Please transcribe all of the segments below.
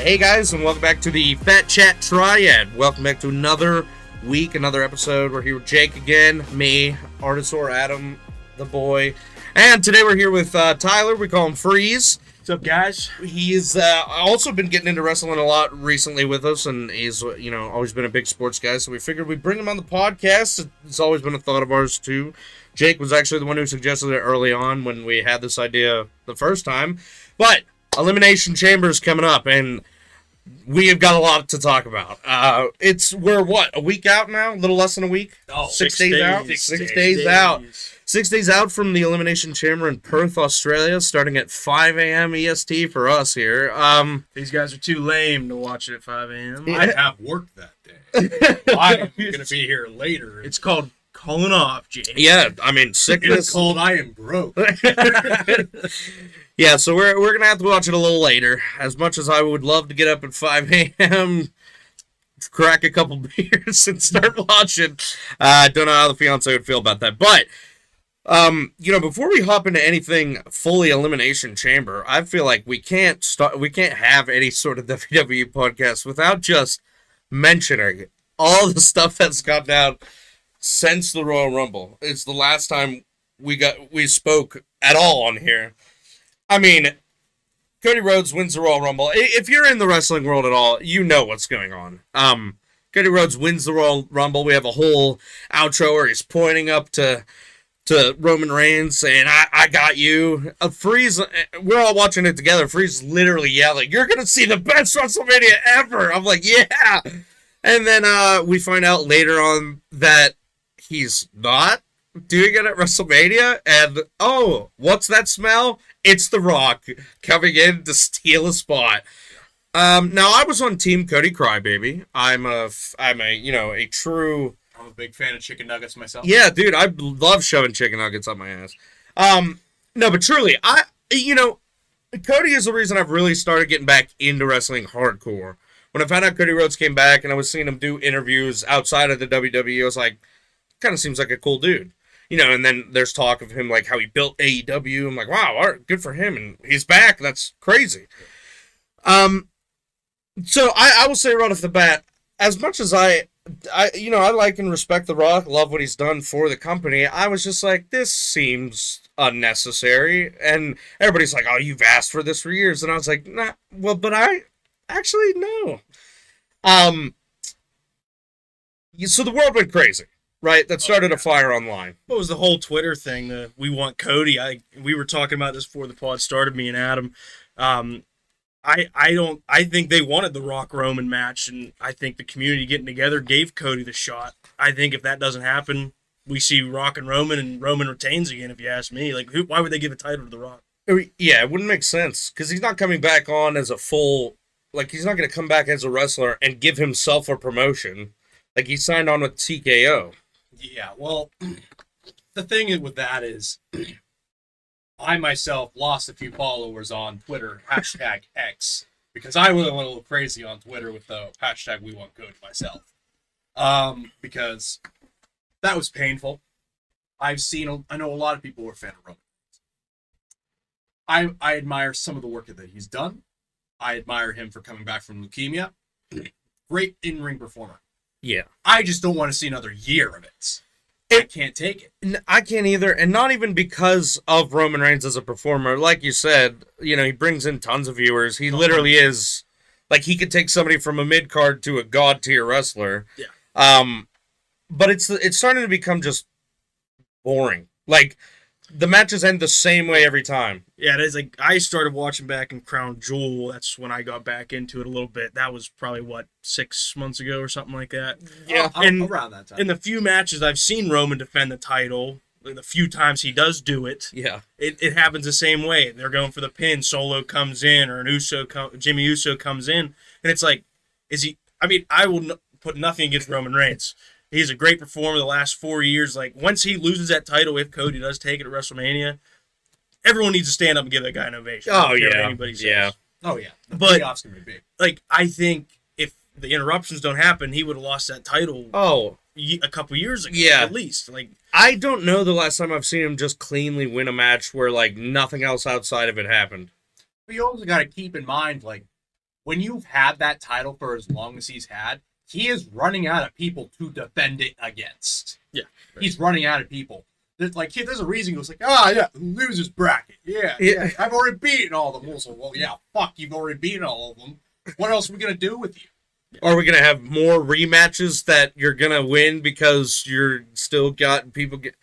Hey guys, and welcome back to the CHAT TRIAD. Welcome back to another week, another episode. We're here with Jake again, me, Artisaur Adam, the boy. And today we're here with Tyler. We call him Freeze. What's up, guys? He's also been getting into wrestling a lot recently with us, and he's, always been a big sports guy, so we figured we'd bring him on the podcast. It's always been a thought of ours, too. Jake was actually the one who suggested it early on when we had this idea the first time. But Elimination Chamber is coming up, and we have got a lot to talk about. We're a week out now? A little less than a week? Oh, 6 days out? 6 days out. 6 days out from the Elimination Chamber in Perth, Australia, starting at 5 a.m. EST for us here. These guys are too lame to watch it at 5 a.m. I have work that day. I'm going to be here later. It's called calling off, Jake. Yeah, I mean, sickness. It's called I am broke. Yeah, so we're going to have to watch it a little later. As much as I would love to get up at 5 a.m., crack a couple beers, and start watching, I don't know how the fiance would feel about that. But, before we hop into anything fully Elimination Chamber, I feel like we can't have any sort of WWE podcast without just mentioning all the stuff that's gone down since the Royal Rumble. It's the last time we spoke at all on here. I mean, Cody Rhodes wins the Royal Rumble. If you're in the wrestling world at all, you know what's going on. Cody Rhodes wins the Royal Rumble. We have a whole outro where he's pointing up to Roman Reigns saying, I got you. Freeze, we're all watching it together. Freeze literally yelling, "You're going to see the best WrestleMania ever." I'm like, yeah. And then we find out later on that he's not doing it at WrestleMania. And, oh, what's that smell? It's The Rock coming in to steal a spot. Now, I was on Team Cody Crybaby. I'm a true... I'm a big fan of chicken nuggets myself. Yeah, dude, I love shoving chicken nuggets up my ass. No, but truly, Cody is the reason I've really started getting back into wrestling hardcore. When I found out Cody Rhodes came back and I was seeing him do interviews outside of the WWE, I was like, kind of seems like a cool dude. And then there's talk of him, like, how he built AEW. I'm like, wow, all right, good for him. And he's back. That's crazy. So I will say right off the bat, as much as I like and respect The Rock, love what he's done for the company, I was just like, this seems unnecessary. And everybody's like, oh, you've asked for this for years. And I was like, nah, well, but I actually, no. So the world went crazy. Right, that started a fire online. What was the whole Twitter thing? The "We want Cody." We were talking about this before the pod started. Me and Adam. I think they wanted the Rock Roman match, and I think the community getting together gave Cody the shot. I think if that doesn't happen, we see Rock and Roman retains again. If you ask me, like, why would they give a title to the Rock? Yeah, it wouldn't make sense because he's not coming back on as a full. Like, he's not going to come back as a wrestler and give himself a promotion. Like, he signed on with TKO. Yeah, well, the thing with that is, I myself lost a few followers on Twitter, #X, because I really went a little crazy on Twitter with the hashtag We Want Cody myself. Because that was painful. I know a lot of people were a fan of Roman. I admire some of the work that he's done. I admire him for coming back from leukemia. Great in-ring performer. Yeah. I just don't want to see another year of it. I can't take it. I can't either, and not even because of Roman Reigns as a performer. Like you said, he brings in tons of viewers. He literally is, like, he could take somebody from a mid-card to a god-tier wrestler. Yeah. But it's starting to become just boring. Like, the matches end the same way every time. Yeah, it is. Like, I started watching back in Crown Jewel. That's when I got back into it a little bit. That was probably, 6 months ago or something like that. Yeah. Around that time. In the few matches I've seen Roman defend the title, the few times he does do it, yeah, it happens the same way. They're going for the pin. Solo comes in, or Jimmy Uso comes in, and it's like, is he? I mean, I will put nothing against Roman Reigns. He's a great performer the last 4 years. Like, once he loses that title, if Cody does take it at WrestleMania, everyone needs to stand up and give that guy an ovation. Oh, yeah. Anybody says. Yeah. Oh, yeah. The But, payoff's going to be big. like, I think if the interruptions don't happen, he would have lost that title a couple years ago, yeah, at least. Like, I don't know the last time I've seen him just cleanly win a match where, like, nothing else outside of it happened. But you also got to keep in mind, like, when you've had that title for as long as he's had, he is running out of people to defend it against. Yeah. He's running out of people. There's a reason he goes like, yeah, losers bracket. Yeah. I've already beaten all of them. Also, well, yeah, fuck, you've already beaten all of them. What else are we going to do with you? Are we going to have more rematches that you're going to win because you're still got people get...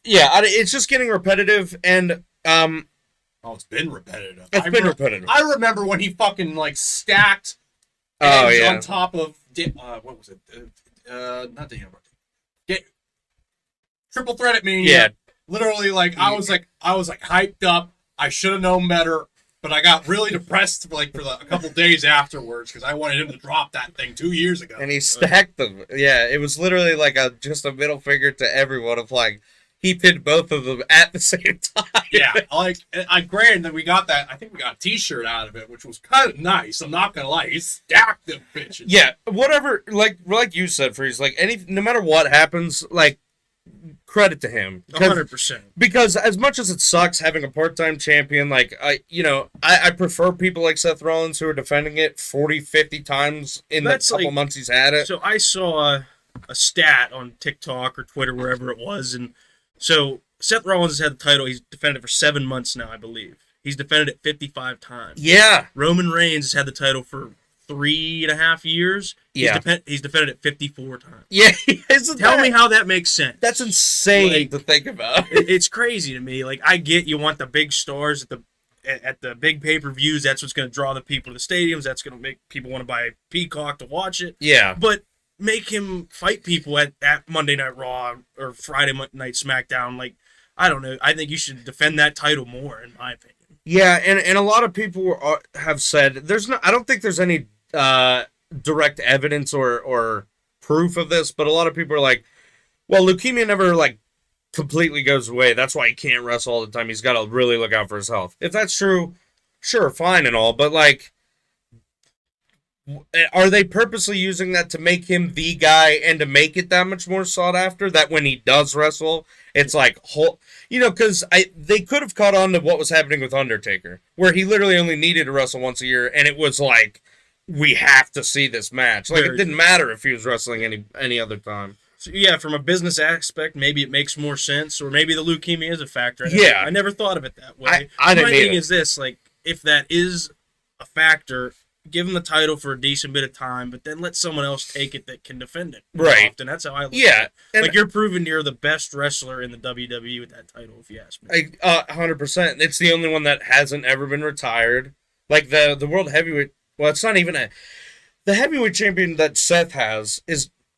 Yeah, it's just getting repetitive, and... it's been repetitive. Repetitive. I remember when he fucking, like, stacked on top of... what was it? Not Daniel Bryan. Triple threat at Mania. Yeah. Literally, like, I was hyped up. I should have known better. But I got really depressed for a couple days afterwards because I wanted him to drop that thing 2 years ago. And he stacked them. Yeah, it was literally like just a middle finger to everyone of like, he pinned both of them at the same time. Yeah, I granted that we got that. I think we got a T-shirt out of it, which was kind of nice. I'm not gonna lie, he stacked them bitches. Yeah, whatever. Like you said, Freeze. Like no matter what happens, like credit to him. 100%. Because as much as it sucks having a part-time champion, like I prefer people like Seth Rollins who are defending it 40, 50 times in the couple months he's had it. So I saw a stat on TikTok or Twitter, wherever it was, and so Seth Rollins has had the title. He's defended it for 7 months now, I believe. He's defended it 55 times. Yeah. Roman Reigns has had the title for 3.5 years. Yeah. He's defended it 54 times. Yeah. Tell me how that makes sense. That's insane to think about. It's crazy to me. Like, I get you want the big stars at the big pay-per-views. That's what's going to draw the people to the stadiums. That's going to make people want to buy Peacock to watch it. Yeah. But make him fight people at Monday Night Raw or Friday Night SmackDown. Like, I don't know. I think you should defend that title more, in my opinion. Yeah, and a lot of people have said I don't think there's any direct evidence or proof of this, but a lot of people are like, well, leukemia never like completely goes away. That's why he can't wrestle all the time. He's got to really look out for his health. If that's true, sure, fine and all, but like, are they purposely using that to make him the guy and to make it that much more sought after that when he does wrestle, it's like, because they could have caught on to what was happening with Undertaker, where he literally only needed to wrestle once a year, and it was like, we have to see this match. Like, it didn't matter if he was wrestling any other time. So, yeah, from a business aspect, maybe it makes more sense, or maybe the leukemia is a factor. I never thought of it that way. My thing is this, like, if that is a factor, give him the title for a decent bit of time, but then let someone else take it that can defend it. Right. And that's how I look at it. Like, you're proving you're the best wrestler in the WWE with that title, if you ask me. 100%. It's the only one that hasn't ever been retired. Like, the World Heavyweight... Well, it's not even the heavyweight champion that Seth has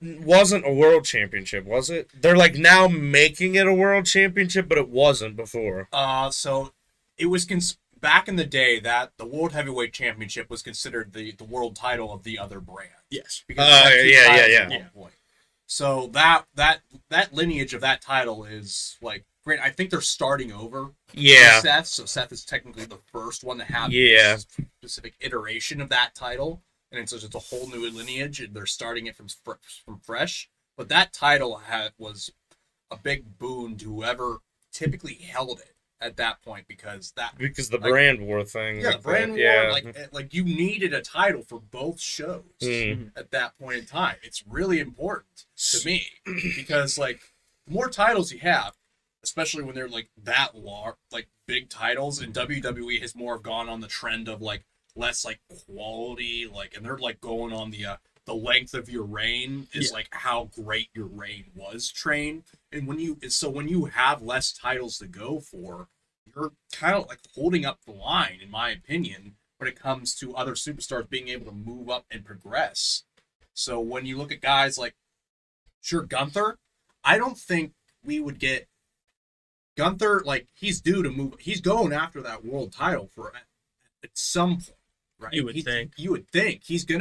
wasn't a world championship, was it? They're like now making it a world championship, but it wasn't before. So it was back in the day that the World Heavyweight Championship was considered the world title of the other brand. Yes. Yeah. So that lineage of that title is like great. I think they're starting over. Yeah. With Seth, so Seth is technically the first one to have this specific iteration of that title, and so it's a whole new lineage, and they're starting it from fresh. But that title was a big boon to whoever typically held it at that point because the brand war thing. Yeah, the brand war. Like you needed a title for both shows at that point in time. It's really important to me because like the more titles you have, especially when they're like that large, like big titles, and WWE has more gone on the trend of like less like quality, like, and they're like going on the length of your reign is like how great your reign was trained. And when you have less titles to go for, you're kind of like holding up the line, in my opinion, when it comes to other superstars being able to move up and progress. So when you look at guys like, sure, Gunther, I don't think we would get Gunther, like, he's due to move. He's going after that world title at some point, right? You would think. You would think. I think he's going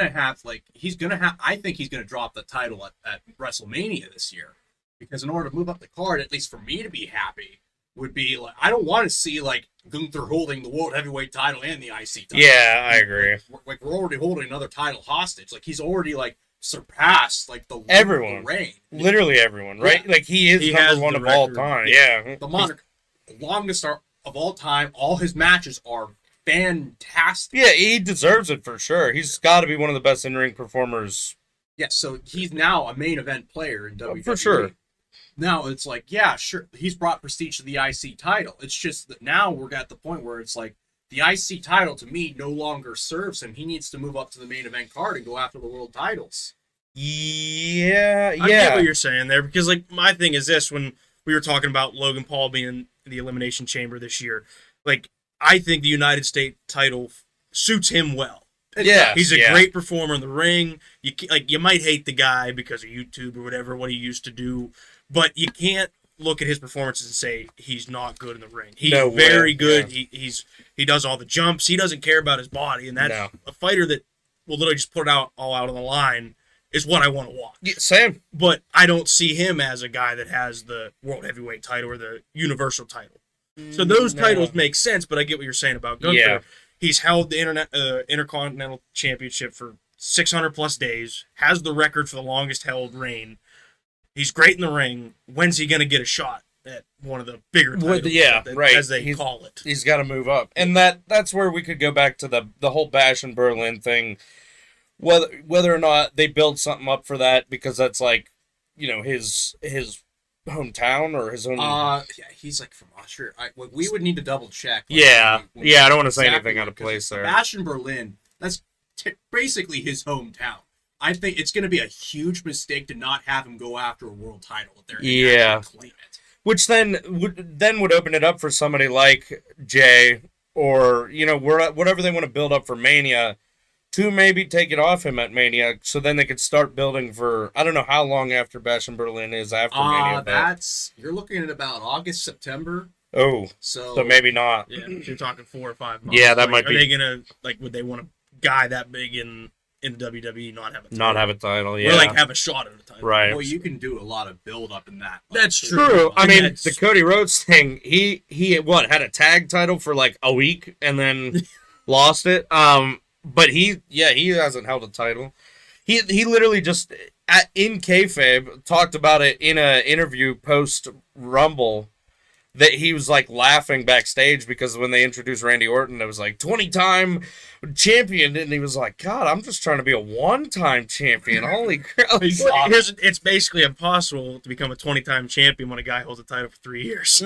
to drop the title at WrestleMania this year. Because in order to move up the card, at least for me to be happy, would be like, I don't want to see like Gunther holding the World Heavyweight title and the IC title. Yeah, I agree. We're already holding another title hostage. Like he's already like surpassed like the everyone, reign. Literally everyone, right? Yeah. Like he number one of all time. Yeah, the monarch, longest of all time. All his matches are fantastic. Yeah, he deserves it for sure. He's got to be one of the best in-ring performers. Yeah, so he's now a main event player in WWE. For sure. Now it's like, yeah, sure, he's brought prestige to the IC title. It's just that now we're at the point where it's like the IC title to me no longer serves him. He needs to move up to the main event card and go after the world titles. Yeah, I get what you're saying there, because like my thing is this: when we were talking about Logan Paul being in the Elimination Chamber this year, like I think the United States title suits him well. Yeah, He's a great performer in the ring. You might hate the guy because of YouTube or whatever, what he used to do, but you can't look at his performances and say he's not good in the ring. He's very good. Yeah. He does all the jumps. He doesn't care about his body, and that's a fighter that will literally just put it all out on the line is what I want to watch. Yeah, same. But I don't see him as a guy that has the World Heavyweight title or the Universal title. So those titles make sense, but I get what you're saying about Gunther. Yeah. He's held the Intercontinental Championship for 600 plus days, has the record for the longest held reign. He's great in the ring. When's he going to get a shot at one of the bigger titles, as they call it? He's got to move up. And that's where we could go back to the whole Bash in Berlin thing. Whether or not they build something up for that, because that's like, his hometown or his own. Yeah, he's like from Austria. We would need to double check. I don't want to say anything out of place there. Bash in Berlin, that's basically his hometown. I think it's going to be a huge mistake to not have him go after a world title there. Yeah, claim it. Which then would open it up for somebody like Jay or whatever they want to build up for Mania, to maybe take it off him at Mania, so then they could start building for, I don't know how long after Bash in Berlin is after Mania. You're looking at about August, September. Oh, so maybe not. Yeah, you're talking 4 or 5 months. Yeah, that might be. Are they gonna would they want a guy that big in WWE not have a title? Not have a title, yeah. Or have a shot at a title. Right. Well, you can do a lot of build up in that. That's true. I mean, the Cody Rhodes thing, he had a tag title for like a week and then lost it. But he hasn't held a title. He literally just in kayfabe talked about it in an interview post Rumble, that he was like laughing backstage because when they introduced Randy Orton, it was like 20-time champion, and he was like, God, I'm just trying to be a 1-time champion. Holy crap! It's basically impossible to become a 20-time champion when a guy holds a title for 3 years.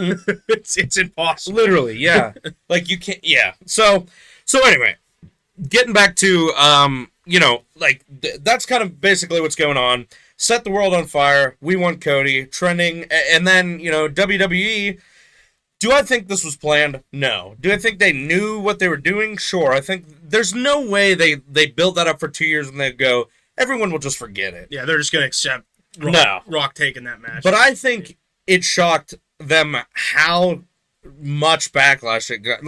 it's impossible. Literally, yeah. Like you can't. Yeah. So anyway. Getting back to, that's kind of basically what's going on. Set the world on fire. We want Cody trending. And then, WWE, do I think this was planned? No. Do I think they knew what they were doing? Sure. I think there's no way they built that up for 2 years and they go, everyone will just forget it. Yeah, they're just going to accept Rock taking that match. But I think it shocked them how much backlash it got.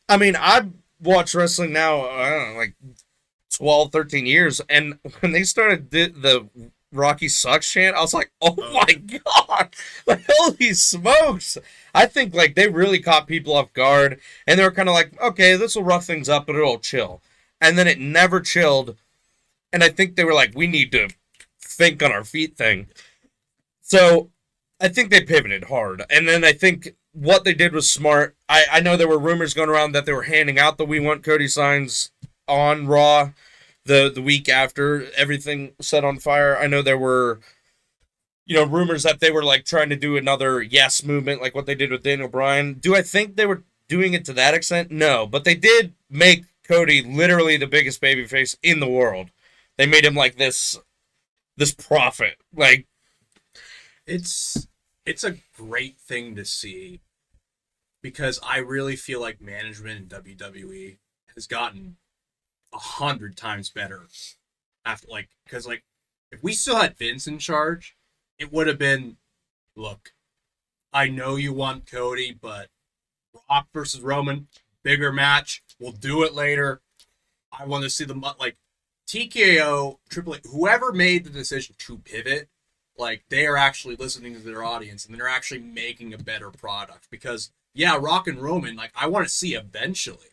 I've watched wrestling now, I don't know, 12, 13 years, and when they started the Rocky sucks chant, I was like, oh my God, holy smokes. I think they really caught people off guard, and they were kind of like, okay, this will rough things up, but it'll chill. And then it never chilled, and I think they were like, we need to think on our feet thing. So I think they pivoted hard, and then I think what they did was smart. I know there were rumors going around that they were handing out the We Want Cody signs on Raw the week after everything set on fire. I know there were, rumors that they were trying to do another yes movement like what they did with Daniel Bryan. Do I think they were doing it to that extent? No, but they did make Cody literally the biggest babyface in the world. They made him this prophet. It's a great thing to see, because I really feel like management in WWE has gotten 100 times better after because if we still had Vince in charge, it would have been, look, I know you want Cody, but Rock versus Roman, bigger match, we'll do it later. I want to see the TKO, Triple H, whoever made the decision to pivot. They are actually listening to their audience, and they're actually making a better product. Because, yeah, Rock and Roman, I want to see eventually.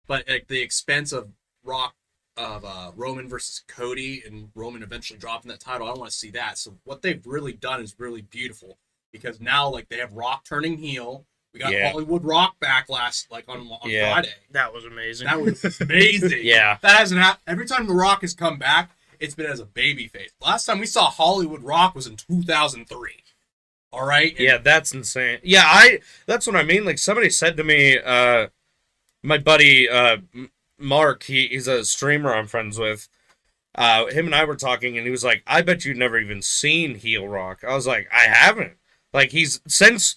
But at the expense of Roman versus Cody, and Roman eventually dropping that title, I don't want to see that. So what they've really done is really beautiful. Because now, they have Rock turning heel. We got Yeah. Hollywood Rock back last, like on Yeah. Friday. That was amazing. That was amazing. Yeah. That hasn't happened. Every time The Rock has come back, it's been as a baby face. Last time we saw Hollywood Rock was in 2003. All right? And Yeah, that's insane. Yeah, that's what I mean. Like, somebody said to me, my buddy Mark, he's a streamer I'm friends with. Him and I were talking, and he was like, "I bet you've never even seen heel Rock." I was like, "I haven't." Like, he's since.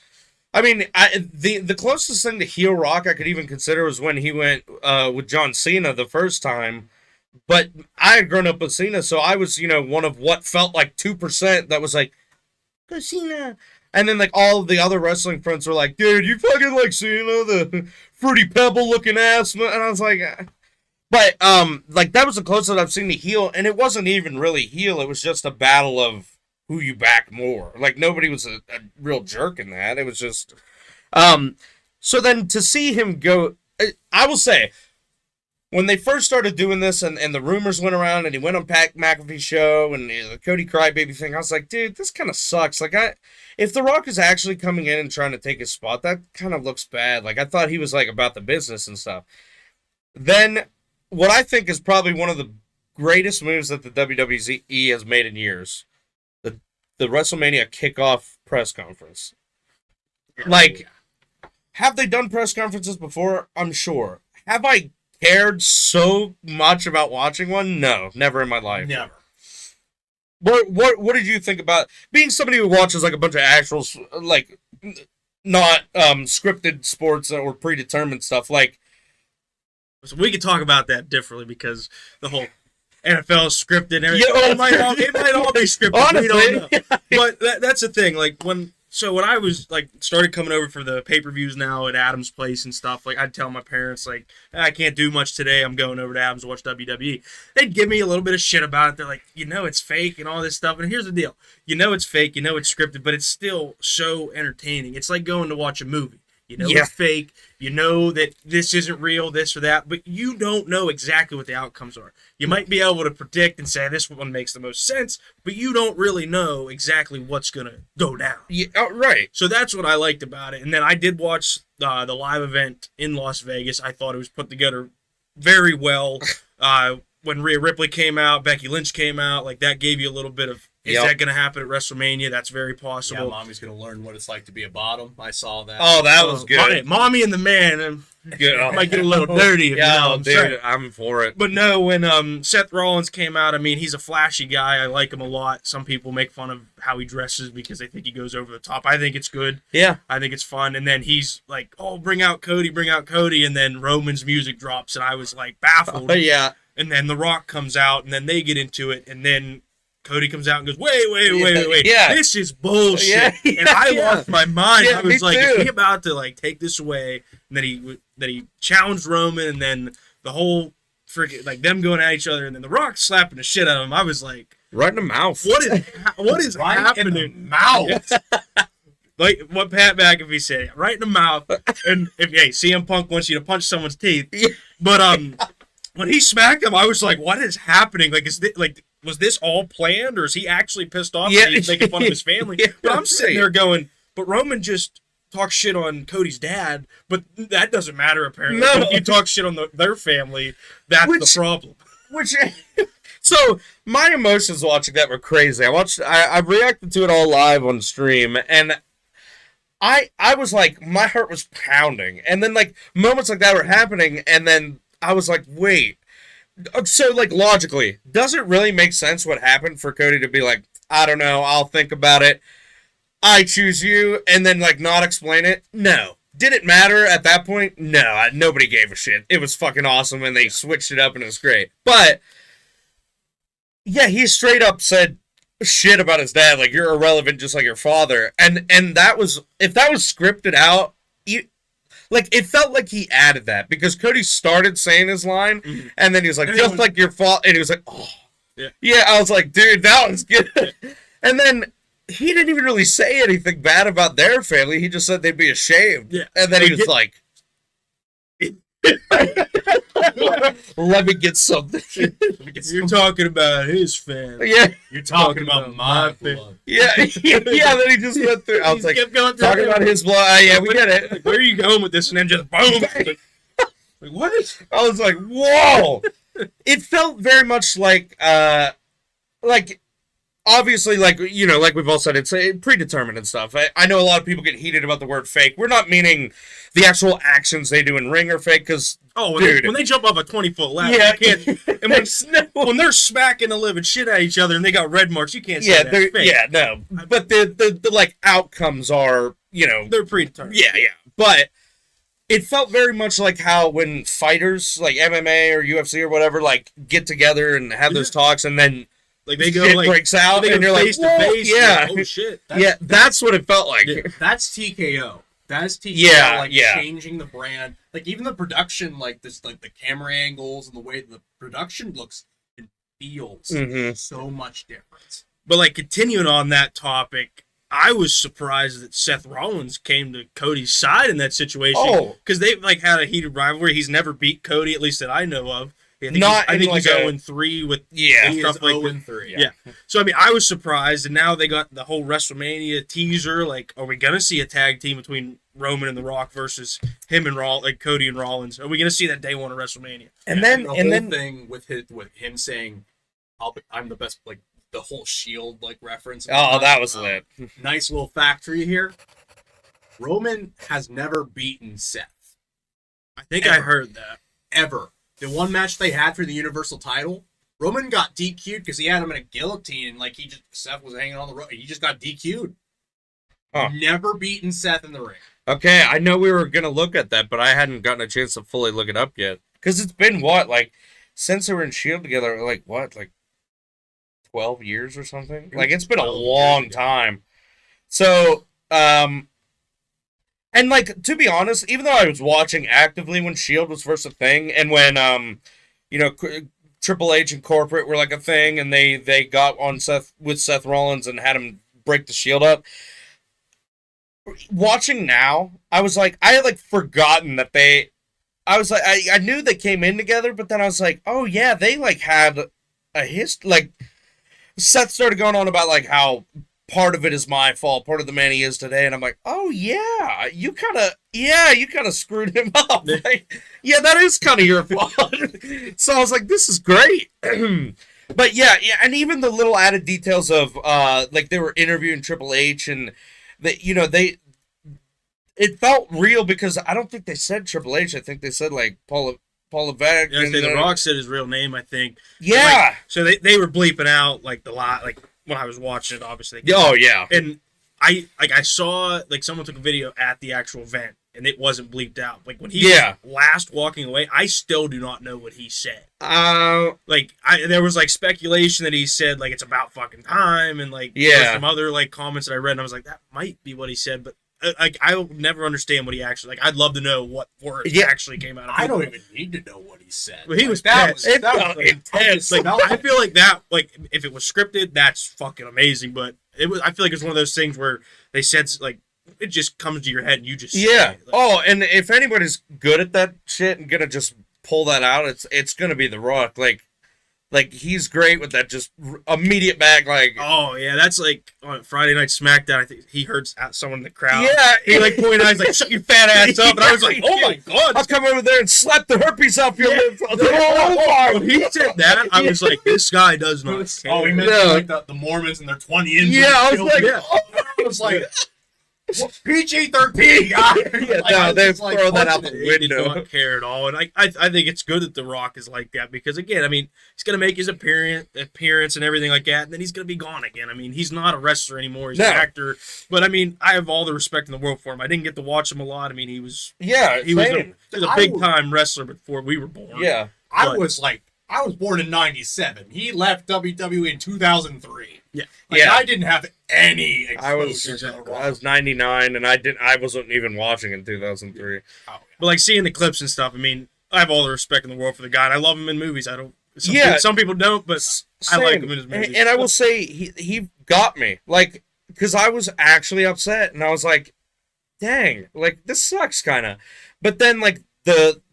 I mean, the closest thing to heel Rock I could even consider was when he went with John Cena the first time. But I had grown up with Cena, so I was, one of what felt like 2% that was like, go Cena. And then, like, all of the other wrestling friends were like, dude, you fucking like Cena, the Fruity Pebble looking ass. And I was like, But, like, that was the closest I've seen to heel, and it wasn't even really heel. It was just a battle of who you back more. Like, nobody was a real jerk in that. It was just, so then to see him go, I will say, when they first started doing this and the rumors went around and he went on Pat McAfee's show and the Cody Crybaby thing, I was like, dude, this kind of sucks. Like, if The Rock is actually coming in and trying to take his spot, that kind of looks bad. Like, I thought he was, like, about the business and stuff. Then, what I think is probably one of the greatest moves that the WWE has made in years, the WrestleMania Kick-Off press conference. Like, have they done press conferences before? I'm sure. Have I cared so much about watching one? No, never in my life. never. What did you think about being somebody who watches like a bunch of actual like not scripted sports or predetermined stuff? Like, So we could talk about that differently because the whole NFL is scripted and everything. Yeah, it might all be scripted. Honestly, we don't know. But that's the thing. Like when I was like started coming over for the pay-per-views now at Adam's place and stuff, like I'd tell my parents like I can't do much today. I'm going over to Adam's to watch WWE. They'd give me a little bit of shit about it. They're like, it's fake and all this stuff. And here's the deal: it's fake, it's scripted, but it's still so entertaining. It's like going to watch a movie. It's fake. You know that this isn't real, this or that, but you don't know exactly what the outcomes are. You might be able to predict and say this one makes the most sense, but you don't really know exactly what's going to go down. yeah, right. So that's what I liked about it. And then I did watch the live event in Las Vegas. I thought it was put together very well. When Rhea Ripley came out, Becky Lynch came out, like that gave you a little bit of, is that going to happen at WrestleMania? That's very possible. Yeah, Mommy's going to learn what it's like to be a bottom. I saw that. Oh, that was good. Mommy and the man might get a little dirty. Dude, I'm for it. But no, when Seth Rollins came out, I mean, he's a flashy guy. I like him a lot. Some people make fun of how he dresses because they think he goes over the top. I think it's good. Yeah. I think it's fun. And then he's like, oh, bring out Cody. And then Roman's music drops, and I was like baffled. Yeah. And then The Rock comes out, and then they get into it, and then Cody comes out and goes, wait. Yeah. This is bullshit. Yeah. And I lost my mind. Yeah, I was me like, too. is he about to like take this away? And then he challenged Roman, and then the whole freaking like them going at each other, and then The Rock slapping the shit out of him. I was like, Right in the mouth. what is Right happening? in the mouth. Like what Pat McAfee said, right in the mouth. And if CM Punk wants you to punch someone's teeth, Yeah. but when he smacked him, I was like, what is happening? Like, was this all planned, or is he actually pissed off that he's making fun of his family? Yeah, but I'm sitting right. there going, but Roman just talks shit on Cody's dad, but that doesn't matter apparently. No. But if you talk shit on their family, that's the problem. So my emotions watching that were crazy. I reacted to it all live on stream, and I was like, my heart was pounding, and then like moments like that were happening, and then I was like, wait. So like logically, does it really make sense what happened for Cody to be like, I don't know, I'll think about it, I choose you, and then like not explain it? No. Did it matter at that point? No, nobody gave a shit. It was fucking awesome, and they switched it up, and it was great. But yeah, he straight up said shit about his dad, like you're irrelevant, just like your father, and that was, if that was scripted out, like it felt like he added that because Cody started saying his line, and then he was like, just like your father, and he was like, oh, yeah. I was like, dude, that was good, and then he didn't even really say anything bad about their family. He just said they'd be ashamed, and then he was like, Let me get something. You're talking about his fan. Yeah, You're talking about my blood. yeah. Then he just went through. I was like, kept going through talking about his blood. Yeah, we get it. Like, where are you going with this? And then just boom. Like, what? I was like, whoa. It felt very much like obviously, like, you know, like we've all said, it's predetermined and stuff. I know a lot of people get heated about the word fake. We're not meaning the actual actions they do in ring are fake, because when they jump off a 20-foot ladder, yeah, you can't. And when they're smacking the living shit out of each other and they got red marks, you can't say that's fake. Yeah, no. But the like outcomes are, you know, they're predetermined. Yeah. But it felt very much like how when fighters like MMA or UFC or whatever like get together and have those talks, and then like they go shit like breaks out, and you're face like, to face. yeah, Like, oh shit. That's what it felt like. Yeah. That's TKO. That's TKO. Yeah, like yeah. changing the brand. Like even the production, like this, like the camera angles and the way the production looks and feels so much different. But like continuing on that topic, I was surprised that Seth Rollins came to Cody's side in that situation. Oh, because they've like had a heated rivalry. He's never beat Cody, at least that I know of. I think he's 0-3 with stuff like that. 0-3. Yeah. So I mean, I was surprised, and now they got the whole WrestleMania teaser. Like, are we gonna see a tag team between Roman and The Rock versus him and Cody and Rollins? Are we gonna see that day one of WrestleMania? And then thing with him saying, "I'm the best," like the whole Shield like reference. Oh, that was lit. Nice little factory here. Roman has never beaten Seth. I think I heard that. Ever. The one match they had for the Universal title, Roman got DQ'd because he had him in a guillotine, and like Seth was hanging on the rope. He just got DQ'd. Huh. Never beaten Seth in the ring. Okay, I know we were gonna look at that, but I hadn't gotten a chance to fully look it up yet. Because it's been like since they were in Shield together, like 12 years or something. Like it's been a long time. So, and like to be honest, even though I was watching actively when Shield was first a thing, and when Triple H and corporate were like a thing, and they got on Seth Rollins and had him break the Shield up. Watching now, I was like, I had like forgotten that I knew they came in together, but then I was like, oh yeah, they like had a history. Like Seth started going on about like how part of it is my fault, part of the man he is today, and I'm like, oh yeah, you kind of screwed him up. Like, yeah, that is kind of your fault. So I was like, this is great. But yeah, and even the little added details of like they were interviewing Triple H, and that it felt real because I don't think they said Triple H. I think they said like Paul Levesque. Yeah, The Rock said his real name, I think. Yeah. Like, so they were bleeping out like the lot, like when I was watching it, obviously. Oh yeah. And I saw like someone took a video at the actual event and it wasn't bleeped out. Like when he was last walking away, I still do not know what he said. Like there was like speculation that he said like it's about fucking time, and like some other like comments that I read, and I was like, that might be what he said, but like I'll never understand what he actually like. I'd love to know what words actually came out of. I don't even need to know what he said. Well, he like, was that was intense. Like I feel like that. Like if it was scripted, that's fucking amazing. But it was. I feel like it's one of those things where they said like it just comes to your head and you just say it. Like, and if anybody's good at that shit and gonna just pull that out, it's gonna be The Rock. Like he's great with that just immediate back. Like that's like on Friday Night SmackDown. I think he heard someone in the crowd. Yeah, he like pointed out, he's like, "Shut your fat ass up!" And I was like, "Oh my god!" I'll come over there and slap the herpes off your lips. When he said that, I was like, "This guy does not care." Oh, he mentioned like the Mormons and their 20 inches. Yeah, I was like, PG-13, guy. They throw that out the window. He did not care at all, and I think it's good that The Rock is like that because again, I mean, he's gonna make his appearance and everything like that, and then he's gonna be gone again. I mean, he's not a wrestler anymore; he's an actor. But I mean, I have all the respect in the world for him. I didn't get to watch him a lot. I mean, he was a big time wrestler before we were born. Yeah, I was born in '97. He left WWE in 2003. Yeah, I didn't have any exposure. I was 99, and I wasn't even watching in 2003. But like seeing the clips and stuff, I mean, I have all the respect in the world for the guy. And I love him in movies. I don't. Some people don't, but I like him in his movies. And I will say he got me, like, because I was actually upset, and I was like, dang, like this sucks, kind of. But then like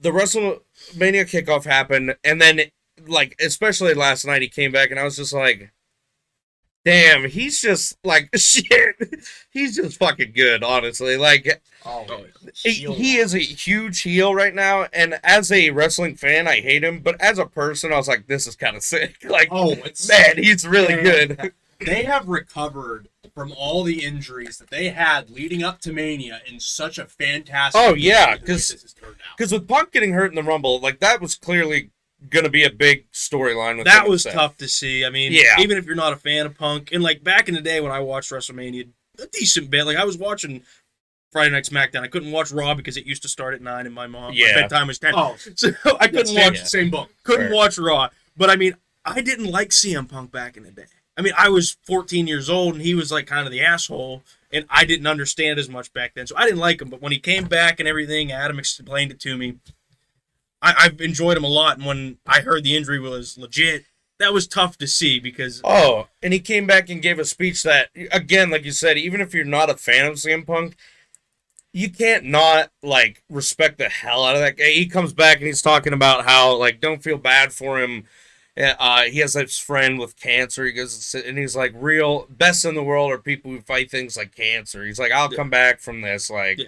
the WrestleMania kickoff happened, and then like especially last night he came back, and I was just like, damn, he's just like shit. He's just fucking good, honestly. Like, he is a huge heel right now, and as a wrestling fan, I hate him. But as a person, I was like, this is kind of sick. Like, man, he's really good. They have recovered from all the injuries that they had leading up to Mania in such a fantastic. Oh yeah, because with Punk getting hurt in the Rumble, like that was clearly gonna be a big storyline. That was tough to see. I mean, yeah. Even if you're not a fan of Punk, and like back in the day when I watched WrestleMania a decent bit, like I was watching Friday Night SmackDown. I couldn't watch Raw because it used to start at 9 and my bedtime was 10. Oh, so I couldn't watch the same book. Couldn't watch Raw. But I mean, I didn't like CM Punk back in the day. I mean, I was 14 years old and he was like kind of the asshole, and I didn't understand as much back then. So I didn't like him. But when he came back and everything, Adam explained it to me. I've enjoyed him a lot. And when I heard the injury was legit, that was tough to see because... Oh, and he came back and gave a speech that, again, like you said, even if you're not a fan of CM Punk, you can't not, like, respect the hell out of that guy. He comes back and he's talking about how, like, don't feel bad for him. He has this friend with cancer. He goes, and he's like, real best in the world are people who fight things like cancer. He's like, I'll come back from this. Like,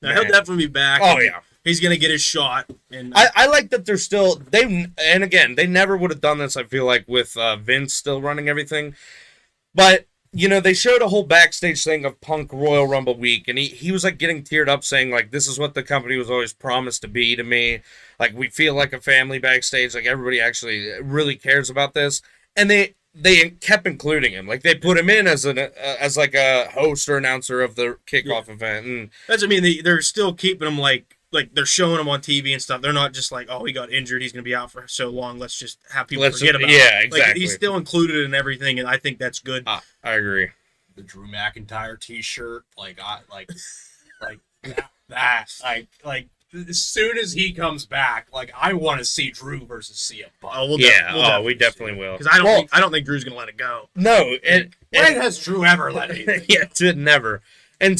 now, he'll definitely be back. Oh, yeah. He's going to get his shot. And I like that they're still, and again, they never would have done this, I feel like, with Vince still running everything. But, you know, they showed a whole backstage thing of Punk Royal Rumble week, and he was, like, getting teared up saying, like, this is what the company was always promised to be to me. Like, we feel like a family backstage. Like, everybody actually really cares about this. And they kept including him. Like, they put him in as like a host or announcer of the kickoff event. And that's, I mean, they're still keeping him, like they're showing him on TV and stuff. They're not just like, oh, he got injured, he's going to be out for so long, let's just have people forget about it. Yeah, exactly. Like, he's still included in everything, and I think that's good. I agree. The Drew McIntyre T-shirt, like as soon as he comes back, like I want to see Drew versus CM Punk. Oh, we definitely will. Because I don't think Drew's going to let it go. No, when has Drew ever let it? Yeah, never. And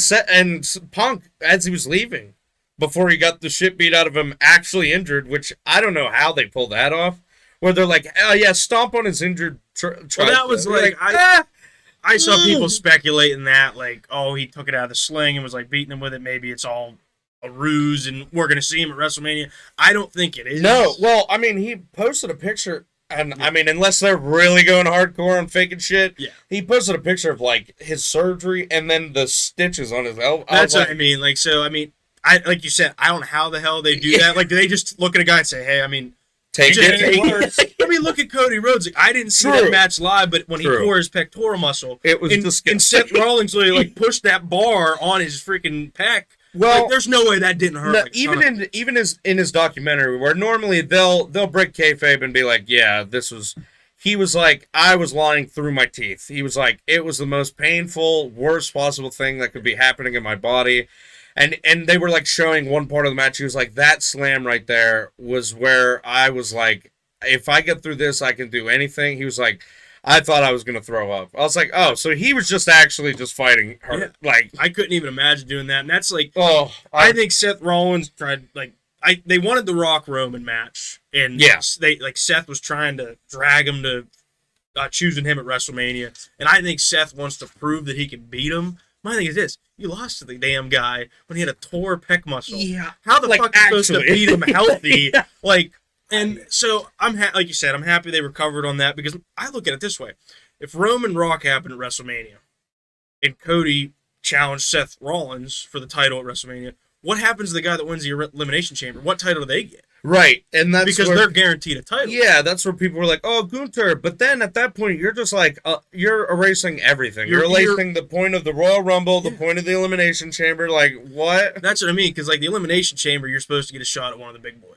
Punk, as he was leaving, before he got the shit beat out of him, actually injured, which I don't know how they pulled that off. Where they're like, oh yeah, stomp on his injured well, that was like I saw people speculating that, like, oh, he took it out of the sling and was like beating him with it. Maybe it's all a ruse and we're going to see him at WrestleMania. I don't think it is. No, well, I mean, he posted a picture, and I mean, unless they're really going hardcore and faking shit, he posted a picture of like his surgery and then the stitches on his elbow. That's what I mean. Like, so, I mean, like you said, I don't know how the hell they do that. Like, do they just look at a guy and say, hey, I mean, take it. I mean, look at Cody Rhodes. Like, I didn't see that match live, but when he tore his pectoral muscle, it was disgusting. And Seth Rollins literally like pushed that bar on his freaking pec. Well, like, there's no way that didn't hurt. No, like, even in his documentary, where normally they'll break kayfabe and be like, yeah, this was. He was like, I was lying through my teeth. He was like, it was the most painful, worst possible thing that could be happening in my body. And they were like showing one part of the match. He was like, that slam right there was where I was like, if I get through this, I can do anything. He was like, I thought I was going to throw up. I was like, oh, so he was just actually just fighting her. Yeah. Like, I couldn't even imagine doing that. And that's like, I think Seth Rollins tried, like, they wanted the Rock Roman match. And Seth was trying to drag him to choosing him at WrestleMania. And I think Seth wants to prove that he can beat him. My thing is this: you lost to the damn guy when he had a tore pec muscle. Yeah. How the fuck are you supposed to beat him healthy? Yeah. Like, and so like you said, I'm happy they recovered on that because I look at it this way: if Roman Rock happened at WrestleMania, and Cody challenged Seth Rollins for the title at WrestleMania, what happens to the guy that wins the Elimination Chamber? What title do they get? Right, and that's because they're guaranteed a title. Yeah, that's where people were like, "Oh, Gunther," but then at that point, you're just like, you're erasing everything. You're erasing the point of the Royal Rumble, the point of the Elimination Chamber. Like, what? That's what I mean. Because like the Elimination Chamber, you're supposed to get a shot at one of the big boys.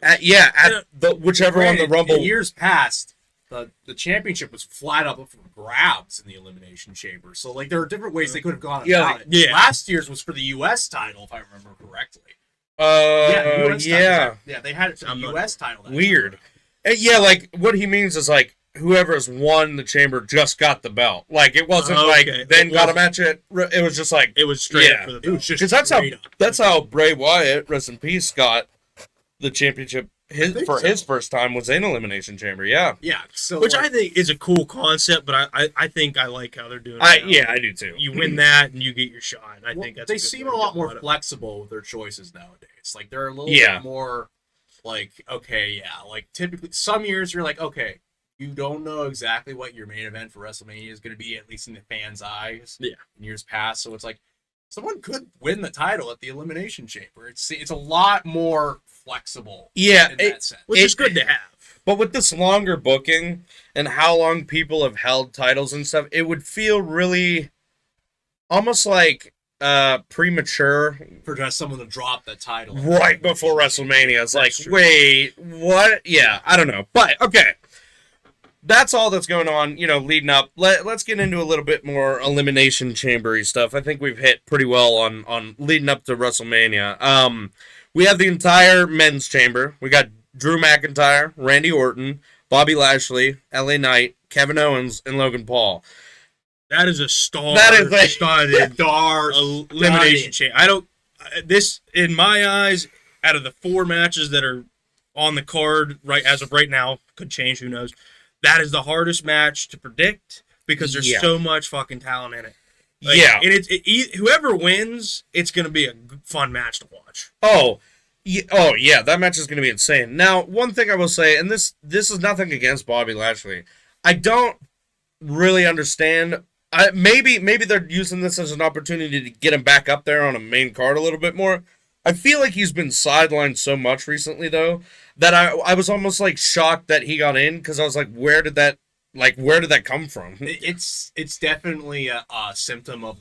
Whichever one the Rumble. In years past, the championship was flat up for grabs in the Elimination Chamber. So like there are different ways they could have gone about it. Yeah. Last year's was for the U.S. title, if I remember correctly. Yeah, they had it for the U.S. title. Weird. Yeah, like what he means is like whoever has won the chamber just got the belt. Like it wasn't got a match. It was just like it was straight up for the belt. It was just because that's how Bray Wyatt, rest in peace, got the championship think for so. his first time was in Elimination Chamber. Yeah, Yeah, so Which like, I think is a cool concept, but I think I like how they're doing it now. I do too. You win that and you get your shot. I well, think that's they a good seem way a to lot go more about it. flexible with their choices nowadays. Like they're a little Yeah. bit more like, okay, yeah, like typically some years you're like, okay, you don't know exactly what your main event for WrestleMania is going to be, at least in the fans' eyes. Yeah. In years past, so it's like someone could win the title at the Elimination Chamber. It's a lot more flexible. Yeah, in that sense. Which is good to have. But with this longer booking and how long people have held titles and stuff, it would feel really almost like premature For just someone to drop the title right before WrestleMania. It's like, That's true. wait, what? Yeah, I don't know. But okay. That's all that's going on, leading up. Let's get into a little bit more Elimination Chambery stuff. I think we've hit pretty well on leading up to WrestleMania. We have the entire men's chamber. We got Drew McIntyre, Randy Orton, Bobby Lashley, LA Knight, Kevin Owens, and Logan Paul. That is a star. That is a studded elimination chain. I don't. This, in my eyes, out of the 4 matches that are on the card right as of right now, could change. Who knows? That is the hardest match to predict because there's Yeah. so much fucking talent in it. Yeah. And whoever wins, it's gonna be a fun match to watch. Oh yeah, that match is going to be insane. Now, one thing I will say, and this is nothing against Bobby Lashley, I don't really understand. Maybe they're using this as an opportunity to get him back up there on a main card a little bit more. I feel like he's been sidelined so much recently, though, that I was almost like shocked that he got in, because I was like, where did that come from? It's definitely a symptom of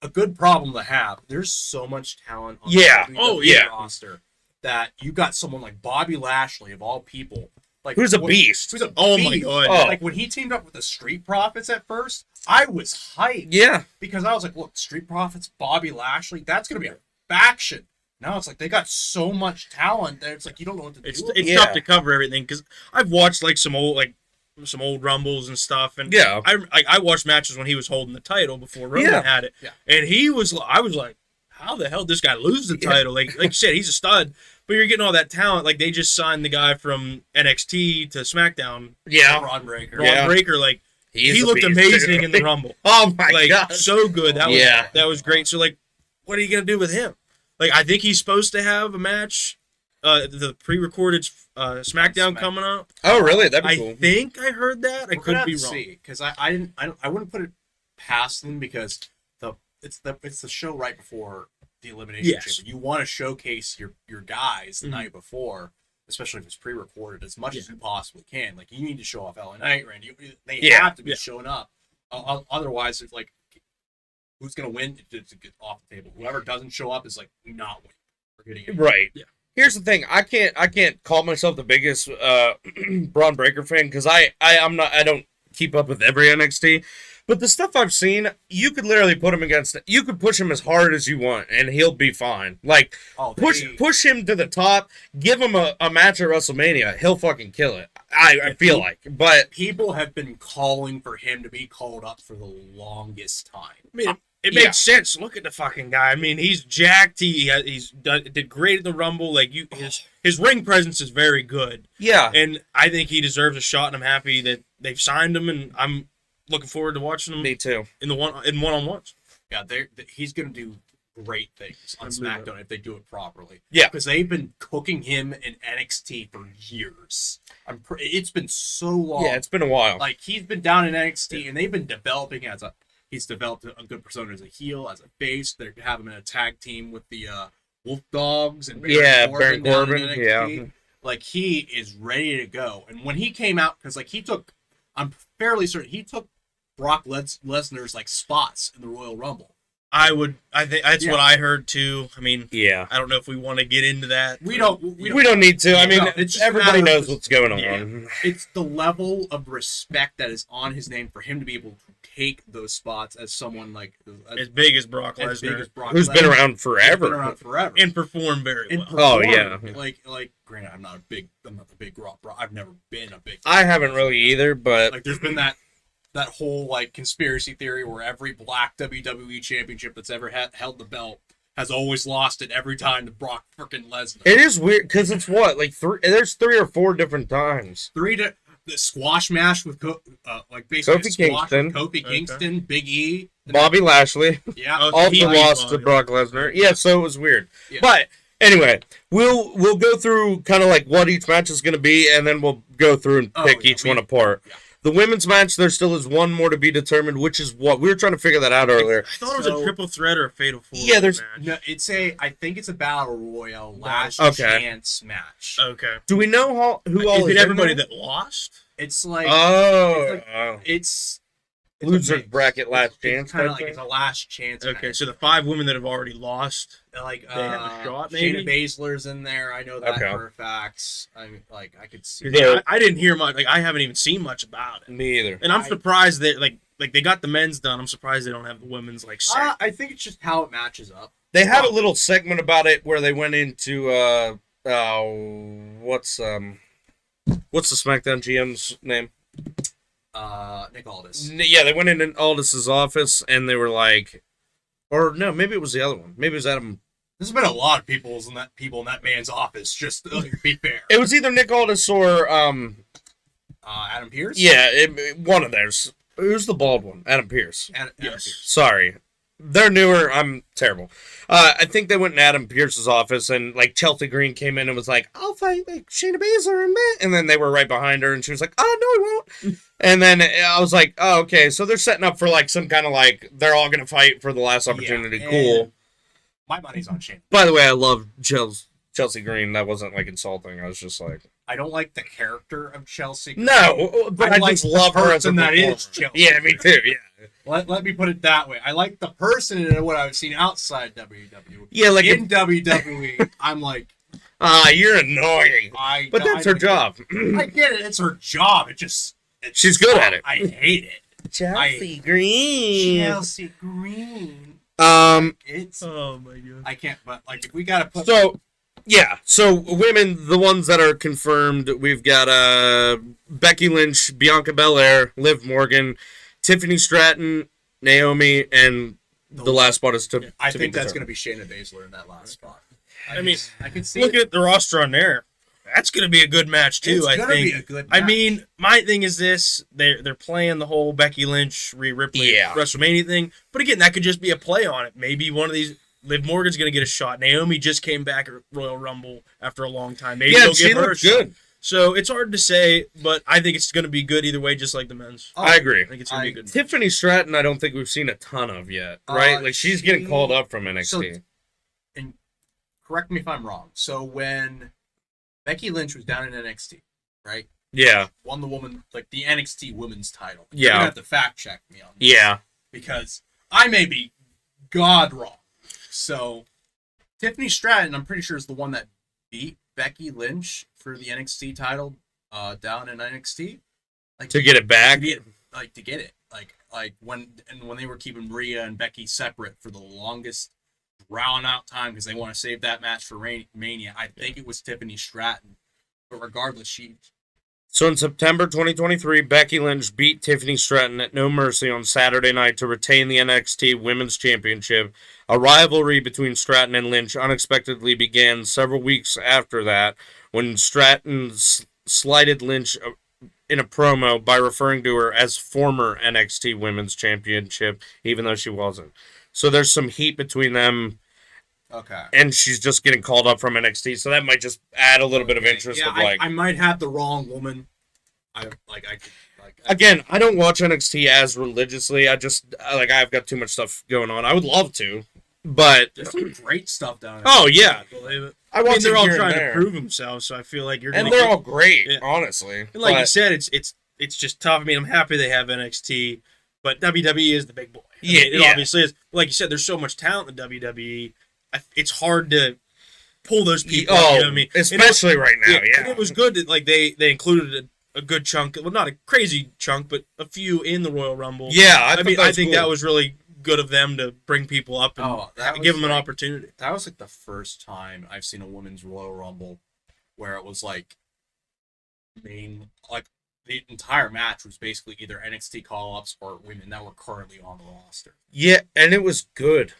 a good problem to have. There's so much talent on Yeah. the Oh, WWE yeah. roster that you got someone like Bobby Lashley, of all people, like Who's a beast? Who's a Oh my beast. God. Oh. Like when he teamed up with the Street Profits at first, I was hyped. Yeah. Because I was like, look, Street Profits, Bobby Lashley, that's gonna be a faction. Now it's like they got so much talent that it's like you don't know what to do. It's with it. Yeah. tough to cover everything because I've watched some old Rumbles and stuff, and Yeah. I watched matches when he was holding the title before Roman Yeah. had it, Yeah. and I was like, how the hell did this guy lose the title? Like you said, he's a stud, but you're getting all that talent. Like they just signed the guy from NXT to SmackDown, Yeah. Braun Breaker. Braun Yeah. Breaker. Like He's he a looked beast, amazing too. in the Rumble. Oh my Like god. so good. That was Yeah. that was great. So like, what are you gonna do with him? Like I think he's supposed to have a match, the pre-recorded SmackDown coming up. Oh really? That'd be I cool. think I heard that. I We're could gonna be have to wrong. see, because I wouldn't put it past them, because it's the show right before the Elimination Yes. Chamber. You want to showcase your guys the Mhm. night before, especially if it's pre-recorded, as much as Yeah. you possibly can. Like you need to show off LA Knight, Randy. They Yeah. have to be Yeah. showing up. Otherwise, it's like, who's gonna win? It's get off the table. Whoever doesn't show up is like not winning. We're getting it. Right. Yeah. Here's the thing. I can't call myself the biggest Braun Breaker fan, because I don't keep up with every NXT. But the stuff I've seen, you could literally put him against. You could push him as hard as you want, and he'll be fine. Like Oh, push him to the top. Give him a match at WrestleMania. He'll fucking kill it. I feel like. But people have been calling for him to be called up for the longest time. I mean, it Yeah. makes sense. Look at the fucking guy. I mean, he's jacked. Did great in the Rumble. Like his ring presence is very good, yeah, and I think he deserves a shot. And I'm happy that they've signed him, and I'm looking forward to watching him me too. in one-on-ones. Yeah, he's going to do great things on I believe SmackDown if they do it properly. Yeah. Because they've been cooking him in NXT for years. It's been so long. Yeah, it's been a while. Like, he's been down in NXT, and they've been developing he's developed a good persona as a heel, as a face. They have him in a tag team with the Wolf Dogs and Yeah, Baron Baron down in Corbin, NXT. yeah. Like, he is ready to go. And when he came out, because, like, I'm fairly certain he took Brock Lesnar's like spots in the Royal Rumble. I think that's what I heard too. I mean, Yeah. I don't know if we want to get into that. We don't need to. I mean, No, it's just a everybody matter of knows what's going on. Yeah. It's the level of respect that is on his name for him to be able to take those spots as someone like As big as Brock as big Lesnar as Brock Who's Lesnar. been around He's forever. been around forever. and perform very And well. Oh, perform. yeah. Like granted, I'm not the big Brock. I've never been a big. I haven't really either, but Like there's been that whole like conspiracy theory where every black WWE championship that's ever held the belt has always lost it every time to Brock freaking Lesnar. It is weird because it's what, like there's 3 or 4 different times. The squash match with like basically Kofi squash Kingston. with Kofi Kingston, Big E, Bobby Lashley yeah. Oh, also he lost to Bobby Brock Lesnar. Yeah, so it was weird. Yeah. But anyway, we'll go through kind of like what each match is going to be, and then we'll go through and pick each one apart. Yeah. The women's match, there still is one more to be determined, which is what we were trying to figure that out earlier. I thought it was a triple threat or a fatal 4. Yeah, there's- match. No, I think it's a battle royal last Okay. chance match. Okay. Do we know who all Is is it in everybody there? that lost? It's like Oh, it's a loser mix. bracket last chance. It's kind of type like thing? it's a last chance. Okay, match. so the 5 women that have already lost. Like They have a shot, maybe? Shayna Baszler's in there. I know that Okay. for a fact. I mean, like I could see. Yeah. I didn't hear much. Like I haven't even seen much about it. Me either. And I'm surprised that like they got the men's done. I'm surprised they don't have the women's like set. I think it's just how it matches up. They had a little segment about it where they went into what's the SmackDown GM's name? Nick Aldis. Yeah, they went in Aldis's office and they were like, or no, maybe it was the other one. Maybe it was Adam. There's been a lot of people in that man's office. Just to be fair. It was either Nick Aldis or Adam Pearce. yeah, one of theirs. Who's the bald one? Adam Pearce. Adam Yes. Pearce. Sorry. They're newer. I'm terrible. I think they went in Adam Pearce's office and like Chelsea Green came in and was like, I'll fight like Shayna Baszler and then they were right behind her and she was like, oh, no, I won't. And then I was like, oh, okay. So they're setting up for like some kind of like, they're all going to fight for the last opportunity. Yeah, Cool. and my money's on Shayna. By the way, I love Chelsea Green. That wasn't like insulting. I was just like, I don't like the character of Chelsea. no, but I like just the love her as a person that performer. is Chelsea. Yeah, me too. Yeah. Let me put it that way. I like the person and what I've seen outside WWE. Yeah, like In WWE, I'm like, you're annoying. But that's her job. I get it. It's her job. She's good at it. I hate it. Chelsea Green. Chelsea Green. It's. Oh my god. I can't. But like, if we gotta put. So, yeah. So, women, the ones that are confirmed, we've got Becky Lynch, Bianca Belair, Liv Morgan, Tiffany Stratton, Naomi, and the last spot is to. I to think be that's determined. gonna be Shayna Baszler in that last spot. I mean, I can see. Looking it. at the roster on there, that's going to be a good match too. It's I gonna think. be a good. I match. mean, my thing is this: they're playing the whole Becky Lynch, Rhea Ripley, Yeah. WrestleMania thing. But again, that could just be a play on it. Maybe one of these. Liv Morgan's going to get a shot. Naomi just came back at Royal Rumble after a long time. Maybe Yeah, they'll she give her a looked shot. good. So it's hard to say, but I think it's going to be good either way, just like the men's. I agree. I think it's going to be a good. Tiffany Stratton, I don't think we've seen a ton of yet, right? like she's getting she- called up from NXT. and correct me if I'm wrong. So when Becky Lynch was down in NXT, right, yeah, won the NXT Women's title. Yeah. You're gonna have to fact check me on this, yeah. because I may be god wrong. So Tiffany Stratton, I'm pretty sure, is the one that beat Becky Lynch for the NXT title down in NXT. Like To get it back. to get it. Like when they were keeping Rhea and Becky separate for the longest drawn out time because they want to save that match for Mania. I think it was Tiffany Stratton, but regardless, she. So in September 2023, Becky Lynch beat Tiffany Stratton at No Mercy on Saturday night to retain the NXT Women's Championship. A rivalry between Stratton and Lynch unexpectedly began several weeks after that when Stratton slighted Lynch in a promo by referring to her as former NXT Women's Championship, even though she wasn't. So there's some heat between them. Okay. And she's just getting called up from NXT, so that might just add a little bit of interest. Yeah, of like, I might have the wrong woman. Again, I don't watch NXT as religiously. I've got too much stuff going on. I would love to, but There's some great stuff down there. oh yeah, I believe it. I I watch mean, they're it all here and trying to there. prove themselves, so I feel like you're and gonna they're get- all great, Yeah. honestly. And like you But- said, it's just tough. I mean, I'm happy they have NXT, but WWE is the big boy. I Yeah, mean, it yeah. obviously is. Like you said, there's so much talent in WWE. It's hard to pull those people. oh, you know what I mean? especially right now. And Yeah, it was good that like they included a good chunk. Well, not a crazy chunk, but a few in the Royal Rumble. yeah. I mean, I think cool. that was really good of them to bring people up and that give was them an like- opportunity. That was like the first time I've seen a women's Royal Rumble where it was like the entire match was basically either NXT call ups or women that were currently on the roster. Yeah, and it was good.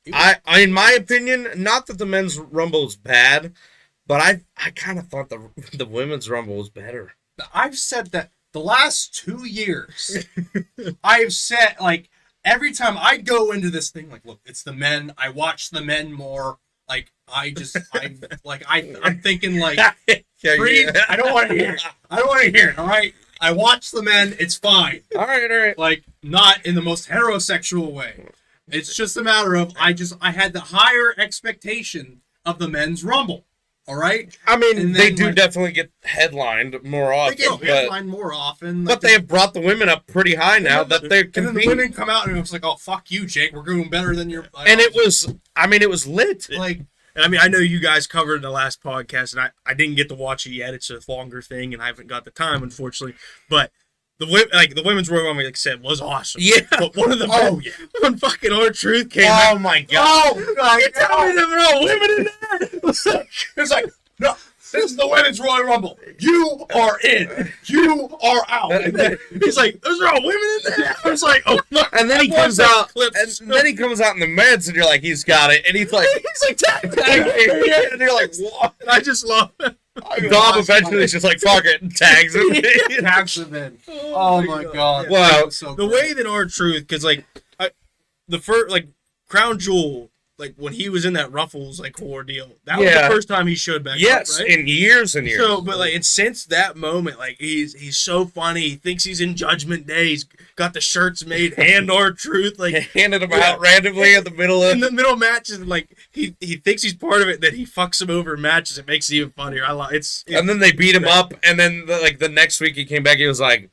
in my opinion, not that the men's rumble is bad, but I kind of thought the women's rumble was better. I've said that the last 2 years. I've said, like, every time I go into this thing, like, look, it's the men. I watch the men more. Like, I'm thinking, like, breathe. I don't want to hear it. I don't want to hear it, all right? I watch the men. It's fine. All right. Like, not in the most heterosexual way. It's just a matter of, I had the higher expectation of the men's rumble. All right. I mean, And they then, do like, definitely get headlined more often. They get headlined more often. But they have brought the women up pretty high now that they're and then the competing. women come out and it's like, oh, fuck you, Jake. We're doing better than your. And it was lit. like, And I mean, I know you guys covered in the last podcast, and I didn't get to watch it yet. It's a longer thing, and I haven't got the time, unfortunately. But the women's Royal Rumble, like I said, was awesome. Yeah. But one of the when fucking R-Truth came Oh out, my god. oh my you tell me there were all women in there. it's like, no, this is the women's Royal Rumble. You are in. You are out. And then he's like, "Those are all women in there." I was like, "Oh my!" And then he I comes watched that out, clip. and then he comes out in the men's, and you're like, he's got it, and he's like, tag, and you're like, what? I just love it. Dom eventually is just like, fuck it, and tags him. Tags them in. Oh my god. Wow. That was so The great. way that R-Truth, because the first Crown Jewel, like when he was in that Ruffles whole ordeal, that was Yeah. the first time he showed back Yes, up, right? in years and years. So, but and since that moment, he's so funny. He thinks he's in Judgment Day. He's got the shirts made, and R-Truth, handed him out randomly in the middle of in the middle matches, he thinks he's part of it. That he fucks him over in matches. It makes it even funnier. I love it's and then they beat him up, and then the next week he came back, he was like,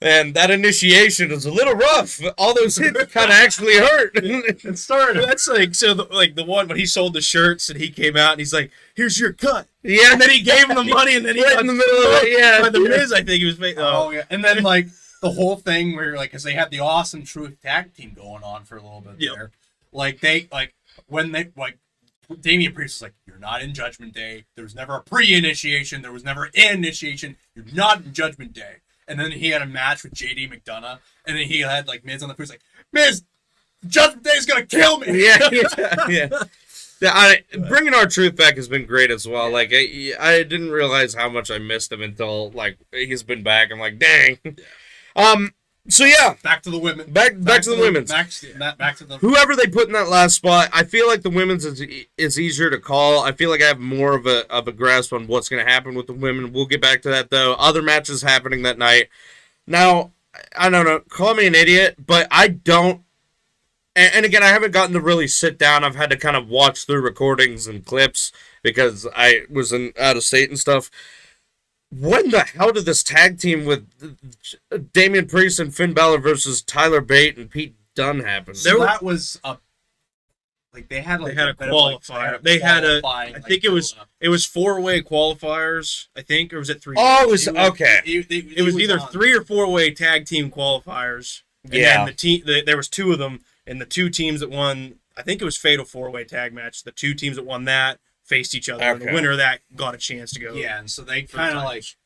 and that initiation was a little rough. All those hits kind of actually hurt. it started. That's the one when he sold the shirts and he came out and he's like, "Here's your cut." Yeah. And then he gave him the money and then he Right got in the middle of it, yeah. By the Miz, I think he was making. Oh yeah, and then the whole thing where because they had the Awesome Truth tag team going on for a little bit Yep. there, when they Damian Priest was like, "You're not in Judgment Day. There was never a pre-initiation. There was never an initiation. You're not in Judgment Day." And then he had a match with JD McDonough, and then he had Miz on the first Miz, Judgment Day is gonna kill me. Yeah. Bringing R-Truth back has been great as well. I didn't realize how much I missed him until he's been back. I'm like, dang. So yeah, Back to the women. back to the women's. Back to the. Whoever they put in that last spot, I feel like the women's is easier to call. I feel like I have more of a grasp on what's going to happen with the women. We'll get back to that though. Other matches happening that night. Now, I don't know. Call me an idiot, but I don't. And again, I haven't gotten to really sit down. I've had to kind of watch through recordings and clips because I was out of state and stuff. When the hell did this tag team with Damian Priest and Finn Balor versus Tyler Bate and Pete Dunne happen? That was a they had They had a bit of, qualifier. They had a. qualifying, I think it was 4-way qualifiers. I think, or was it 3? Oh, it was okay. It was either 3 or 4-way tag team qualifiers. And Yeah. then there was 2 of them, and the 2 teams that won. I think it was fatal 4-way tag match. The 2 teams that won that faced each other, and the Okay. winner of that got a chance to go. Yeah, and so they for kind of titles.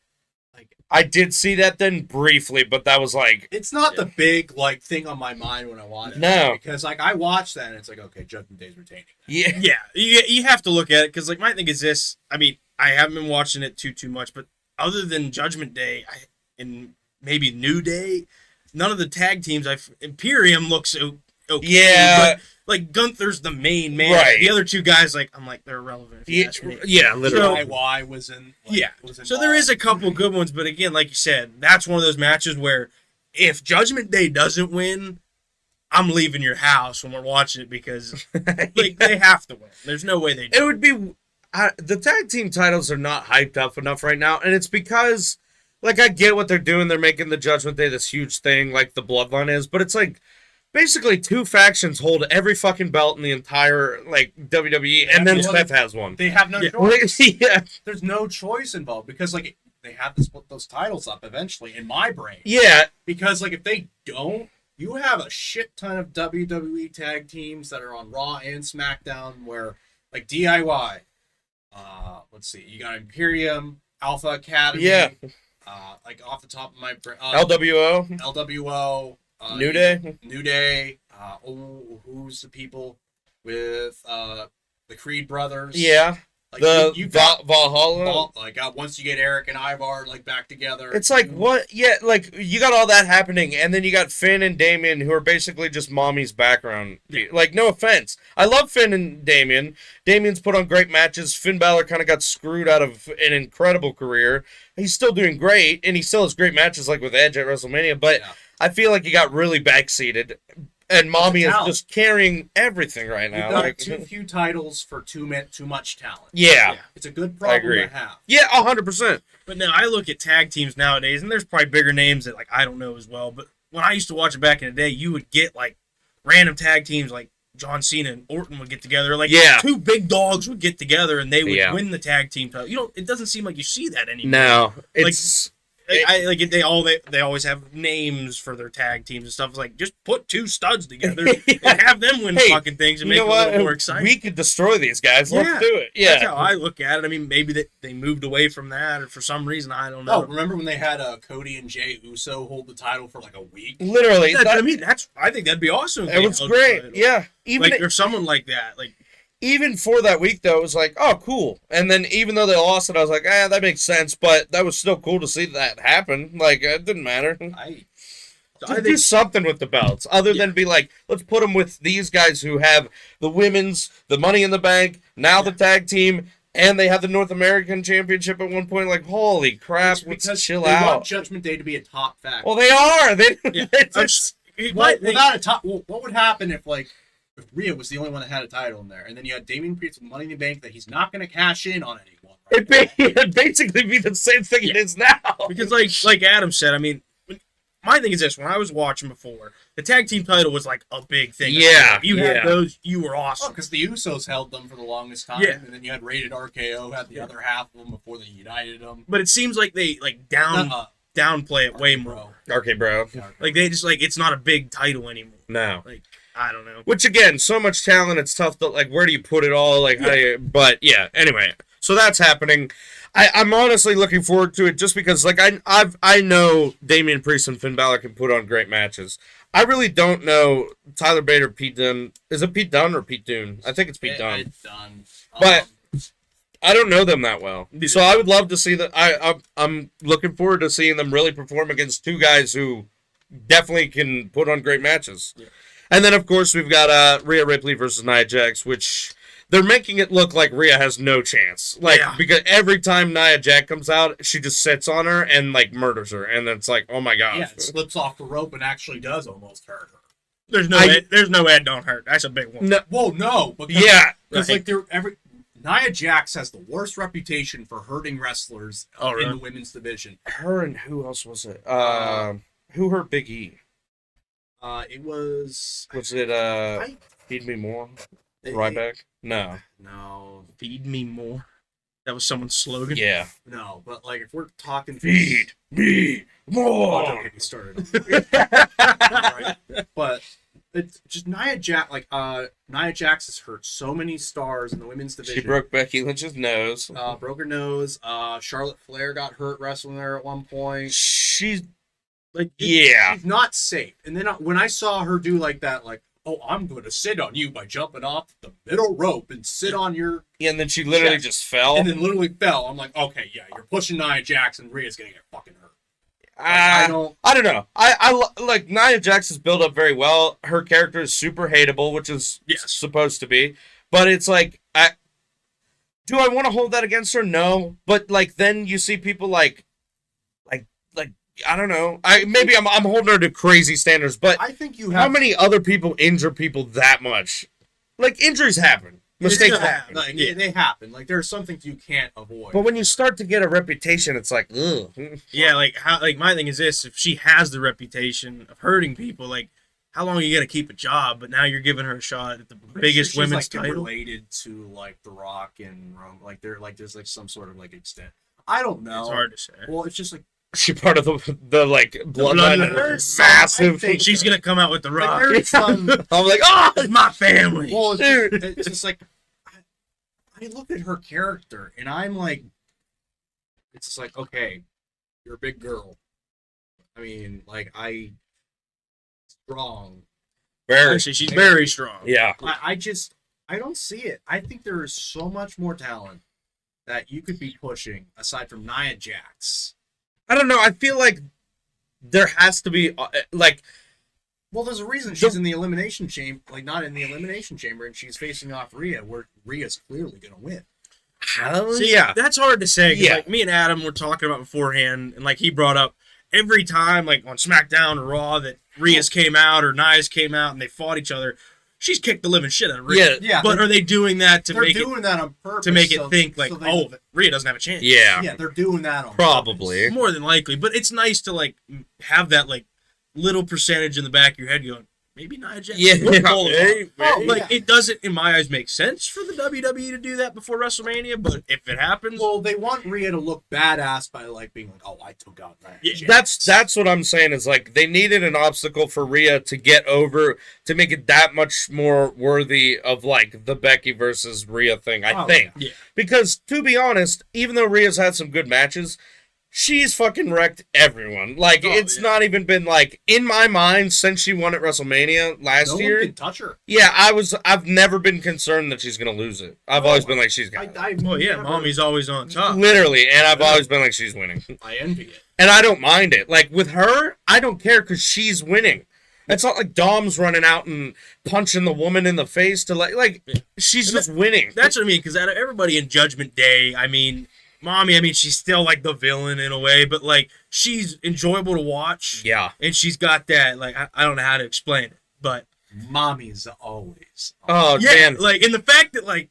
I did see that then briefly, but that was it's not the big thing on my mind when I watch it. No. Because I watch that and it's like, okay, Judgment Day's retaining. yeah. Yeah, you have to look at it because my thing is this. I mean, I haven't been watching it too much, but other than Judgment Day and maybe New Day, none of the tag teams. Imperium looks okay. Yeah. But Gunther's the main man. Right. The other 2 guys, I'm like they're irrelevant. If you ask me. Yeah, literally. DIY was in. Was So there is a couple good ones, but again, like you said, that's one of those matches where if Judgment Day doesn't win, I'm leaving your house when we're watching it because they have to win. There's no way they do. It would be the tag team titles are not hyped up enough right now, and it's because I get what they're doing. They're making the Judgment Day this huge thing, like the Bloodline is, but it's basically 2 factions hold every fucking belt in the entire WWE, and then Seth has one. They have no choice. Yeah. There's no choice involved because they have to split those titles up eventually in my brain. Yeah. Because if they don't, you have a shit ton of WWE tag teams that are on Raw and SmackDown where DIY. Let's see, you got Imperium, Alpha Academy. Yeah. Off the top of my brain, LWO. LWO. New Day. New Day. Who's the people with the Creed brothers. Yeah. Like, The you got Valhalla. once you get Eric and Ivar like back together. It's like, what? Yeah, like, you got all that happening, and then you got Finn and Damien, who are basically just mommy's background. Like, no offense. I love Finn and Damien. Damien's put on great matches. Finn Balor kind of got screwed out of an incredible career. He's still doing great, and he still has great matches, like with Edge at WrestleMania, but I feel like he got really backseated. And mommy is just carrying everything right now. You've got Like, too few titles for too much talent. Yeah. It's a good problem to have. Yeah, 100%. But now I look at tag teams nowadays, and there's probably bigger names that like I don't know as well. But when I used to watch it back in the day, you would get like random tag teams like John Cena and Orton would get together. Like two big dogs would get together, and they would win the tag team title. You know, it doesn't seem like you see that anymore. No, it's they always have names for their tag teams and stuff. It's like, just put two studs together and have them win fucking things and make it a little more exciting. We could destroy these guys. Let's do it. Yeah, that's how I look at it. I mean, maybe they moved away from that, or for some reason, I don't know. Oh, remember when they had Cody and Jey Uso hold the title for like a week? Literally, I think that'd be awesome. It was great. Yeah, even if someone like that, like. Even for that week, though, it was like, oh, cool. And then even though they lost it, I was like, that makes sense. But that was still cool to see that happen. Like, it didn't matter. I do something with the belts other than be like, let's put them with these guys who have the women's, the Money in the Bank, now the tag team, and they have the North American Championship at one point. Like, holy crap, let's chill out. They want Judgment Day to be a top factor. Well, they are. Without a top, what would happen if, like, if Rhea was the only one that had a title in there, and then you had Damian Priest with Money in the Bank that he's not going to cash in on anyone. It'd basically be the same thing it is now. Because like Adam said, I mean, my thing is this: when I was watching before, the tag team title was like a big thing. Yeah, you had those, you were awesome. Because the Usos held them for the longest time, and then you had Rated RKO had the other half of them before they united them. But it seems like they downplay it way more. Okay, bro. Like they just it's not a big title anymore. No. Like, I don't know. Which again, so much talent, it's tough to like. Where do you put it all? Like, but yeah. Anyway, so that's happening. I'm honestly looking forward to it just because, like, I know Damian Priest and Finn Balor can put on great matches. I really don't know Tyler Bate or Pete Dunne. Is it Pete Dunne or Pete Dunne? I think it's Pete Dunne. It's done. But I don't know them that well, so I would love to see that. I'm looking forward to seeing them really perform against two guys who definitely can put on great matches. Yeah. And then, of course, we've got Rhea Ripley versus Nia Jax, which they're making it look like Rhea has no chance. Like, because every time Nia Jax comes out, she just sits on her and, like, murders her. And it's like, oh, my gosh. Yeah, it slips off the rope and actually does almost hurt her. There's no Ed don't hurt. That's a big one. No, well, no. Because, like, Nia Jax has the worst reputation for hurting wrestlers in the women's division. Her and who else was it? Who hurt Big E? It was... Was it, Feed Me More? Ryback? No. Feed Me More? That was someone's slogan? Yeah. No, but, like, if we're talking... Feed me more! Don't get me started. Right. But it's just Nia Jax, like, Nia Jax has hurt so many stars in the women's division. She broke Becky Lynch's nose. Broke her nose. Charlotte Flair got hurt wrestling there at one point. She's... Like, she's not safe. And then when I saw her do like that, like, oh, I'm going to sit on you by jumping off the middle rope and sit on your... Yeah, and then she literally just fell. And then literally fell. I'm like, okay, yeah, you're pushing Nia Jax and Rhea's going to get fucking hurt. Like, I don't know. I like Nia Jax is built up very well. Her character is super hateable, which is supposed to be. But it's like, do I want to hold that against her? No. But like, then you see people like I don't know. Maybe I'm holding her to crazy standards, but I think you have... How many other people injure people that much? Like, injuries happen. Mistakes happen. Like, they happen. Like, there are some things you can't avoid. But when you start to get a reputation, it's like, ugh. Yeah, like my thing is this: if she has the reputation of hurting people, like, how long are you gonna keep a job? But now you're giving her a shot at the biggest women's title. Related to like The Rock and Rome, like they're like there's like some sort of like extent. I don't know. It's hard to say. Well, it's just like. She part of the like bloodline massive. She's gonna come out with The Rock. Like, I'm like, oh, it's my family. Well, it's just like I look at her character and I'm like, it's just like, okay, you're a big girl. I mean, like strong. She's very strong. Yeah. I just I don't see it. I think there is so much more talent that you could be pushing aside from Nia Jax. I don't know. I feel like there has to be like. Well, there's a reason she's in the elimination chamber, like not in the elimination chamber, and she's facing off Rhea, where Rhea's clearly gonna win. So yeah, that's hard to say. 'Cause, Yeah. like me and Adam were talking about beforehand, and like he brought up every time, like on SmackDown or Raw, that Rhea's came out or Nia's came out and they fought each other. She's kicked the living shit out of Rhea. Yeah, But are they doing that to they're make doing that on purpose to make it so- think like, so they- oh, Rhea doesn't have a chance? yeah, they're doing that on Probably. purpose. More than likely. But it's nice to like have that like little percentage in the back of your head going, maybe Nia Jax Yeah, would pull it off. Oh, Like yeah. it doesn't, in my eyes, make sense for the WWE to do that before WrestleMania. But if it happens, Well, they want Rhea to look badass by like being like, "Oh, I took out Nia Yeah, Jax." That's what I'm saying is like they needed an obstacle for Rhea to get over to make it that much more worthy of like the Becky versus Rhea thing, I Oh, think. yeah. Because to be honest, even though Rhea's had some good matches, she's fucking wrecked everyone. Like Oh, it's yeah. not even been like in my mind since she won at WrestleMania last No year. one can touch her. Yeah, I've never been concerned that she's gonna lose it. I've always been like she's got it. well, yeah, mommy's always on top. Literally, and I've always been like she's winning. I envy it. And I don't mind it. Like with her, I don't care because she's winning. It's not like Dom's running out and punching the woman in the face to like she's just winning. That's what I mean. Because out of everybody in Judgment Day, I mean, mommy, I mean, she's still like the villain in a way, but like she's enjoyable to watch. Yeah. And she's got that, like, I don't know how to explain it, but Mommy's always. Oh yeah, man. like, in the fact that, like,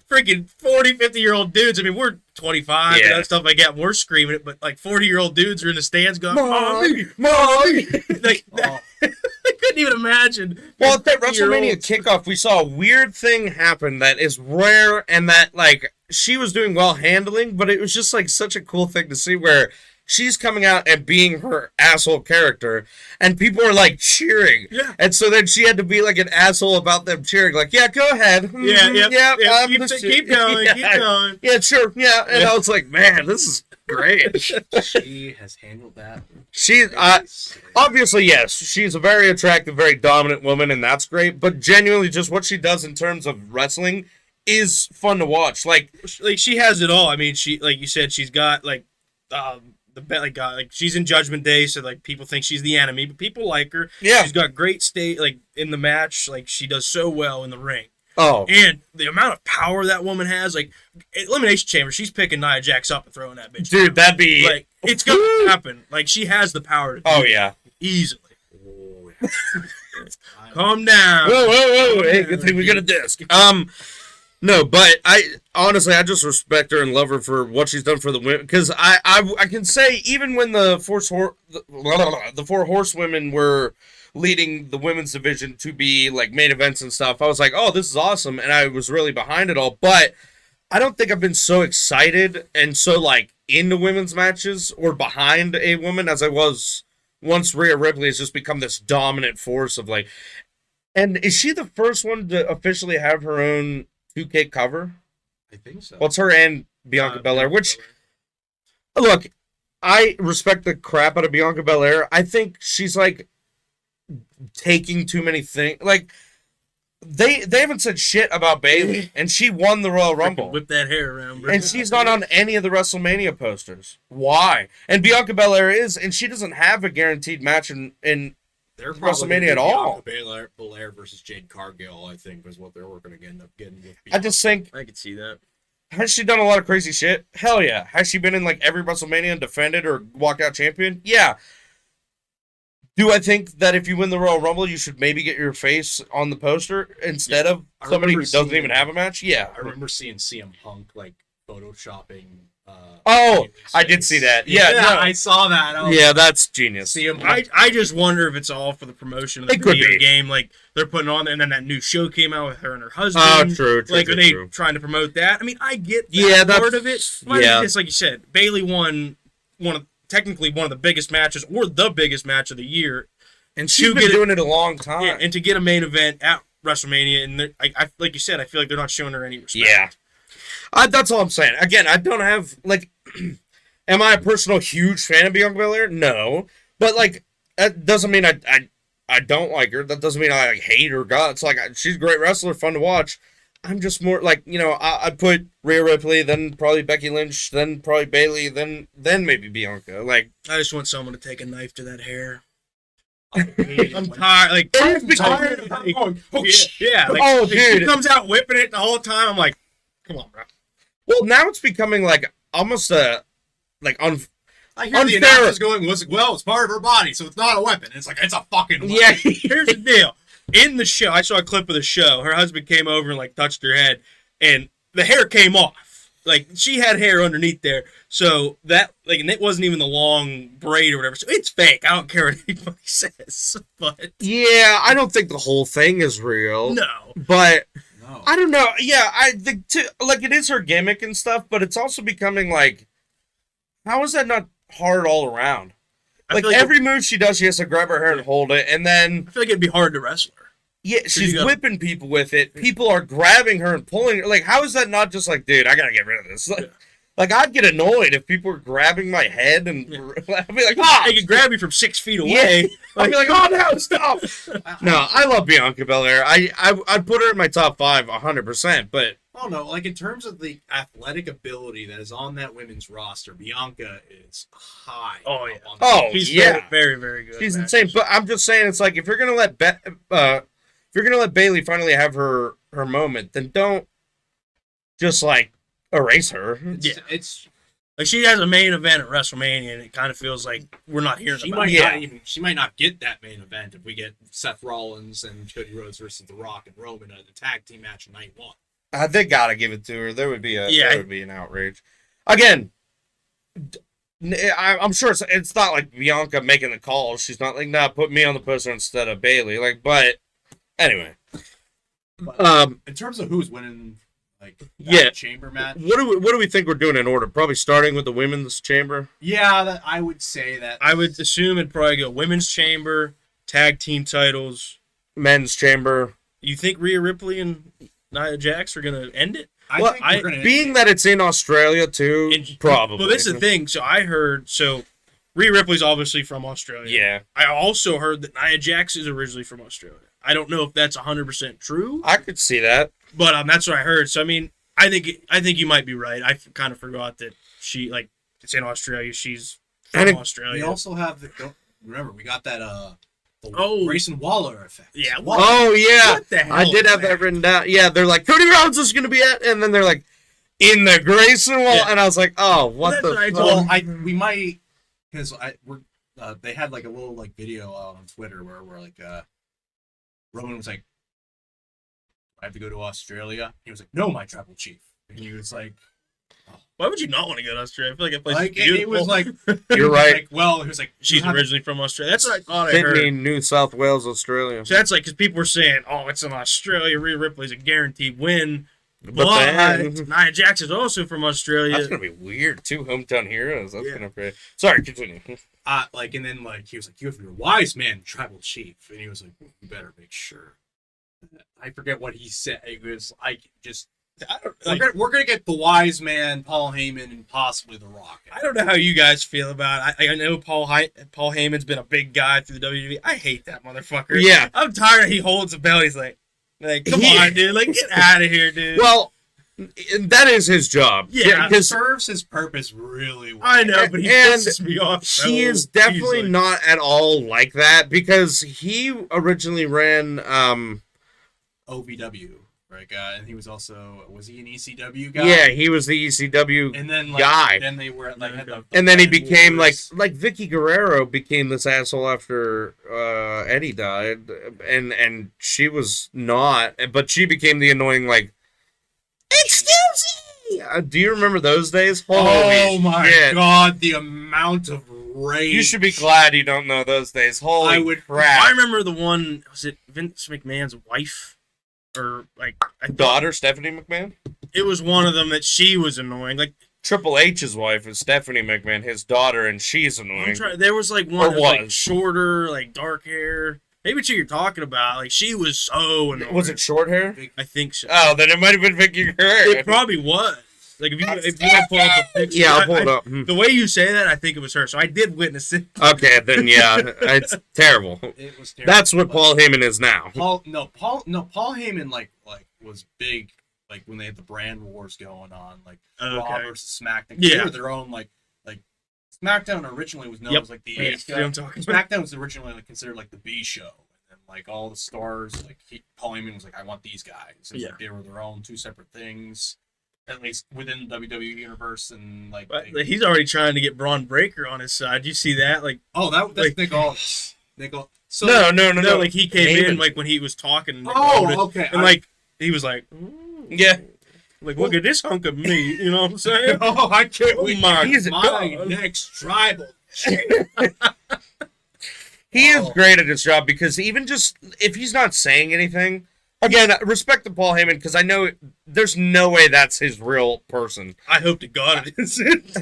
freaking 40, 50-year-old dudes, I mean, we're 25 Yeah. and that stuff like that, and we're screaming it, but, like, 40-year-old dudes are in the stands going, Mommy, Mommy! Like, Oh, I couldn't even imagine. Well, at that 50-year-olds. WrestleMania kickoff, we saw a weird thing happen that is rare and that, like, she was doing well handling, but it was just, like, such a cool thing to see where she's coming out and being her asshole character, and people are, like, cheering. Yeah. And so then she had to be, like, an asshole about them cheering. Like, yeah, go ahead. Yeah, Mhm, yeah, I'm keep, the keep shit." going, Yeah. keep going. Yeah, sure, yeah. And I was like, man, this is great. she has handled that. She, obviously, yes, she's a very attractive, very dominant woman, and that's great. But genuinely, just what she does in terms of wrestling is fun to watch. Like, She has it all. I mean, she, like you said, she's got like the bet, like she's in Judgment Day, so like people think she's the enemy, but people like her. yeah. She's got great state, like in the match, like she does so well in the ring, Oh, and the amount of power that woman has, like Elimination Chamber, she's picking Nia Jax up and throwing that bitch. dude, that'd be Like it's gonna happen. Like she has the power to do Oh it yeah. easily. Oh, yeah. Calm down. Whoa! Hey, good thing we got a disc. No, but I honestly, I just respect her and love her for what she's done for the women. Because I can say even when the four horsewomen were leading the women's division to be like main events and stuff, I was like, oh, this is awesome, and I was really behind it all. But I don't think I've been so excited and so like into women's matches or behind a woman as I was once Rhea Ripley has just become this dominant force of like. And is she the first one to officially have her own 2K cover? I think so. Well, it's her and Bianca Belair, which, look, I respect the crap out of Bianca Belair. I think she's, like, taking too many things. Like, they haven't said shit about Bayley, and she won the Royal Rumble. Whip that hair around, bro. And she's not on any of the WrestleMania posters. Why? And Bianca Belair is, and she doesn't have a guaranteed match in They're probably WrestleMania at all. Belair versus Jade Cargill, I think, is what they're going to end up getting. With I just think, I could see that. has she done a lot of crazy shit? Hell yeah. Has she been in like every WrestleMania and defended or walked out champion? Yeah. Do I think that if you win the Royal Rumble, you should maybe get your face on the poster instead of I somebody who remember doesn't seeing- even have a match? Yeah. I remember seeing CM Punk like photoshopping. Oh, Bayley's I did face. see that. Yeah, no. I saw that. I was Yeah, like, that's genius. CM Punk. I just wonder if it's all for the promotion of the It could video be. game. Like they're putting on, and then that new show came out with her and her husband. Oh, true. Like are they trying to promote that? I mean, I get that Yeah, that's- part of it. But yeah. it's like you said, Bailey won technically one of the biggest matches or the biggest match of the year, And she's to been get it- doing it a long time. yeah, and to get a main event at WrestleMania, and I like you said, I feel like they're not showing her any respect. Yeah. That's all I'm saying. Again, I don't have, like, am I a personal huge fan of Bianca Belair? No. But, like, that doesn't mean I I don't like her. That doesn't mean I like, hate her guts. Like she's a great wrestler, fun to watch. I'm just more like, I'd put Rhea Ripley, then probably Becky Lynch, then probably Bailey, then maybe Bianca. Like I just want someone to take a knife to that hair. I'm tired. Like I'm tired of her going, oh, yeah. Like, Oh, she dude. comes out whipping it the whole time. I'm like, come on, bro. well, now it's becoming like almost a like I hear the unfair. announcers going, well, it's part of her body, so it's not a weapon. It's like, it's a fucking weapon. Yeah. Here's the deal. In the show, I saw a clip of the show. Her husband came over and like touched her head, and the hair came off. Like she had hair underneath there, so that like, and it wasn't even the long braid or whatever. So it's fake. I don't care what anybody says, but Yeah, I don't think the whole thing is real. no. But No. I don't know. Yeah, I think like it is her gimmick and stuff, but it's also becoming like, how is that not hard all around? I Like feel every move she does, she has to grab her hair and hold it, and then I feel like it'd be hard to wrestle her. yeah, she's you gotta- whipping people with it. People are grabbing her and pulling her. Like, how is that not just like, dude, I gotta get rid of this? Like I'd get annoyed if people were grabbing my head, and I'd be like, ah, They could grab you from 6 feet away. I'd be like, oh no, stop. No, I love Bianca Belair. I'd put her in my top 5 100%, but I don't know. Like, in terms of the athletic ability that is on that women's roster, Bianca is high. Oh, yeah. up on the- Oh, She's yeah. very, very, very good. she's at insane. matches. But I'm just saying, it's like if you're gonna let Bailey finally have her moment, then don't just like erase her. It's Like she has a main event at WrestleMania, and it kind of feels like we're not hearing she about might it. Yeah. she might not get that main event if we get Seth Rollins and Cody Rhodes versus The Rock and Roman in a tag team match night 1. They gotta give it to her. There would be Yeah. an outrage. Again, I'm sure it's not like Bianca making the calls. She's not like, nah, put me on the poster instead of Bailey. Like, but anyway, But in terms of who's winning, like that Yeah. chamber match, what do we think we're doing in order? Probably starting with the women's chamber. yeah, that I would say that I would assume it'd probably go women's chamber, tag team titles. Men's chamber. You think Rhea Ripley and Nia Jax are gonna end it? I Well, think we're gonna Being that it's in Australia too, probably. Well, this is the thing. So I heard. So Rhea Ripley's obviously from Australia. Yeah, I also heard that Nia Jax is originally from Australia. I don't know if that's 100% true, I could see that. but that's what I heard. So I mean, I think you might be right. I kind of forgot that she it's in Australia. She's And from it- Australia. We also have remember we got that the Oh. Grayson Waller effect. Yeah, Waller. Oh yeah, What the hell I did is have that written down. Yeah, they're like Cody Rhodes is going to be at, and then they're like in the Grayson Wall, Yeah. and I was like, oh, what That's the what I fuck? told Well, we might because they had like a little like video on Twitter where like Roman was like, I have to go to Australia. He was like, no, my tribal chief. And he was like, Why would you not want to go to Australia? I feel like that place like is beautiful. it was like You're right. Like, well, he was like, She's you have- originally from Australia. That's what I thought I Sydney, heard. New South Wales, Australia. So that's like because people were saying, "Oh, it's in Australia. Rhea Ripley's a guaranteed win." But But then, Nia Jax is also from Australia. that's gonna be weird. 2 hometown heroes. That's Yeah. gonna be. Sorry, continue. like, and then like he was like, you have to be a wise man, tribal chief, and he was like, you better make sure. I forget what he said. It was like just I don't, we're gonna get the wise man, Paul Heyman, and possibly The Rock. I don't know how you guys feel about it. I know Paul Heyman's been a big guy through the WWE. I hate that motherfucker. Yeah. I'm tired. He holds the belt. He's like come on, dude. Like, get out of here, dude. Well, that is his job. Yeah. It because serves his purpose really well. I know, but he and pisses me off. So he is definitely easily. not at all like that because he originally ran. OVW, right? And he was also he an ECW guy? Yeah, he was the ECW And then like guy. then they were like had the And then he Brand became Wars. like Vicky Guerrero became this asshole after Eddie died, and she was not, but she became the annoying like, excuse me. Do you remember those days? Oh Holy my shit. god, the amount of rage. You should be glad you don't know those days. Holy I would- crap! I remember the one. Was it Vince McMahon's wife, or like I thought Daughter Stephanie McMahon. it was one of them that she was annoying. Like Triple H's wife is Stephanie McMahon, his daughter, and she's annoying. there was like one Or that was like was. shorter, like dark hair. Maybe it's who you're talking about. Like she was so annoying. Was it short hair? I think so. Oh, then it might have been Vicky Guerrero. It probably was. Like if you want to pull up a picture, Yeah, I'll pull it up. The way you say that, I think it was her. So I did witness it. Okay, then yeah, it's terrible. It was terrible. That's what Paul Heyman is now. Paul Heyman like was big like when they had the brand wars going on, like Raw versus SmackDown. Yeah. They were their own like SmackDown originally was known as like the A show. SmackDown was originally like considered like the B show. And like all the stars, like Paul Heyman was like, I want these guys. And like, they were their own two separate things. At least within the WWE universe, and like he's already trying to get Braun Breaker on his side. You see that? Like, that's like, Nick Aldis. So no. Like he came in like when he was talking. Okay. And like he was like, yeah. Like, look at this hunk of meat, you know what I'm saying? Oh, I can't wait. He's my next tribal. He is great at his job because even just if he's not saying anything, again, respect to Paul Heyman because I know there's no way that's his real person. I hope to God it isn't.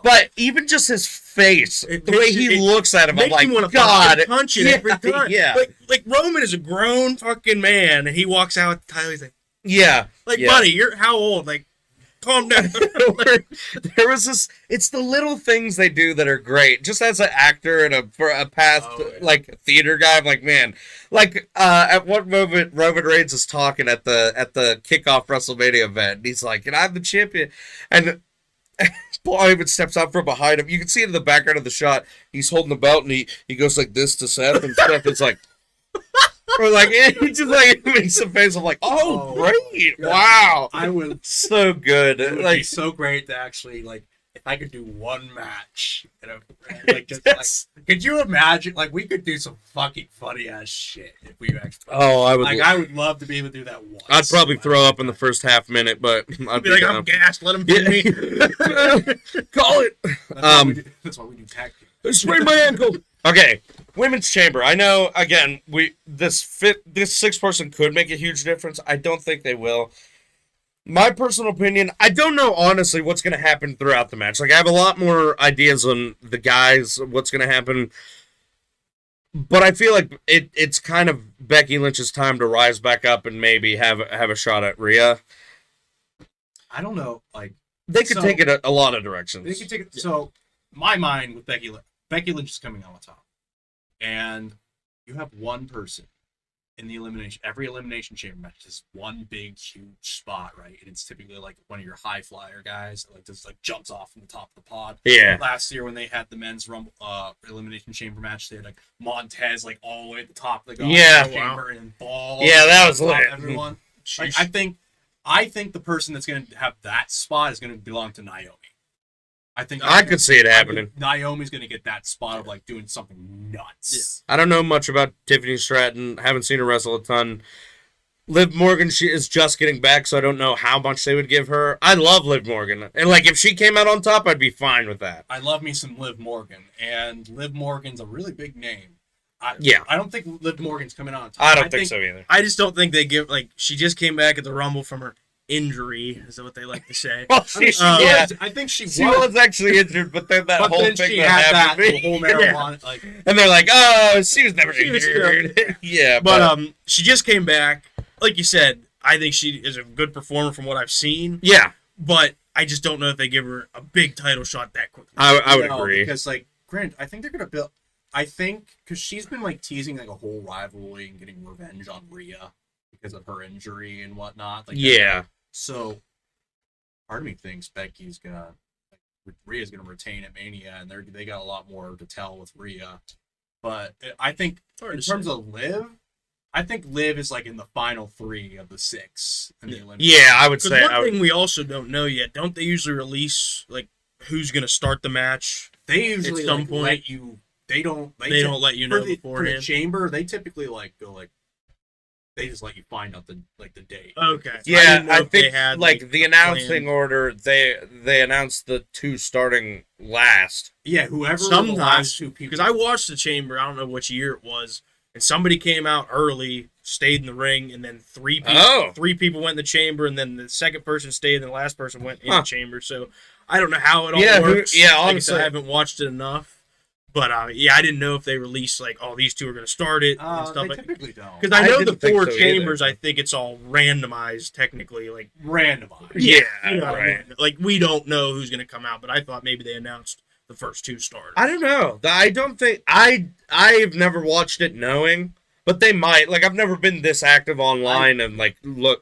But even just his face, the way he looks at him, I'm like, God, punch it every time. Yeah. Like Roman is a grown fucking man, and he walks out with Tyler. He's like, yeah, buddy, you're how old? Like, calm down. There was this. It's the little things they do that are great. Just as an actor and a past like theater guy, I'm like, man, like at one moment Roman Reigns is talking at the kickoff WrestleMania event, and he's like, and I'm the champion, and Paul Heyman steps out from behind him. You can see it in the background of the shot. He's holding the belt, and he goes like this to Seth, and Seth is like. Or like he just like makes a face. I'm like, oh great, wow! I would so good. It would like be so great to actually like if I could do one match. Like just like, could you imagine? Like we could do some fucking funny ass shit if we actually. Oh, I would. Like I would love to be able to do that once. I'd probably throw up in the first half minute, but I'd be like, I'm gassed. Let him pin me. Call it. That's why we do tag team. I sprained my ankle. Okay, women's chamber. I know. Again, this 6-person could make a huge difference. I don't think they will. My personal opinion, I don't know honestly what's going to happen throughout the match. Like I have a lot more ideas on the guys, what's going to happen, but I feel like it's kind of Becky Lynch's time to rise back up and maybe have a shot at Rhea. I don't know. Like they could take it a lot of directions. They could take it. So my mind with Becky Lynch is coming on the top, and you have one person in the every elimination chamber match is one big huge spot, right? And it's typically like one of your high flyer guys that like just like jumps off from the top of the pod. Yeah. Last year when they had the men's rumble elimination chamber match, they had like Montez like all the way at the top of the chamber and Ball. Yeah, that was lit. Everyone. Like, I think the person that's gonna have that spot is gonna belong to Naomi. I could see it happening. Naomi's going to get that spot of like doing something nuts. Yeah. I don't know much about Tiffany Stratton. Haven't seen her wrestle a ton. Liv Morgan, she is just getting back, so I don't know how much they would give her. I love Liv Morgan. And like if she came out on top, I'd be fine with that. I love me some Liv Morgan. And Liv Morgan's a really big name. I don't think Liv Morgan's coming out on top. I don't think so either. I just don't think they give like she just came back at the Rumble from her injury, is what they like to say. Well, I think she was actually injured, but then that whole thing that happened. The whole marijuana, like, and they're like, oh, she was never injured. Yeah, but she just came back. Like you said, I think she is a good performer from what I've seen. Yeah, but I just don't know if they give her a big title shot that quickly. I would agree because like, Grant, I think they're gonna build. I think because she's been like teasing like a whole rivalry and getting revenge on Rhea because of her injury and whatnot. Like, yeah. So, part of me thinks Becky's gonna, Rhea's gonna retain at Mania, and they got a lot more to tell with Rhea. But I think in terms of Liv, I think Liv is like in the final 3 of the 6 in the elimination. Yeah, I would say. One thing we also don't know yet. Don't they usually release like who's gonna start the match? They usually at some point let you. They don't let you know beforehand. For the chamber, they typically like go like. They just let you find out the date. Okay. Yeah, I think they had, like the announcing order. They announced the 2 starting last. Yeah, whoever. Sometimes the last 2 people. Because I watched the chamber. I don't know which year it was, and somebody came out early, stayed in the ring, and then 3 people. 3 people went in the chamber, and then the second person stayed, and the last person went in the chamber. So I don't know how it all works. Honestly, I haven't watched it enough. But yeah, I didn't know if they released like, oh, these two are going to start it and stuff They like. typically don't. Because I I know the didn't think 4 so either. chambers, I think it's all randomized technically. Like, Randomized. you know what I right. mean? Like, we don't know who's going to come out, but I thought maybe they announced the first 2 starters. I don't know. I don't think I've never watched it knowing, but they might. Like I've never been this active online and like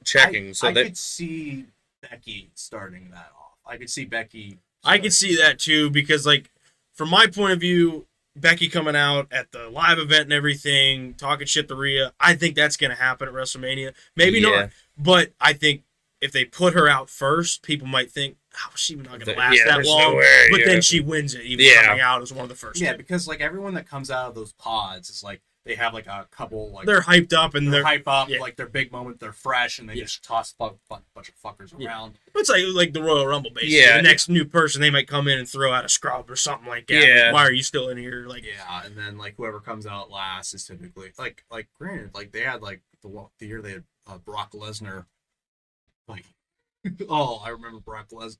checking. So I they could see Becky starting that off. I could see Becky. I could see that too, because like, from my point of view, Becky coming out at the live event and everything, talking shit to Rhea, I think that's going to happen at WrestleMania. Maybe Yeah. not, but I think if they put her out first, people might think, how is she not going to last that there's no long? way, But yeah. then she wins it, even Yeah. coming out as one of the first. Yeah, two. because like everyone that comes out of those pods is like they have like a couple like They're hyped up and they're they're hype up yeah. like their big moment. They're fresh and they Yeah. just toss a bunch of fuckers Yeah. around. It's like the Royal Rumble, basically. Yeah. The next new person, they might come in and throw out a scrub or something like that. Yeah. Like, why are you still in here? Like, Yeah, and then like whoever comes out last is typically like granted like they had like the year they had Brock Lesnar like oh I remember Brock Lesnar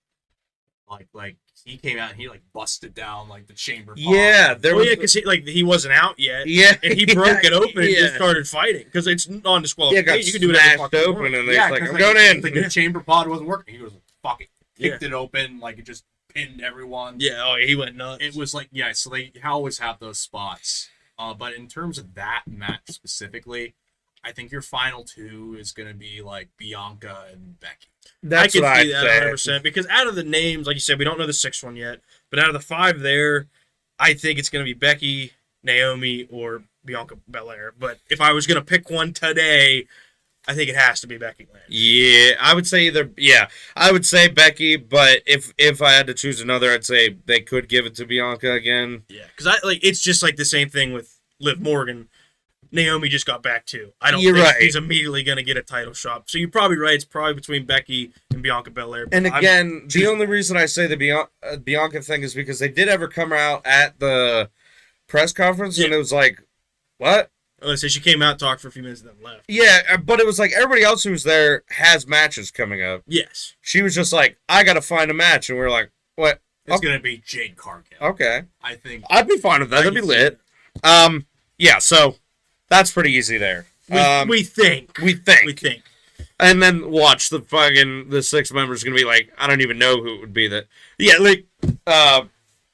like he came out and he like busted down like the chamber pod. yeah, there oh was yeah, because he wasn't out yet. yeah, And he broke it open and yeah. just started fighting because it's non Yeah, disqualification. got You can do whatever the smashed fuck you open want. and they're Yeah, like, 'cause, I'm going in. The chamber pod wasn't working. He was fucking kicked it open like it just pinned everyone. Yeah, oh, he went nuts. It was like yeah, so they always have those spots. But in terms of that match specifically, I think your final 2 is gonna be like Bianca and Becky. That's I can what see I'd that say. 100% because out of the names, like you said, we don't know the 6th one yet, but out of the 5 there, I think it's going to be Becky, Naomi, or Bianca Belair. But if I was going to pick one today, I think it has to be Becky Lynch. Yeah, I would say either. Yeah, I would say Becky, but if I had to choose another, I'd say they could give it to Bianca again. Yeah, because it's just like the same thing with Liv Morgan. Naomi just got back too. I don't You're think right. she's immediately going to get a title shot. So you're probably right. It's probably between Becky and Bianca Belair. And I'm again, the choosing- only reason I say the Bianca thing is because they did ever come out at the press conference and Yeah. it was like, what? let's say she came out, talked for a few minutes, and then left. Yeah, but it was like everybody else who was there has matches coming up. Yes. She was just like, I got to find a match. And we are like, what? It's gonna be Jade Cargill. Okay. I think I'd be fine with that. That'd be lit. Yeah, so that's pretty easy there. We think. We think. We think. And then watch the 6 members gonna be like, I don't even know who it would be that. Yeah, like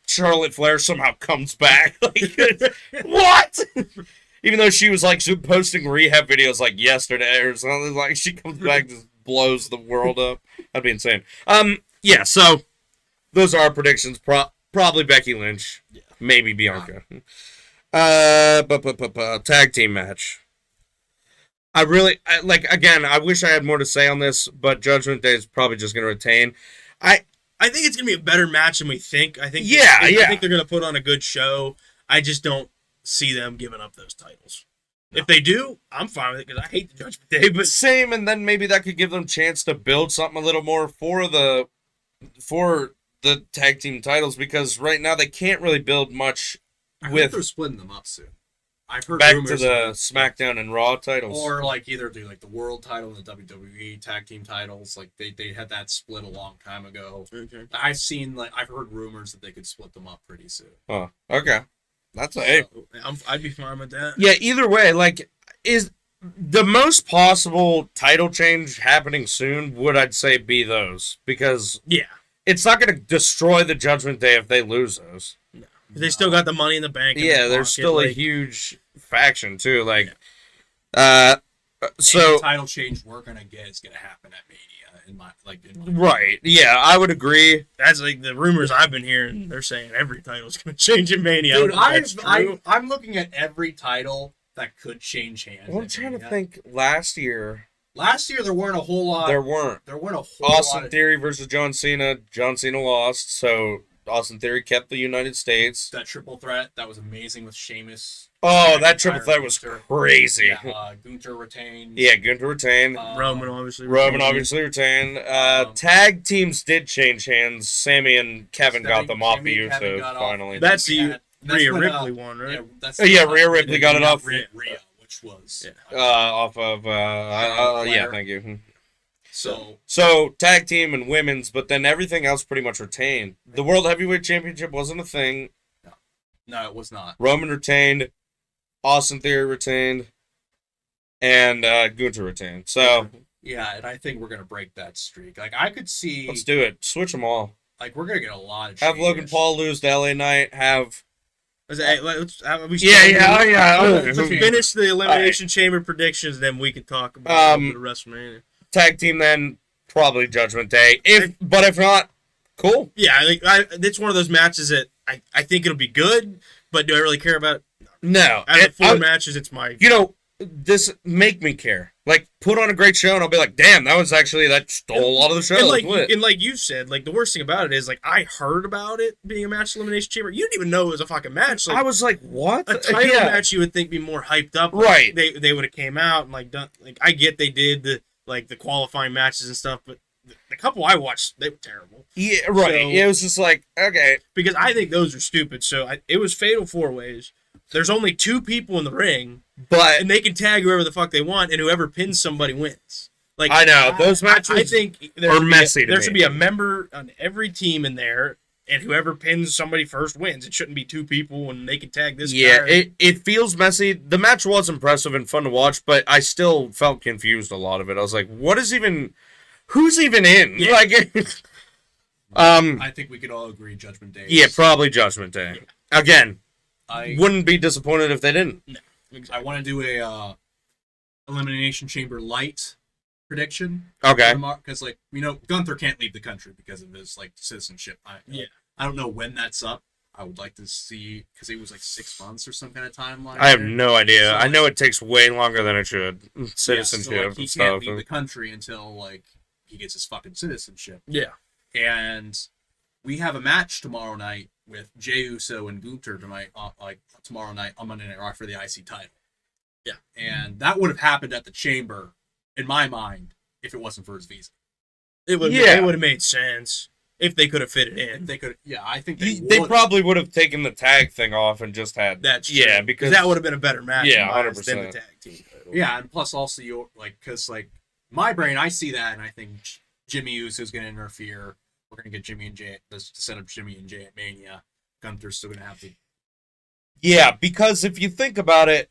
Charlotte Flair somehow comes back. Like, what? Even though she was like posting rehab videos like yesterday or something, like she comes back and just blows the world up. That'd be insane. Yeah. So those are our predictions. Probably Becky Lynch, maybe Bianca. Tag team match. I wish I had more to say on this, but Judgment Day is probably just going to retain. I think it's gonna be a better match than we think. I think. Yeah. I think they're gonna put on a good show. I just don't see them giving up those titles. No. If they do, I'm fine with it because I hate the Judgment Day. But same, and then maybe that could give them a chance to build something a little more for the tag team titles because right now they can't really build much I heard with they're splitting them up soon. I've heard back rumors to the SmackDown and Raw titles. or like either do like the world title and the WWE tag team titles. Like they had that split a long time ago. okay. I've heard rumors that they could split them up pretty soon. Oh, okay. That's a I'd be fine with that. yeah. Either way, like, is the most possible title change happening soon? Would I'd say be those because Yeah. it's not going to destroy the Judgment Day if they lose those. They still got the Money in the Bank. in Yeah, their there's pocket, still a like- huge faction too. Like, Any so title change we're gonna get is gonna happen at Mania in my right. Yeah, I would agree. That's like the rumors I've been hearing. They're saying every title's gonna change in Mania. Dude, That's true. I'm looking at every title that could change hands. Well, I'm at trying to Mania. think. Last year Last year there weren't a whole lot. there weren't. There weren't a whole lot. Austin Theory versus John Cena. John Cena lost, so Austin Theory kept the United States. That triple threat that was amazing with Sheamus. Oh, that triple Tyler threat was Gunther. crazy. Yeah, Gunther retained. Yeah, Gunther retained. Roman obviously. Roman obviously retained. Tag teams did change hands. Sammy and Kevin got them off the Kevin Usos got off. finally. That's the Yeah, that's Rhea when, Ripley one, right? Yeah, that's Oh, yeah, Rhea Ripley got it off. Rhea, which was Off of yeah, Flair. thank you. so tag team and women's, but then everything else pretty much retained. The World Heavyweight Championship wasn't a thing. No, it was not. Roman retained, Austin Theory retained, and Gunther retained. So Yeah, and I think we're gonna break that streak. Like I could see, let's do it. Switch them all. like we're gonna get a lot of Have Logan changes. Paul lose to LA Knight. Have Let's finish the Elimination Chamber predictions, then we can talk about the WrestleMania. tag team then probably Judgment Day. But if not, cool. Yeah, it's one of those matches that I think it'll be good, but do I really care about it? No. Out of the 4 matches, it's my... This make me care. Like, put on a great show, and I'll be like, damn, that stole a lot of the show. And like you said, like, the worst thing about it is, like, I heard about it being a match Elimination Chamber. You didn't even know it was a fucking match. Like, I was like, what? A title match you would think be more hyped up. Like, Right. They would have came out and, like, done... Like, I get they did the qualifying matches and stuff, but the couple I watched, they were terrible. Yeah, right. So- It was just like, okay. Because I think those are stupid. So it was Fatal 4-Ways. There's only 2 people in the ring, But and they can tag whoever the fuck they want, and whoever pins somebody wins. Like, I know. Those matches I think are messy to there me. should be a member on every team in there, and whoever pins somebody first wins. It shouldn't be 2 people, and they can tag this guy. It feels messy. The match was impressive and fun to watch, but I still felt confused a lot of it. I was like, who's even in? Yeah. Like, I think we could all agree Judgment Day. yeah, probably Judgment Day. Again, I wouldn't be disappointed if they didn't. I want to do a Elimination Chamber light prediction. Okay. Because Gunther can't leave the country because of his citizenship. I don't know when that's up. I would like to see, because it was 6 months or some kind of timeline. I have no idea. So, I know it takes way longer than it should. Citizenship he and can't stuff. leave the country until he gets his fucking citizenship. Yeah. And we have a match tomorrow night with Jey Uso and Gunther tomorrow night on Monday Night Raw for the IC title. Yeah. And that would have happened at the Chamber, in my mind, if it wasn't for his visa. It would have made sense if they could have fit it in. They could, yeah, I think they They would. probably would have taken the tag thing off and just had That's true. yeah, because that would have been a better match. Yeah, in my eyes than 100%. the tag team title. Yeah, and plus also because my brain, I see that and I think Jimmy Uso's going to interfere. We're going to get Jimmy and Jay. Let's set up Jimmy and Jay at Mania. Gunther's still going to have to. yeah, because if you think about it,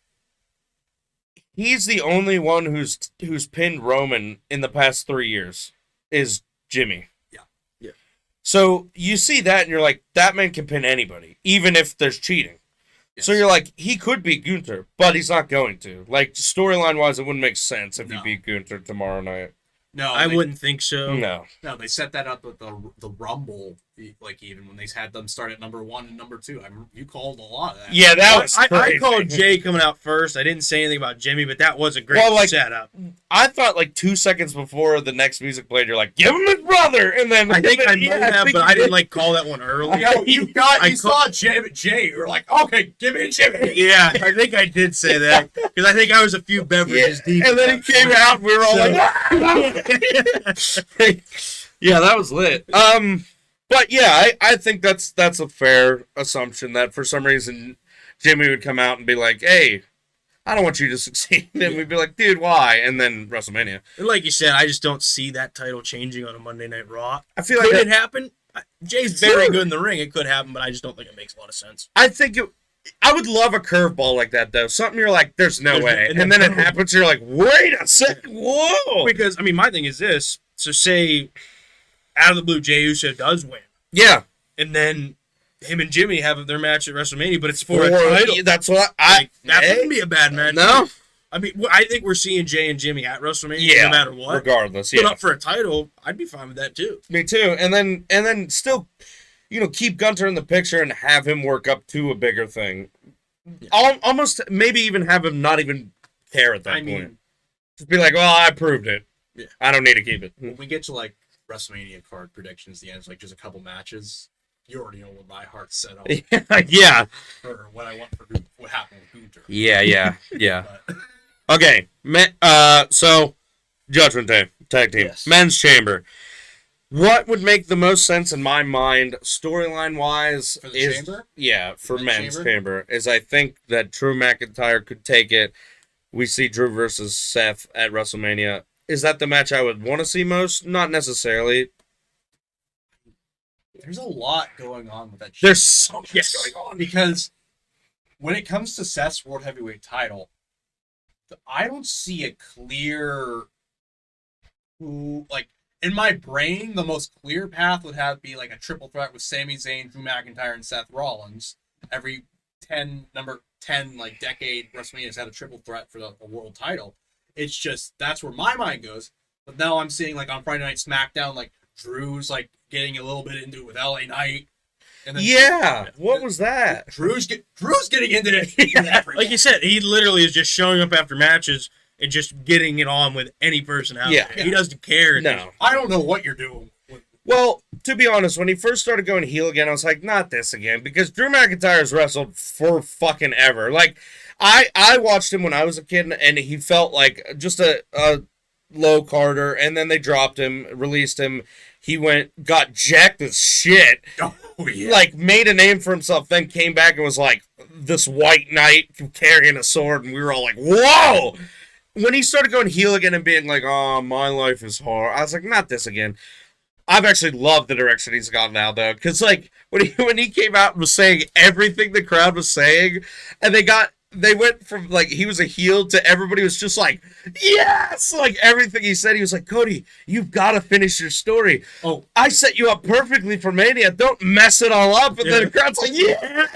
he's the only one who's pinned Roman in the past 3 years is Jimmy. Yeah. So you see that and you're like, that man can pin anybody, even if there's cheating. Yes. So you're like, he could beat Gunther, but he's not going to. Like, storyline wise, it wouldn't make sense if he beat Gunther tomorrow night. No, I wouldn't think so. No. No, they set that up with the Rumble, even when they had them start at number 1 and number 2. You called a lot of that. Yeah, that was I crazy. called Jay coming out first. I didn't say anything about Jimmy, but that was a great setup. I thought 2 seconds before the next music played, you're like, give him his brother, and then I think I might have, but I didn't call that one early. You saw Jay. You were like, okay, give me Jimmy. Yeah, I think I did say that because I think I was a few beverages deep. And then he came out, and we were all like, yeah, that was lit. But yeah, I think that's a fair assumption that for some reason Jimmy would come out and be like, hey, I don't want you to succeed. And we'd be like, dude, why? And then WrestleMania. And like you said, I just don't see that title changing on a Monday Night Raw. I feel like Could it happen? Jay's very good in the ring. It could happen, but I just don't think it makes a lot of sense. I think I would love a curveball like that, though. Something you're like, there's no way. And then it happens, you're like, wait a second, whoa. Because, my thing is this. So say, out of the blue, Jey Uso does win. Yeah. And then him and Jimmy have their match at WrestleMania, but it's for a title. That's what that wouldn't be a bad match. No. I think we're seeing Jay and Jimmy at WrestleMania no matter what. Regardless, But up for a title, I'd be fine with that too. Me too. And then still, keep Gunther in the picture and have him work up to a bigger thing. Yeah. Almost maybe even have him not even care at that point. Just be like, well, I proved it. Yeah. I don't need to keep it. When we get to WrestleMania card predictions, the end is just a couple matches. You already know what my heart's set on. Yeah. For what I want for what happened with Gunther. Yeah. Okay. So Judgment Day tag team, Men's Chamber. What would make the most sense in my mind, storyline wise, for the chamber? Yeah, for Men's Chamber, is I think that Drew McIntyre could take it. We see Drew versus Seth at WrestleMania. Is that the match I would want to see most? Not necessarily. There's a lot going on with that. There's so much going on. Because when it comes to Seth's World Heavyweight title, I don't see a clear who, like, in my brain, the most clear path would have be like a triple threat with Sami Zayn, Drew McIntyre, and Seth Rollins. Every number 10 like decade WrestleMania has had a triple threat for the world title. It's just that's where my mind goes. But now I'm seeing like on Friday Night SmackDown, like Drew's like getting a little bit into it with LA Knight. And then Yeah, what was that? Drew's getting into it. Like you said, he literally is just showing up after matches and just getting it on with any person out Yeah. there. He doesn't care. No. I don't know what you're doing. Well, to be honest, when he first started going heel again, I was like, not this again, because Drew McIntyre has wrestled for fucking ever. Like, I watched him when I was a kid, and he felt like just a low carder, and then they dropped him, released him. He got jacked as shit, Oh yeah. like made a name for himself, then came back and was like this white knight carrying a sword, and we were all like, whoa! When he started going heel again and being like, oh, my life is hard, I was like, not this again. I've actually loved the direction he's gone now, though, because like when he came out and was saying everything the crowd was saying, and they went from like he was a heel to everybody was just like, yes, like everything he said, he was like, Cody, you've got to finish your story. Oh, I set you up perfectly for Mania. Don't mess it all up. And then the crowd's like, yeah,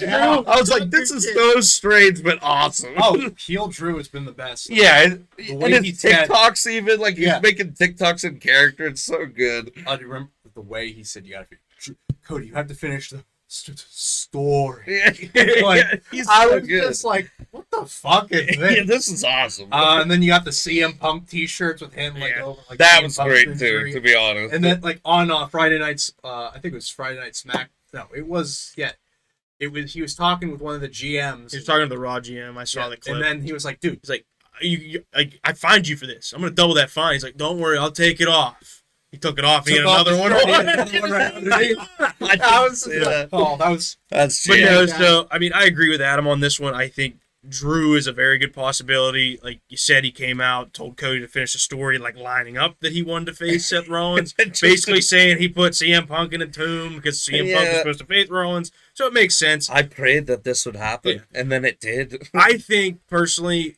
Yeah. I was like, this is so strange but awesome. oh, heel Drew has been the best. Yeah, and way his he said- TikToks even, like, he's Yeah. making TikToks in character. It's so good. I remember the way he said, "You got to, Cody, you have to finish the story." Yeah, Like, he's I so was good. just like, "What the fuck is this?" Yeah, this is awesome. And then you got the CM Punk T-shirts with him, like, Yeah. over, like that CM was Punk's great, injury. too, to be honest. And then, like, on Friday nights, I think it was Friday Night Smack. No, it was, yeah. It was, he was talking with one of the GMs. He was talking to the Raw GM. I saw Yeah, the clip. and then he was like, dude, He's like, I fined you for this. I'm gonna double that fine. He's like, don't worry, I'll take it off. He took it off. He had took off another his one. shirt, he had another one right underneath. I was, yeah, Oh, that was, that's But yeah. no, Yeah. so I mean, I agree with Adam on this one. I think Drew is a very good possibility. Like you said, he came out, told Cody to finish the story, like lining up that he wanted to face Seth Rollins, basically saying he put CM Punk in a tomb because CM Punk was Yeah. supposed to face Rollins. So it makes sense. I prayed that this would happen, and then it did. I think personally,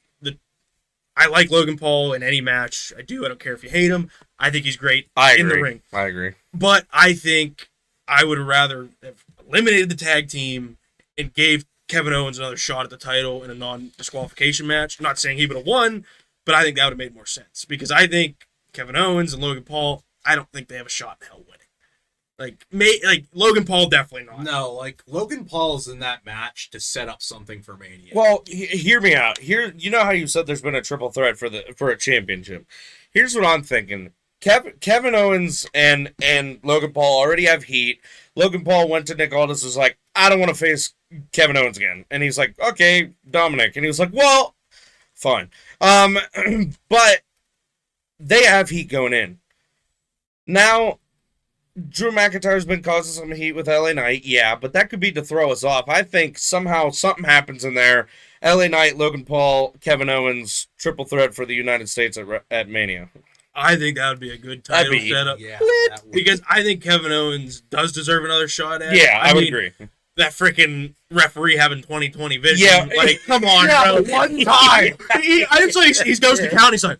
I like Logan Paul in any match. I do. I don't care if you hate him. I think he's great I in the agree. ring. I agree. But I think I would rather have eliminated the tag team and gave Kevin Owens another shot at the title in a non-disqualification match. I'm not saying he would have won, but I think that would have made more sense. Because I think Kevin Owens and Logan Paul, I don't think they have a shot in hell winning. Like Logan Paul, definitely not. no, like, Logan Paul's in that match to set up something for Mania. Well, hear me out. Here, you know how you said there's been a triple threat for a championship. Here's what I'm thinking. Kevin Owens and Logan Paul already have heat. Logan Paul went to Nick Aldis, was like, I don't want to face Kevin Owens again. And he's like, okay, Dominic. And he was like, well, fine. But they have heat going in. Now, Drew McIntyre's been causing some heat with LA Knight, yeah, but that could be to throw us off. I think somehow something happens in there. LA Knight, Logan Paul, Kevin Owens, triple threat for the United States at Mania. I think that would be a good That'd title be- setup. yeah, that would- Because I think Kevin Owens does deserve another shot at it. Yeah, I would mean, agree. That freaking referee having 20/20 vision. Yeah. Like, come on, yeah, bro. but one time. It's like he goes to count. He's like,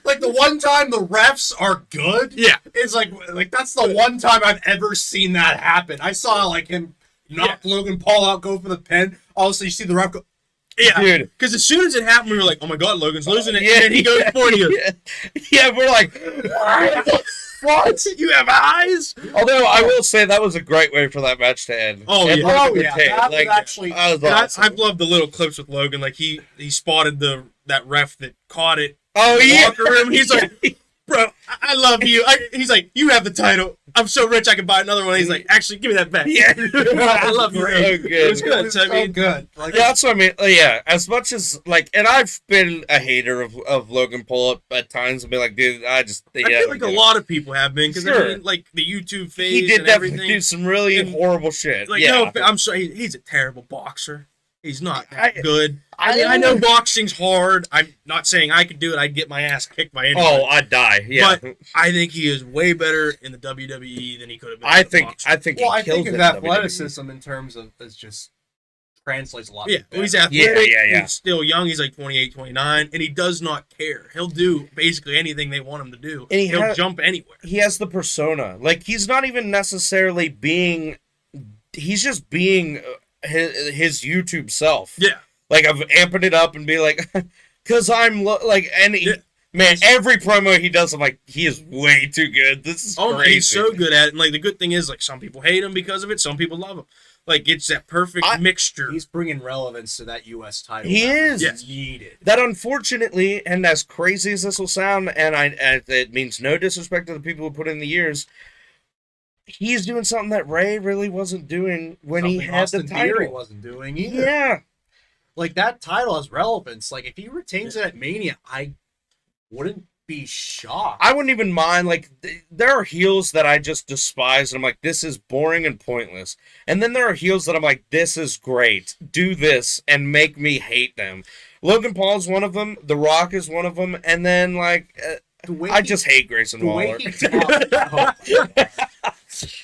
Like the one time the refs are good. yeah. It's like that's the one time I've ever seen that happen. I saw like him knock Logan Paul out, go for the pin. Also, you see the ref go, Yeah, Dude. because as soon as it happened, we were like, "Oh my God, Logan's losing it!" Yeah, and then he goes for it. He goes, yeah, we're like, "What? You have eyes?" although I will say that was a great way for that match to end. Oh, It yeah. looked oh good yeah, tape. that Like, was actually. that was And awesome. I've loved the little clips with Logan. Like he spotted that ref that caught it. Oh, in the yeah. locker room. He's like, "Bro, I love you." He's like, "You have the title. I'm so rich I can buy another one." He's like, "Actually, give me that back." Yeah. I love you. So It good. was good. It's So, I so mean, good. Like Yeah, that's what I mean. Yeah, as much as, like, and I've been a hater of Logan Paul at times and be like, dude, I feel like a lot of people have been because Sure. I mean, like the YouTube phase He did and definitely everything. do some really And, horrible shit. Like, yeah. no, I'm sorry. He's a terrible boxer. He's not that good. I I know boxing's hard. I'm not saying I could do it. I'd get my ass kicked by anyone. Oh, I'd die. Yeah, But I think he is way better in the WWE than he could have been. I in the think. boxing. I think. Well, he I kills think it his in WWE. athleticism in terms of is just translates a lot. Yeah, better. he's athletic. Yeah. He's still young. He's like 28, 29, and he does not care. He'll do basically anything they want him to do. And He'll jump anywhere. He has the persona. Like, he's not even necessarily being. He's just being his YouTube self. Yeah. Like, I'm amping it up and be like, because I'm man, every promo he does, I'm like, he is way too good. This is crazy. He's so good at it. And like the good thing is, like, some people hate him because of it. Some people love him. Like, it's that perfect mixture. He's bringing relevance to that U.S. title. He is. Yes. Needed. That, unfortunately, and as crazy as this will sound, and it means no disrespect to the people who put in the years, he's doing something that Ray really wasn't doing when he had Austin the title. Theory wasn't doing either. Yeah. Like, that title has relevance. Like, if he retains it at Mania, I wouldn't be shocked. I wouldn't even mind. Like, there are heels that I just despise, and I'm like, this is boring and pointless. And then there are heels that I'm like, this is great. Do this and make me hate them. Logan Paul's one of them. The Rock is one of them. And then, like, I just hate Grayson Waller.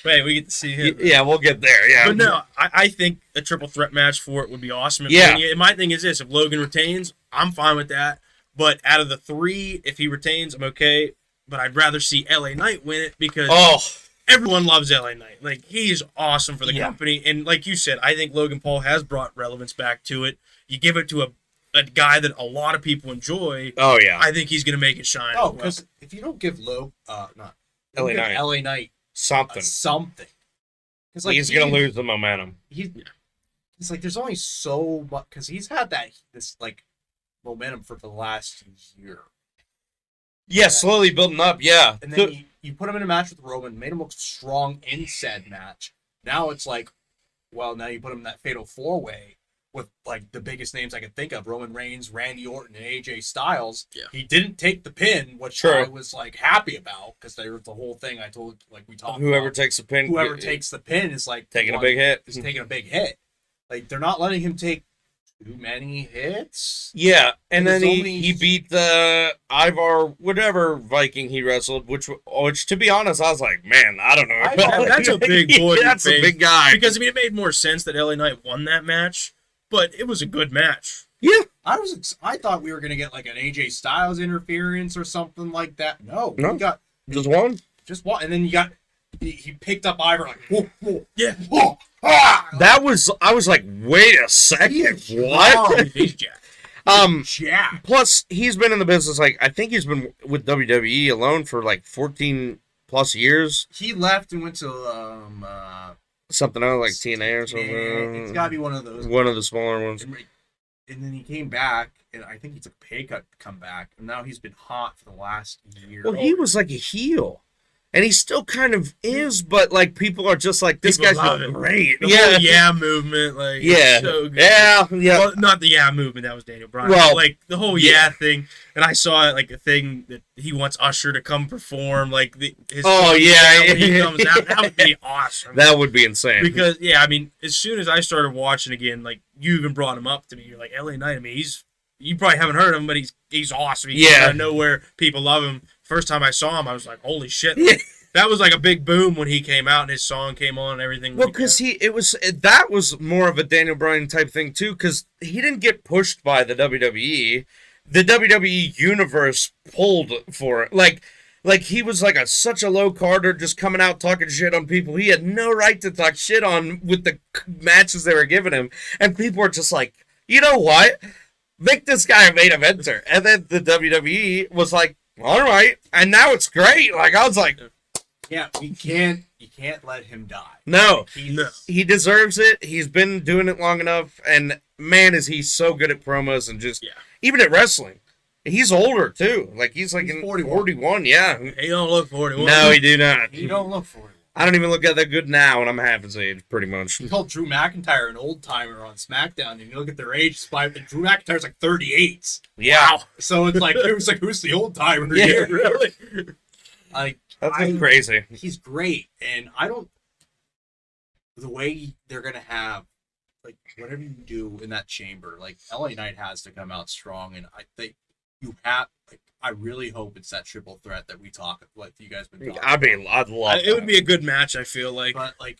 Wait, we get to see him. Yeah, we'll get there. Yeah. But no, I think a triple threat match for it would be awesome. Yeah. And my thing is this: if Logan retains, I'm fine with that. But out of the three, if he retains, I'm okay. But I'd rather see LA Knight win it because everyone loves LA Knight. Like, he's awesome for the company. And like you said, I think Logan Paul has brought relevance back to it. You give it to a guy that a lot of people enjoy. Oh, yeah. I think he's going to make it shine. Oh, because if you don't give LA Knight something. Because like he's going to lose the momentum. It's like there's only so much, because he's had this like momentum for the last year. Yeah, slowly building up, yeah. And then you put him in a match with Roman, made him look strong in said match. Now it's like, well, now you put him in that fatal four-way with like the biggest names I could think of: Roman Reigns, Randy Orton, and AJ Styles. Yeah. He didn't take the pin, which I was like happy about, because they were the whole thing I told, like we talked Whoever about. takes the pin. Whoever takes the pin is like taking a big hit. Is taking a big hit. Like, they're not letting him take too many hits. Yeah, and then he beat the Ivar whatever Viking he wrestled, which to be honest, I was like, man, I don't know. That's a big boy. That's a big guy. Because I mean, it made more sense that LA Knight won that match, but it was a good match. Yeah, I thought we were gonna get like an AJ Styles interference or something like that. No, we got just one, and then you got he picked up Ivar like whoa, yeah. Whoa. That was, I was like, wait a second, what? Jack. Plus, he's been in the business, like, I think he's been with WWE alone for like 14 plus years. He left and went to something else like TNA or something. It's gotta be one of those. One of the smaller ones. And then he came back, and I think he took a pay cut to come back, and now he's been hot for the last year. Well, he was like a heel. And he still kind of is, but like people are just like, this guy's great. The whole movement, like, so good. Yeah. Well, not the movement, that was Daniel Bryan. Well, like the whole thing, and I saw it like a thing that he wants Usher to come perform, like his when he comes out. That would be awesome. That would be insane. Because I mean, as soon as I started watching again, like you even brought him up to me. You're like, LA Knight. I mean, you probably haven't heard of him, but he's awesome. He comes out of nowhere. People love him. First time I saw him, I was like, holy shit. Yeah. That was like a big boom when he came out and his song came on and everything. Well, because that was more of a Daniel Bryan type thing too, because he didn't get pushed by the WWE. The WWE universe pulled for it. Like he was like such a low carder, just coming out talking shit on people he had no right to talk shit on with the matches they were giving him, and people were just like, you know what? Make this guy a main eventer. And then the WWE was like, all right, and now it's great. Like, I was like, yeah, you can't let him die. No, he deserves it. He's been doing it long enough, and man, is he so good at promos and just even at wrestling. He's older too. Like he's in 41. Yeah, he don't look 41. No, he do not. He don't look 41. I don't even look at that good now, and I'm half his age, pretty much. He called Drew McIntyre an old timer on SmackDown, and you look at their age spike, and Drew McIntyre's like 38. Yeah. Wow. So it's like, it was like, who's the old timer here? Really? Like, that's crazy. He's great, and the way they're gonna have like whatever you do in that chamber, like LA Knight has to come out strong, and I think you have. Like, I really hope it's that triple threat that we talk, like you guys been talking. I'd love. It would be a good match. I feel like, but like.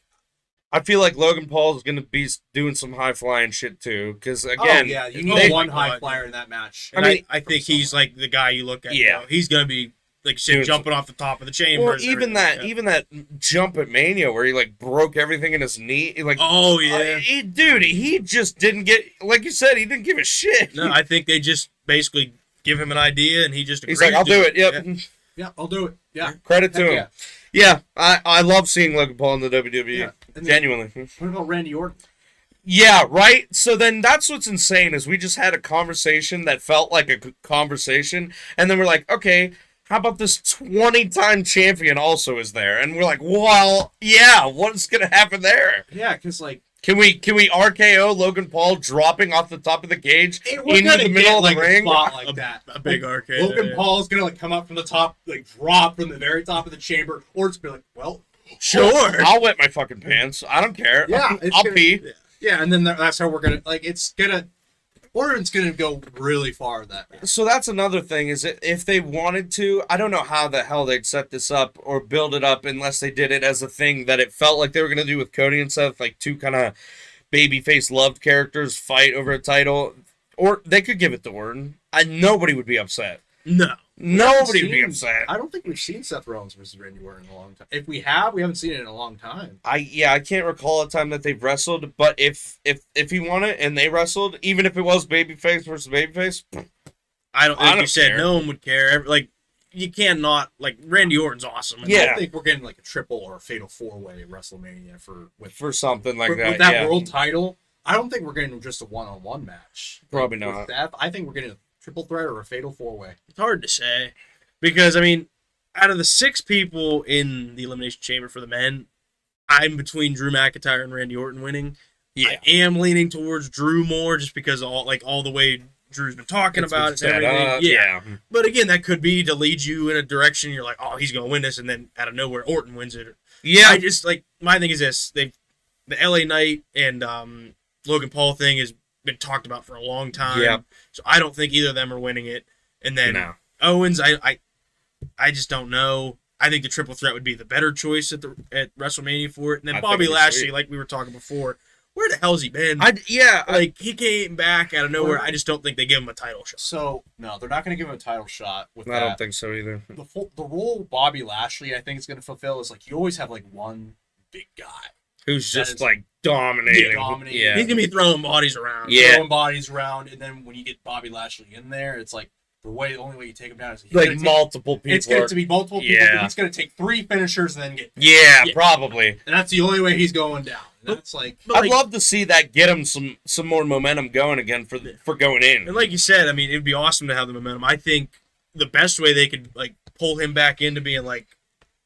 I feel like Logan Paul is going to be doing some high flying shit too. Because again, yeah, you need one high flyer in that match. I think he's like the guy you look at. Yeah, he's going to be like jumping off the top of the chamber. Or even that jump at Mania where he like broke everything in his knee. Like, oh yeah, he just didn't get, like you said, he didn't give a shit. No, I think they just basically give him an idea and he just he's like, I'll do it. Yep. Yeah, I'll do it. Yeah, credit to him. Yeah, I love seeing Logan Paul in the WWE. Yeah. Genuinely. What about Randy Orton? Yeah, right? So then that's what's insane is we just had a conversation that felt like a conversation, and then we're like, okay, how about this 20-time champion also is there? And we're like, well, yeah, what's going to happen there? Yeah, because, like, Can we RKO Logan Paul dropping off the top of the cage into the middle of the ring? Like that. A big RKO. Logan Paul's going to, like, come up from the top, like, drop from the very top of the chamber, or it's going to be like, well... Sure. I'll wet my fucking pants. I don't care. Yeah. I'll pee. Yeah, and then that's how we're going to, like, it's going to, Orton's going to go really far with that. So that's another thing is if they wanted to, I don't know how the hell they'd set this up or build it up unless they did it as a thing that it felt like they were going to do with Cody and Seth, like two kind of babyface loved characters fight over a title. Or they could give it to Orton. Nobody would be upset. No. Nobody would be upset. I don't think we've seen Seth Rollins versus Randy Orton in a long time. If we have, we haven't seen it in a long time. I can't recall a time that they've wrestled, but if he won it and they wrestled, even if it was babyface versus babyface, I don't care. You said no one would care. Like, you cannot, like, Randy Orton's awesome. I don't think we're getting like a triple or a fatal 4-way at WrestleMania for something like that. With that world title, I don't think we're getting just a one-on-one match. Probably with not. That, I think we're getting a triple threat or a fatal 4-way. It's hard to say. Because, I mean, out of the 6 people in the Elimination Chamber for the men, I'm between Drew McIntyre and Randy Orton winning. Yeah. I am leaning towards Drew more just because all the way Drew's been talking about it and everything. Yeah. But again, that could be to lead you in a direction you're like, oh, he's going to win this, and then out of nowhere, Orton wins it. Yeah. I just, like, my thing is this. The LA Knight and Logan Paul thing has been talked about for a long time. Yeah. So I don't think either of them are winning it. And then No. Owens, I just don't know. I think the triple threat would be the better choice at WrestleMania for it. And then I Bobby think Lashley, like we were talking before, where the hell's he been? He came back out of nowhere. I just don't think they give him a title shot. So no, they're not going to give him a title shot with I don't think so either. The role Bobby Lashley, I think, is going to fulfill is like you always have like one big guy who's just like dominating. Yeah. He's going to be throwing bodies around. Yeah. Throwing bodies around, and then when you get Bobby Lashley in there, it's like the only way you take him down is like multiple people. It's going to be multiple people. Yeah. But he's going to take 3 finishers and then get. Yeah, probably. And that's the only way he's going down. And that's like. I'd love to see that get him some more momentum going again for going in. And like you said, I mean, it'd be awesome to have the momentum. I think the best way they could like pull him back into being like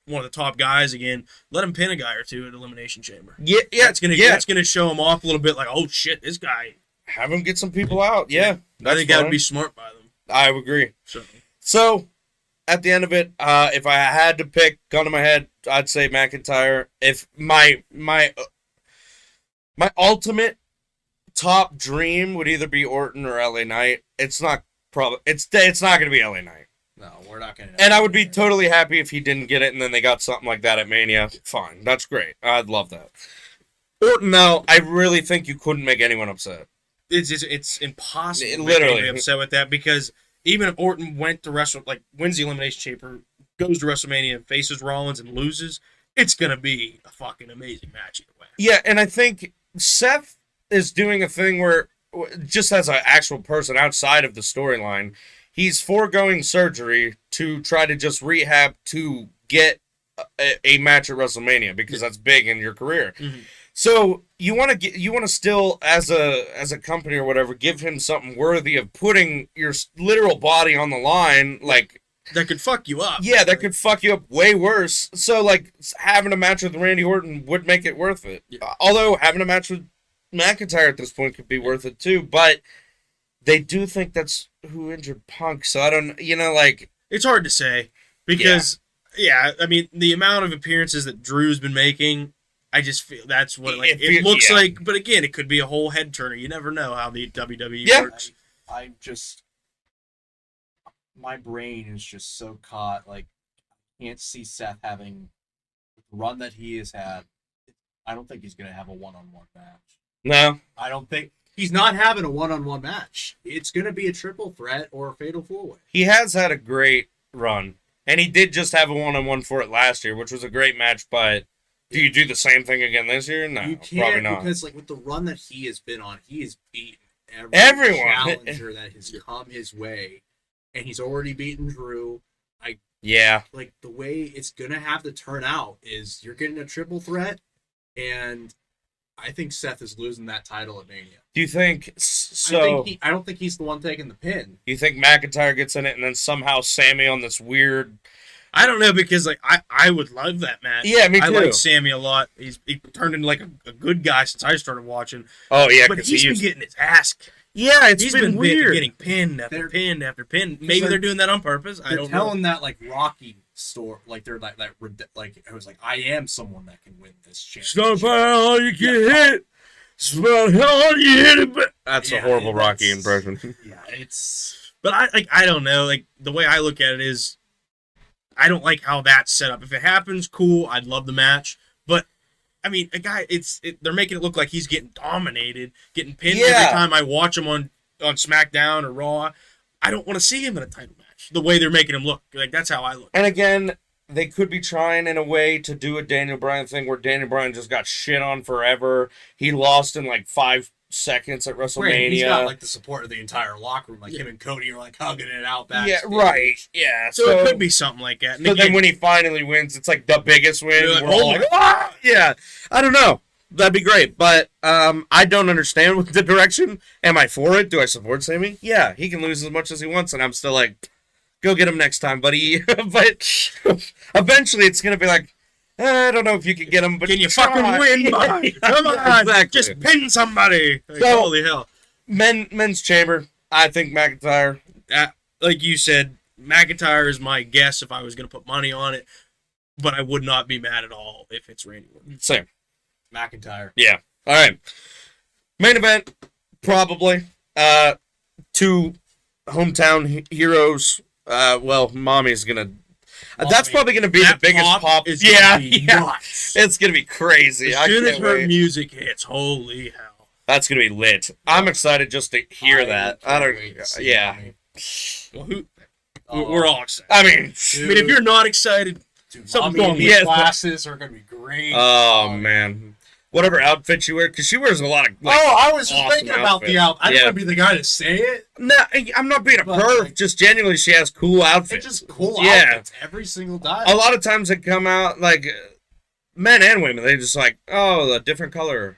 one of the top guys again, let him pin a guy or two at Elimination Chamber. Yeah. That's gonna show him off a little bit. Like, oh shit, this guy. Have him get some people out. Yeah, I think that would be smart by them. I agree. So at the end of it, if I had to pick, gun to my head, I'd say McIntyre. If my ultimate top dream would either be Orton or LA Knight. It's not not going to be LA Knight. No, we're not going to. And I would be totally happy if he didn't get it and then they got something like that at Mania. Fine. That's great. I'd love that. Orton, though, I really think you couldn't make anyone upset. It's impossible to literally be upset with that because even if Orton went to wins the Elimination Chamber, goes to WrestleMania and faces Rollins and loses, it's going to be a fucking amazing match either way. Yeah, and I think Seth is doing a thing where, just as an actual person outside of the storyline, he's foregoing surgery to try to just rehab to get a match at WrestleMania because that's big in your career. Mm-hmm. So you want to still as a company or whatever give him something worthy of putting your literal body on the line, like that could fuck you up. Yeah, that could fuck you up way worse. So like having a match with Randy Orton would make it worth it. Yeah. Although having a match with McIntyre at this point could be worth it too, but they do think that's who injured Punk. So I don't, like it's hard to say because I mean the amount of appearances that Drew's been making. I just feel that's what It looks yeah. like. But again, it could be a whole head turner. You never know how the WWE Yeah. works. I just, my brain is just so caught. Like, I can't see Seth having the run that he has had. I don't think he's going to have a one-on-one match. No. I don't think he's not having a one-on-one match. It's going to be a triple threat or a fatal four-way. He has had a great run. And he did just have a one-on-one for it last year, which was a great match, but do you do the same thing again this year? No, You probably can't not. because, like, with the run that he has been on, he has beaten Everyone. challenger that has come his way, and he's already beaten Drew. Yeah. Like, the way it's gonna have to turn out is you're getting a triple threat, and I think Seth is losing that title at Mania. Do you think so? I don't think he's the one taking the pin. You think McIntyre gets in it and then somehow Sammy on this weird... I don't know because like I would love that match. Yeah, me I too. like Sammy a lot. He turned into like a good guy since I started watching. Oh, yeah, But because he's been getting his ass kicked. Yeah, He's been weird. getting pinned after They're- pin after pin. Maybe they're doing that on purpose. I They're don't know. telling that like Rocky story, like they're like it was like I am someone that can win this It's not championship. about how you get hit. It's about how hard you hit it. But... That's a Yeah, horrible Rocky that's- impression. Yeah, it's But I don't know. Like the way I look at it is, I don't like how that's set up. If it happens, cool. I'd love the match. But I mean, a guy, they're making it look like he's getting dominated, getting pinned Yeah. every time I watch him on SmackDown or Raw. I don't want to see him in a title match. The way they're making him look, like that's how I look. And again, they could be trying in a way to do a Daniel Bryan thing where Daniel Bryan just got shit on forever. He lost in like 5 seconds at WrestleMania. He's got like the support of the entire locker room. Like him and Cody are like hugging it out back. Yeah, right. Yeah. So it could be something like that. And So again, then when he finally wins, it's like the biggest win. You're like, We're all oh like, my "Ah!" Yeah. I don't know. That'd be great. But I don't understand with the direction. Am I for it? Do I support Sammy? Yeah. He can lose as much as he wants, and I'm still like, go get him next time, buddy. But eventually it's going to be like, I don't know if you can get him, but can you try. fucking win, bud? Come on, Exactly. just pin somebody. Like, So- holy hell! Men's chamber. I think McIntyre. Like you said, McIntyre is my guess if I was going to put money on it, but I would not be mad at all if it's Randy Orton. Same. McIntyre. Yeah. All right. Main event, probably. 2 hometown heroes. Well, Mommy's gonna. That's Mommy. probably gonna be the That biggest pop. is Yeah, gonna be yeah. nuts. It's gonna be crazy. I As soon as can't her wait. music hits, holy hell! That's gonna be lit. I'm excited just to hear that. I can't don't. wait to see Yeah. Mommy. Well, Oh, we're all excited. I mean. I mean, if you're not excited, dude, something's Mommy wrong and with the you. classes are gonna be great. Oh man. Whatever outfit she wears, because she wears a lot of. Like, I was just awesome thinking about the outfit. I Yeah. don't want to be the guy to say it. No, I'm not being a But, perv. like- Just genuinely, she has cool outfits. It's just cool Yeah. outfits every single time. A lot of times they come out like men and women. They just like, oh, a different color,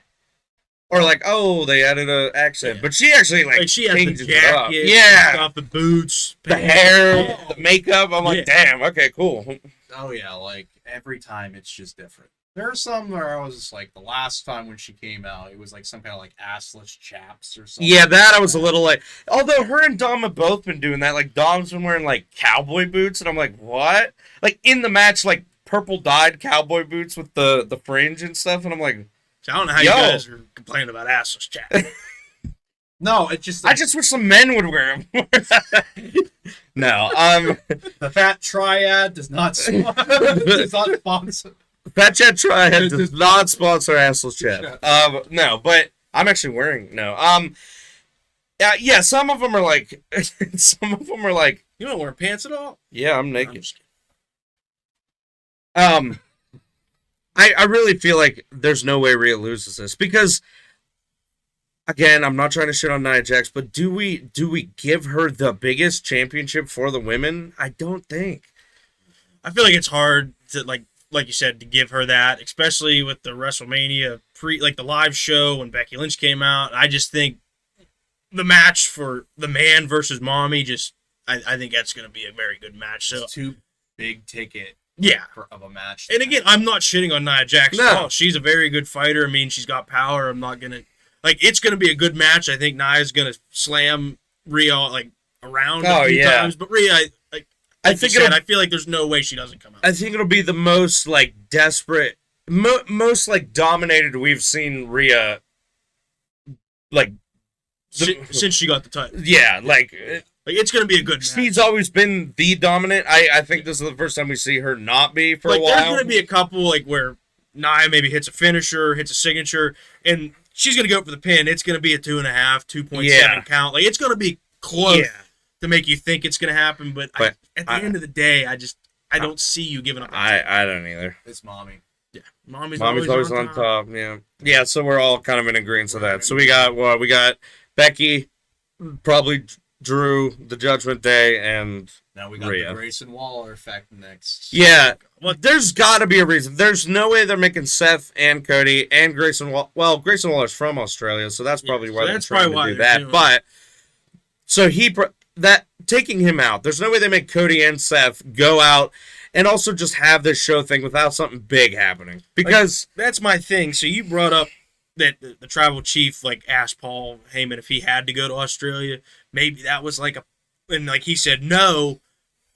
or like, oh, they added a accent. Yeah. But she actually like she has the changes it up. jacket, Yeah, stuff, the boots, the pants. hair, Oh. the makeup. I'm like, Yeah. damn, okay, cool. Oh yeah, like every time it's just different. There are some where I was just like the last time when she came out, it was like some kind of like assless chaps or something. Yeah, that I was a little like. Although her and Dom have both been doing that. Like Dom's been wearing like cowboy boots, and I'm like, what? Like in the match, like purple dyed cowboy boots with the fringe and stuff, and I'm like, So I don't know how Yo. you guys are complaining about assless chat. No, it just I just wish some men would wear them. No, the Fat Triad does not does not sponsor. Fat Chat Triad It does does- not sponsor Assless Chat. No, but I'm actually wearing yeah, some of them are like, You don't wear pants at all? yeah, I'm I'm naked. just kidding. I really feel like there's no way Rhea loses this because, again, I'm not trying to shit on Nia Jax, but do we give her the biggest championship for the women? I don't think. I feel like it's hard to like you said to give her that, especially with the WrestleMania like the live show when Becky Lynch came out. I just think the match for the man versus Mommy I think that's going to be a very good match. So It's too big ticket yeah. of a match. And again, I'm not shitting on Nia Jax at No. all. She's a very good fighter. I mean, she's got power. I'm not gonna it's gonna be a good match. I think Nia's gonna slam Rhea like around a few times, but Rhea, I feel like there's no way she doesn't come out. I think it'll be the most like desperate most like dominated we've seen Rhea, like Since she got the title. yeah, like Like, it's going to be a good match. she's always been the dominant. I think this is the first time we see her not be for like, a while. there's going to be a couple, like, where Nia maybe hits a finisher, hits a signature, and she's going to go for the pin. It's going to be a 2.5, 2.7 count. Like, it's going to be close to make you think it's going to happen, but at the end of the day, I don't see you giving up. I don't either. It's mommy. Yeah, Mommy's always on top. Yeah. So we're all kind of in agreement to that. So we got Becky, probably Drew, the Judgment Day, and Now we got Rhea. the Grayson Waller effect next. Yeah. Well, there's got to be a reason. There's no way they're making Seth and Cody and Grayson Waller. Well, Grayson Waller's from Australia, so that's probably why they're trying to do that. But so that taking him out, there's no way they make Cody and Seth go out and also just have this show thing without something big happening. Because that's my thing. So you brought up that the tribal chief like asked Paul Heyman if he had to go to Australia. Maybe that was like and like he said no.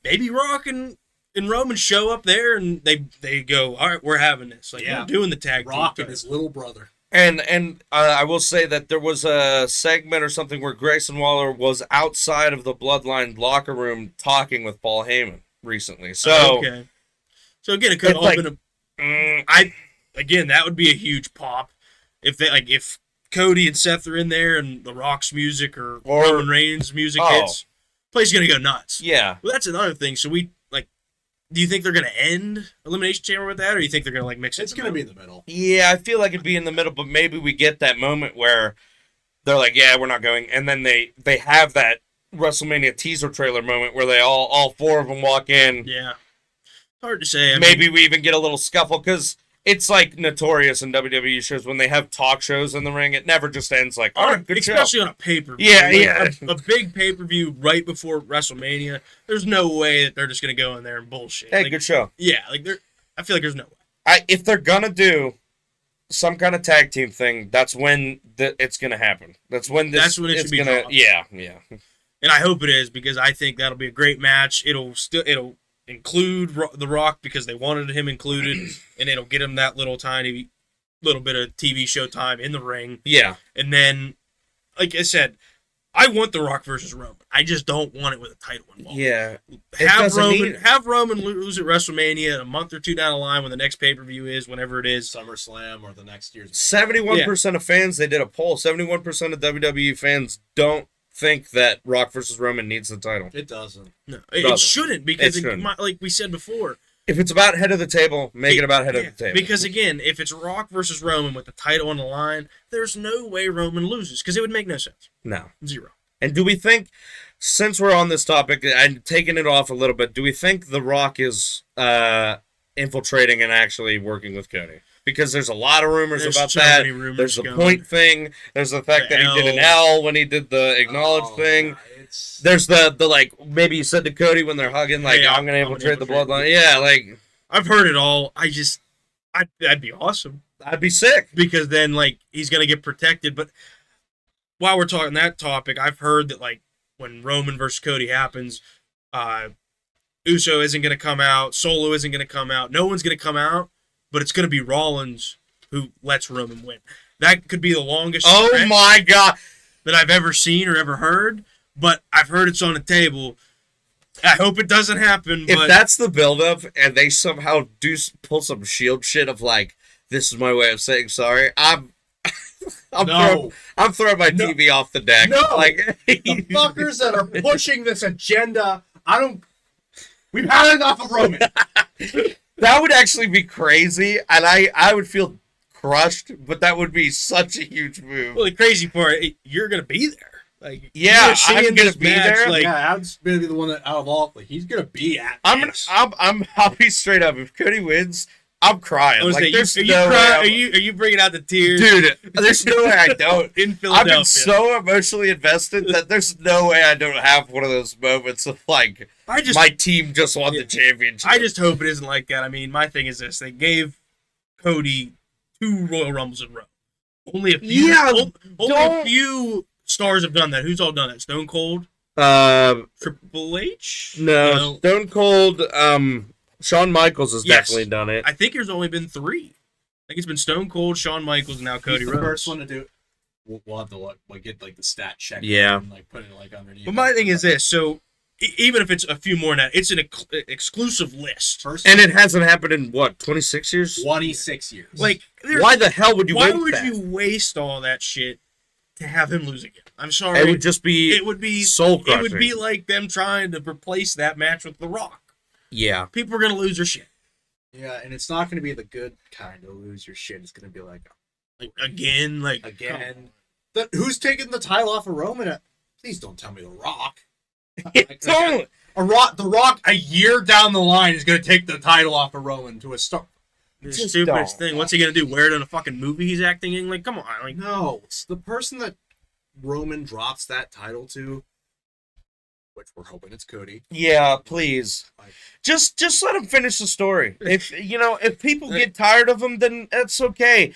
Maybe Rock and Roman show up there and they go, all right, we're having this. Like we're doing the tag team. Rock and his little brother. And I will say that there was a segment or something where Grayson Waller was outside of the Bloodline locker room talking with Paul Heyman recently. So So again, it could open again, that would be a huge pop if Cody and Seth are in there and The Rock's music or Roman Reigns' music hits. Place is gonna go nuts. Yeah. Well, that's another thing. So do you think they're gonna end Elimination Chamber with that, or do you think they're gonna like mix it? It's gonna be in the middle. Yeah, I feel like it'd be in the middle, but maybe we get that moment where they're like, yeah, we're not going, and then they have that WrestleMania teaser trailer moment where they all four of them walk in. Yeah. Hard to say. Maybe we even get a little scuffle because it's like notorious in WWE shows when they have talk shows in the ring. It never just ends like, all right, good especially show. on a pay-per-view. Yeah. A big pay-per-view right before WrestleMania. There's no way that they're just going to go in there and bullshit. Hey, good show. Yeah, I feel like there's no way. If they're going to do some kind of tag team thing, that's when it's going to happen. That's when it should be gonna, yeah. And I hope it is because I think that'll be a great match. It'll include The Rock because they wanted him included, and it'll get him that little bit of TV show time in the ring. Yeah. And then, like I said, I want The Rock versus Roman. I just don't want it with a title involved. Yeah. Have Roman lose at WrestleMania a month or two down the line when the next pay-per-view is, whenever it is. SummerSlam or the next year's. 71% of fans, they did a poll, 71% of WWE fans don't think that Rock versus Roman needs the title. It doesn't. No, it shouldn't because like we said before, if it's about head of the table, make it about head of the table. Because again, if it's Rock versus Roman with the title on the line, there's no way Roman loses because it would make no sense. No. Zero. And do we think, since we're on this topic, and taking it off a little bit, do we think The Rock is infiltrating and actually working with Cody? Because there's a lot of rumors about that. There's the point thing. There's the fact that he did an L when he did the acknowledge thing. There's the like, maybe he said to Cody when they're hugging, like, I'm going to infiltrate the bloodline. Yeah, like. I've heard it all. That'd be awesome. I'd be sick. Because then, like, he's going to get protected. But while we're talking that topic, I've heard that, like, when Roman versus Cody happens, Uso isn't going to come out. Solo isn't going to come out. No one's going to come out. But it's going to be Rollins who lets Roman win. That could be the longest oh my God, that I've ever seen or ever heard. But I've heard it's on the table. I hope it doesn't happen. If that's the build-up and they somehow do pull some Shield shit of like, this is my way of saying sorry, I'm throwing my TV off the deck. No, like the fuckers that are pushing this agenda. We've had enough of Roman. That would actually be crazy, and I would feel crushed, but that would be such a huge move. Well, the crazy part, you're going to be there. Like, yeah, I'm going to be there. Like, yeah, Adam's going to be the one that out of all, like, he's going to be at I'll be straight up. If Cody wins, I'm crying. Like, are you bringing out the tears? Dude, there's no way I don't. In Philadelphia. I've been so emotionally invested that there's no way I don't have one of those moments of, like, my team just won the championship. I just hope it isn't like that. I mean, my thing is this. They gave Cody 2 Royal Rumbles in a row. Only a few. Yeah, only a few stars have done that. Who's all done that? Stone Cold? Triple H? No. Stone Cold, Shawn Michaels has definitely done it. I think there's only been 3. Like it's been Stone Cold, Shawn Michaels, and now He's Cody the Rhodes. first one to do it. We'll have to look, like get like the stat check. Yeah. And, like put it like underneath. But my thing is this: so even if it's a few more now, it's an exclusive list. First And it hasn't happened in what, 26 years? 26 years. Like, Why the hell would you why waste would that? you waste all that shit to have him lose again? I'm sorry. It would just be It would be soul It crushing. would be like them trying to replace that match with The Rock. Yeah. People are gonna lose their shit. yeah, and it's not going to be the good kind of lose your shit. It's going to be like Again. again. Who's taking the title off of Roman? Please don't tell me The Rock. Don't. The Rock, a year down the line, is going to take the title off of Roman to a star. The Just stupidest don't. thing. What's he gonna do? Wear it in a fucking movie he's acting in? Like, come on. Like, No, it's the person that Roman drops that title to, which we're hoping it's Cody. Yeah, please. Just let him finish the story. If people get tired of him, then that's okay.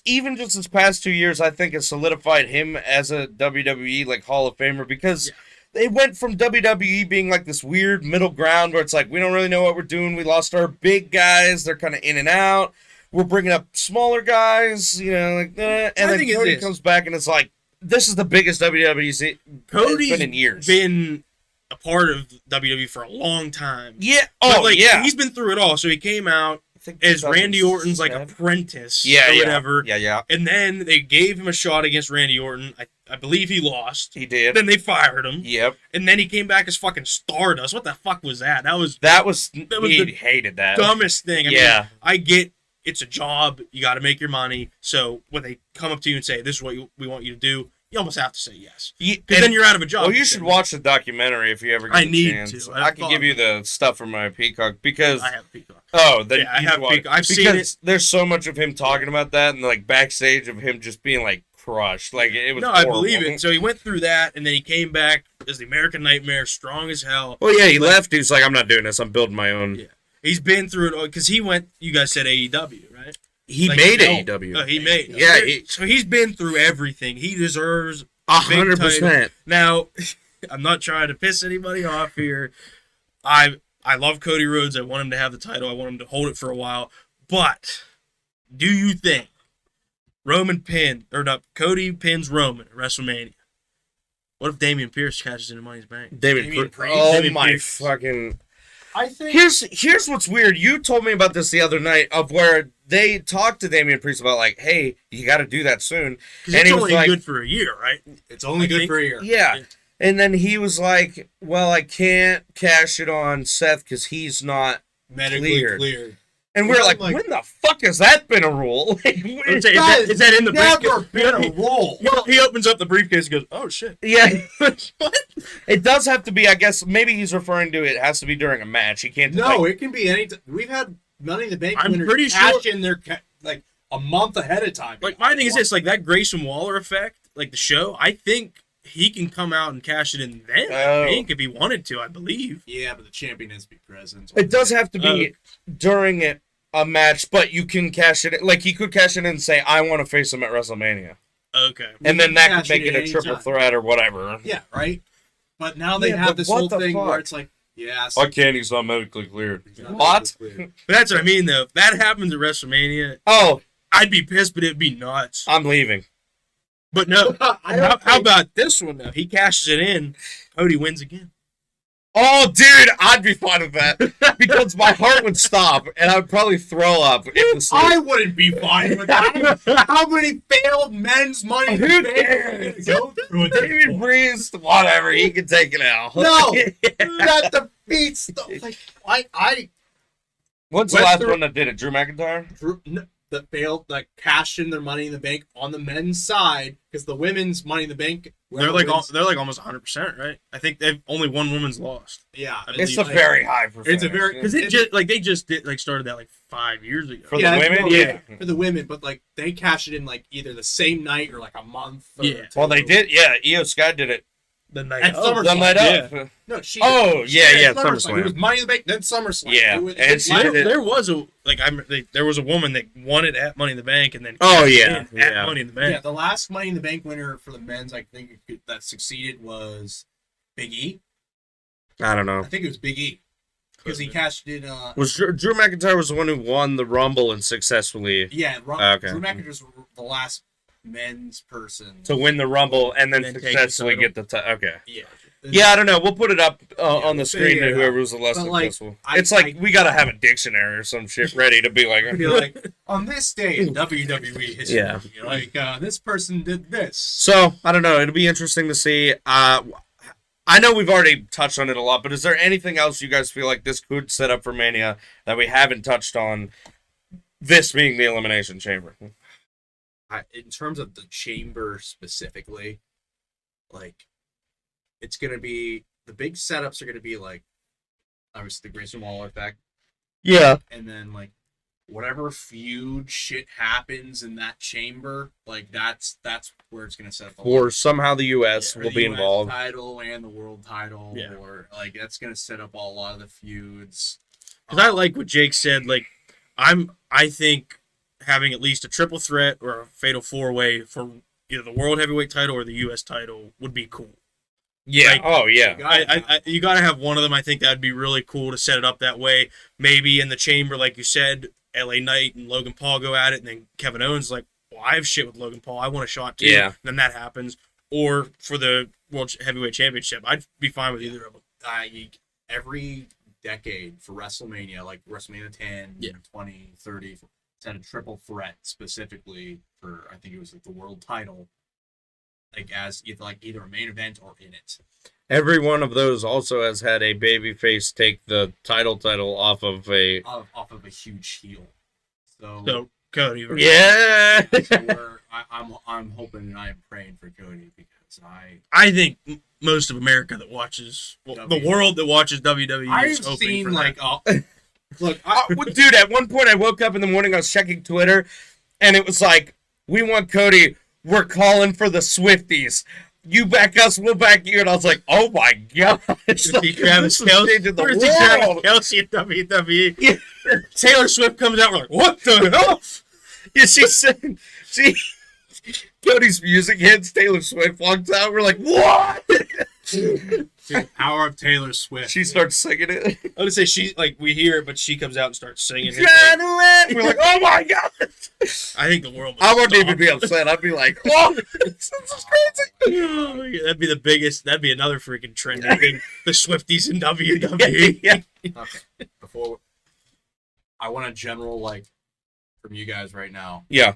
Even just this past 2 years, I think has solidified him as a WWE like Hall of Famer because they went from WWE being like this weird middle ground where it's like we don't really know what we're doing. We lost our big guys; they're kind of in and out. We're bringing up smaller guys, like that. And My then thing is Cody this. comes back and it's like this is the biggest WWE Cody's been in years. been a part of WWE for a long time. Yeah. But, Oh, yeah. He's been through it all. So he came out I think as Randy Orton's like 2007. apprentice Yeah, or yeah. whatever. Yeah. And then they gave him a shot against Randy Orton. I believe he lost. He did. Then they fired him. Yep. And then he came back as fucking Stardust. What the fuck was that? That was That was was he the hated that. dumbest thing. I mean, Yeah. I get it's a job. You got to make your money. So when they come up to you and say, this is what we want you to do, you almost have to say yes. Because then you're out of a job. Well, you should watch the documentary if you ever get I a need chance. to. I can give you the stuff from my Peacock because I have Peacock. then Yeah, I you have should watch- Peacock. I've seen because there's so much of him talking about that and like backstage of him just being like crushed. Like it was No, I horrible. believe it. So he went through that, and then he came back as the American Nightmare, strong as hell. Well, yeah, he left. He was like, I'm not doing this. I'm building my own. Yeah. He's been through it because he went. You guys said AEW, right? He Like, made no. AEW. Oh, he made. Yeah, So he's been through everything. He deserves 100%. Now, I'm not trying to piss anybody off here. I love Cody Rhodes. I want him to have the title. I want him to hold it for a while. But do you think Cody pins Roman at WrestleMania? What if Damian Pierce cashes into Money's Bank? Damian Priest. Oh Damian my Priest. fucking. I think Here's what's weird. You told me about this the other night of where they talked to Damian Priest about like, hey, you got to do that soon. Because And it's he was only like- good for a year, right? it's only I good think- for a year. Yeah. Yeah. And then he was like, well, I can't cash it on Seth because he's not. Medically Cleared. cleared. And we're Yeah, like, like- when the fuck has that been a rule? Is that in the Never briefcase? been a rule. He opens up the briefcase and goes, "Oh shit!" Yeah. It does have to be, I guess, maybe he's referring to it has to be during a match. He can't. No, like, it can be any. We've had Money in the Bank I'm winners pretty cash sure- in their like a month ahead of time. Like my thing is this: like that Grayson Waller effect, like the show. I think he can come out and cash it in then. Oh. I think if he wanted to, I believe. Yeah, but the champion has to be present. It does have to be during a match, but you can cash it. Like he could cash it in and say, "I want to face him at WrestleMania," Okay. and then that could cash make it it at a any triple time. threat or whatever. Yeah, right. But now they Yeah, have but this what whole the thing fuck? where it's like, yes, Why can't he's not medically cleared? he's not What? medically cleared. But that's what I mean, though. If that happens at WrestleMania, Oh, I'd be pissed, but it'd be nuts. I'm leaving. But no. I don't How think- about this one, though? He cashes it in. Cody wins again. Oh, dude, I'd be fine with that because my heart would stop and I'd probably throw up. I wouldn't be fine with that. How many failed men's money Who in the Bank cares? are gonna go through at this David point? Priest, whatever, he can take it out. No, that defeats the like I When's the Went last through- one that did it? Drew McIntyre? that failed like cashed in their Money in the Bank on the men's side because the women's Money in the Bank They're like almost 100%, right? I think they've only one woman's lost. yeah. It's a like- very high percentage. It's a very- Because they just did started that like 5 years ago. For the it's women? more Yeah. for the women, but like they cash it in like either the same night or like a month. Or Yeah. Well, they did. Yeah, Io Sky did it. the night At of. SummerSlam. The night Yeah. up. No, she. Oh, she yeah, did yeah, SummerSlam. SummerSlam. It was Money in the Bank, then SummerSlam. Yeah, It was- and it's she like- did it. There was there was a woman that won it at Money in the Bank and then Oh, cashed yeah, in at yeah. Money in the Yeah, Bank. the last Money in the Bank winner for the men's, I think that succeeded was Big E. I don't know. I think it was Big E. because he cashed in. Was Drew McIntyre was the one who won the Rumble and successfully okay. Drew McIntyre's the last men's person to win the Rumble and then take the successfully title. get the title. Okay. Yeah. Yeah, I don't know. We'll put it up on the screen figure to it whoever out. was the less But, like, successful. I- It's like we gotta have a dictionary or some shit ready to be like. Be like, on this day in WWE history, Yeah. like this person did this. So I don't know. It'll be interesting to see. I know we've already touched on it a lot, but is there anything else you guys feel like this could set up for Mania that we haven't touched on? This being the Elimination Chamber. In terms of the chamber specifically, like it's gonna be the big setups are gonna be like obviously the Grayson Waller effect, Yeah. and then like whatever feud shit happens in that chamber, like that's where it's gonna set up. Or somehow the U.S. Or will the be US involved. title and the world title, Yeah. or like that's gonna set up a lot of the feuds. Because I like what Jake said. Like, I think having at least a triple threat or a fatal 4-way for either the world heavyweight title or the U.S. title would be cool. Yeah. Like, Oh yeah. You got to have one of them. I think that'd be really cool to set it up that way. Maybe in the chamber, like you said, LA Knight and Logan Paul go at it, and then Kevin Owens like, well, I have shit with Logan Paul. I want a shot too. Yeah. Then that happens. Or for the World Heavyweight Championship, I'd be fine with either of them. Every decade for WrestleMania, like WrestleMania 10, 20, 30, it's had a triple threat specifically for, I think it was like the world title, like as either a main event or in it. Every one of those also has had a babyface take the title off of a. Off of a huge heel. So Cody. Yeah. So I'm hoping and I'm praying for Cody because I think most of America that watches, the world that watches WWE I've is hoping seen for like that. look, Dude, at one point I woke up in the morning, I was checking Twitter, and it was like, we want Cody, we're calling for the Swifties. You back us, we'll back you. And I was like, oh my god. It's like, Travis this is Kelce changing the Where's Travis world. Kelce at WWE. Taylor Swift comes out, we're like, what the hell? Yeah, she said, Cody's music hits, Taylor Swift walks out, we're like, what? dude, power of Taylor Swift. She starts singing it. I would say she, like, we hear it, but she comes out and starts singing. We're like, oh my god. I think the world would I wouldn't stop. even be upset. I'd be like, oh, this is crazy. Oh, yeah, that'd be the biggest. That'd be another freaking trend. I think the Swifties in WWE. Yeah. Okay. Before I want a general like from you guys right now. Yeah.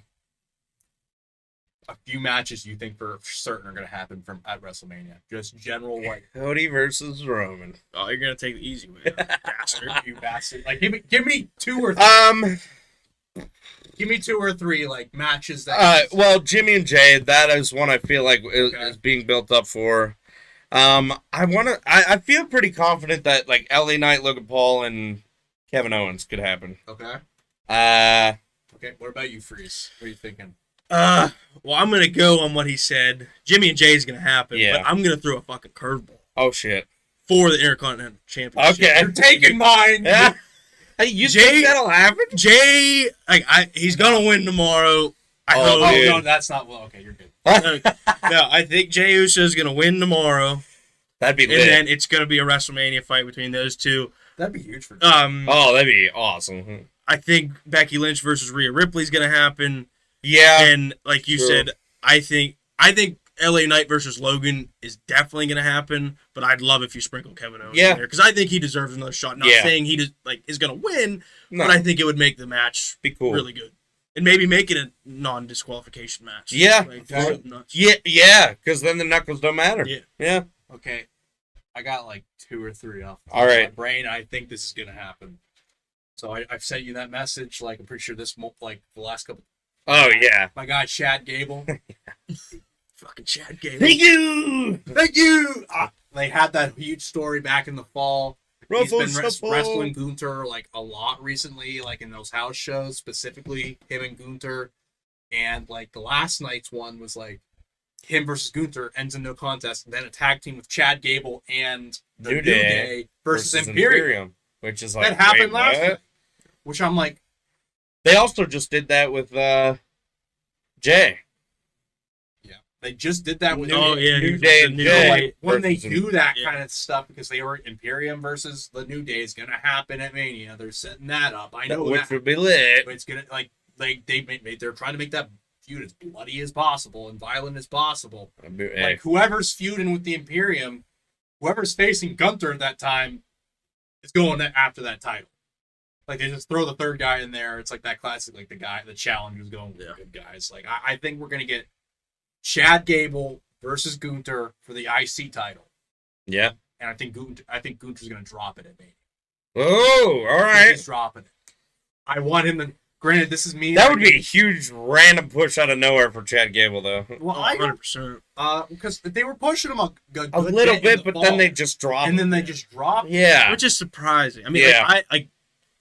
A few matches you think for certain are going to happen from at WrestleMania. Just general like Cody versus Roman. Oh, you're gonna take the easy way, bastard. you bastard. Like give me two or three. Give me two or three like matches that. Well, Jimmy and Jay, that is one I feel like Okay. is being built up for. I feel pretty confident that like LA Knight, Logan Paul, and Kevin Owens could happen. Okay. Okay. What about you, Freeze? What are you thinking? Well, I'm gonna go on what he said. Jimmy and Jay is gonna happen, Yeah. but I'm gonna throw a fucking curveball Oh shit. for the Intercontinental Championship. Okay. You're taking mine. Yeah. Hey, you Jay- think that'll happen? Jay, he's gonna win tomorrow. I Oh, hope. dude. No, that's not. Well, okay, you're good. No, I think Jey Uso is gonna win tomorrow, That'd be and lit. then it's gonna be a WrestleMania fight between those two. That'd be huge for. Oh, that'd be awesome. I think Becky Lynch versus Rhea Ripley is gonna happen, Yeah. and like you True. said, I think LA Knight versus Logan is definitely gonna happen. But I'd love if you sprinkle Kevin Owens Yeah. in there because I think he deserves another shot. Not Yeah. saying he is gonna win, No, but I think it would make the match be cool. really good, and maybe make it a non-disqualification match. Yeah. Like, Okay. nuts. Yeah, because then the knuckles don't matter. Yeah. Yeah. Okay, I got like two or three off. the top All of right. My brain. I think this is gonna happen. So I've sent you that message. Like I'm pretty sure like the last couple. Oh yeah. My guy Chad Gable. Fucking Chad Gable. Thank you. Thank you. They had that huge story back in the fall. He's been wrestling Gunther like a lot recently, like in those house shows, specifically him and Gunther. And like the last night's one was like him versus Gunther ends in no contest, and then a tag team with Chad Gable and the New Day versus Imperium. Which is like That happened wait, last what? night. Which I'm like, They also just did that with Jay. yeah, They just did that with Oh, yeah. New he was Day the and New Jay. Day. like when they versus- do that Yeah. kind of stuff because they were Imperium versus the New Day is gonna happen at Mania. They're setting that up. I know which that. would be lit. But it's gonna they're trying to make that feud as bloody as possible and violent as possible. Hey, Like whoever's feuding with the Imperium, whoever's facing Gunther at that time is going after that title. Like they just throw the third guy in there. It's like that classic, like the challenge who's going with the good guys. Like I think we're gonna get Chad Gable versus Gunther for the IC title, yeah. and I think Gunther's gonna drop it at Mania. Oh, all I think right. he's dropping it. I want him to. Granted, this is me. That would be a huge random push out of nowhere for Chad Gable, though. well, Oh, I don't 100%. because they were pushing him a good Little in bit, the but then fall, they just drop. and then him. they just drop. Yeah. Which is surprising. I mean, Yeah. like,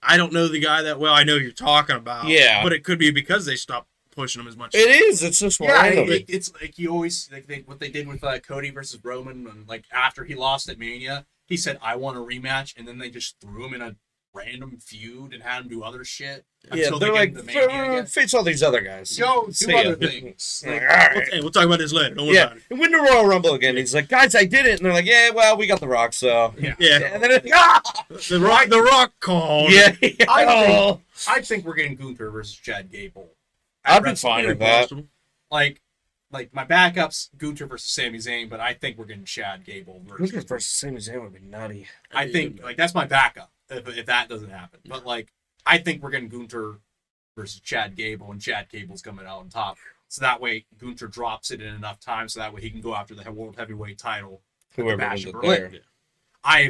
I don't know the guy that well. I know who you're talking about. Yeah. But it could be because they stopped pushing him as much. It is. It's just Yeah, random. it's like you always what they did with Cody versus Roman, and like after he lost at Mania, he said, "I want a rematch," and then they just threw him in a random feud and had him do other shit. Yeah, until they're they like, get to Mania again. face all these other guys. Go See do ya. other things. Like, Like, all right. Hey, we'll talk about this later. Don't worry Yeah, about it. and win the Royal Rumble again. He's like, guys, I did it, and they're like, yeah, well, we got the Rock, so yeah. Yeah. and then it's The Rock called. yeah, I think we're getting Gunther versus Chad Gable. I'd be At fine WrestleMania. with that. Possible. Like my backups, Gunther versus Sami Zayn, but I think we're getting Chad Gable versus. Sami Zayn would be nutty. I think like that's my backup if that doesn't happen. But like I think we're getting Gunther versus Chad Gable, and Chad Gable's coming out on top. So that way Gunther drops it in enough time, so that way he can go after the World Heavyweight title. Whoever Bash wins it of there. Berlin. I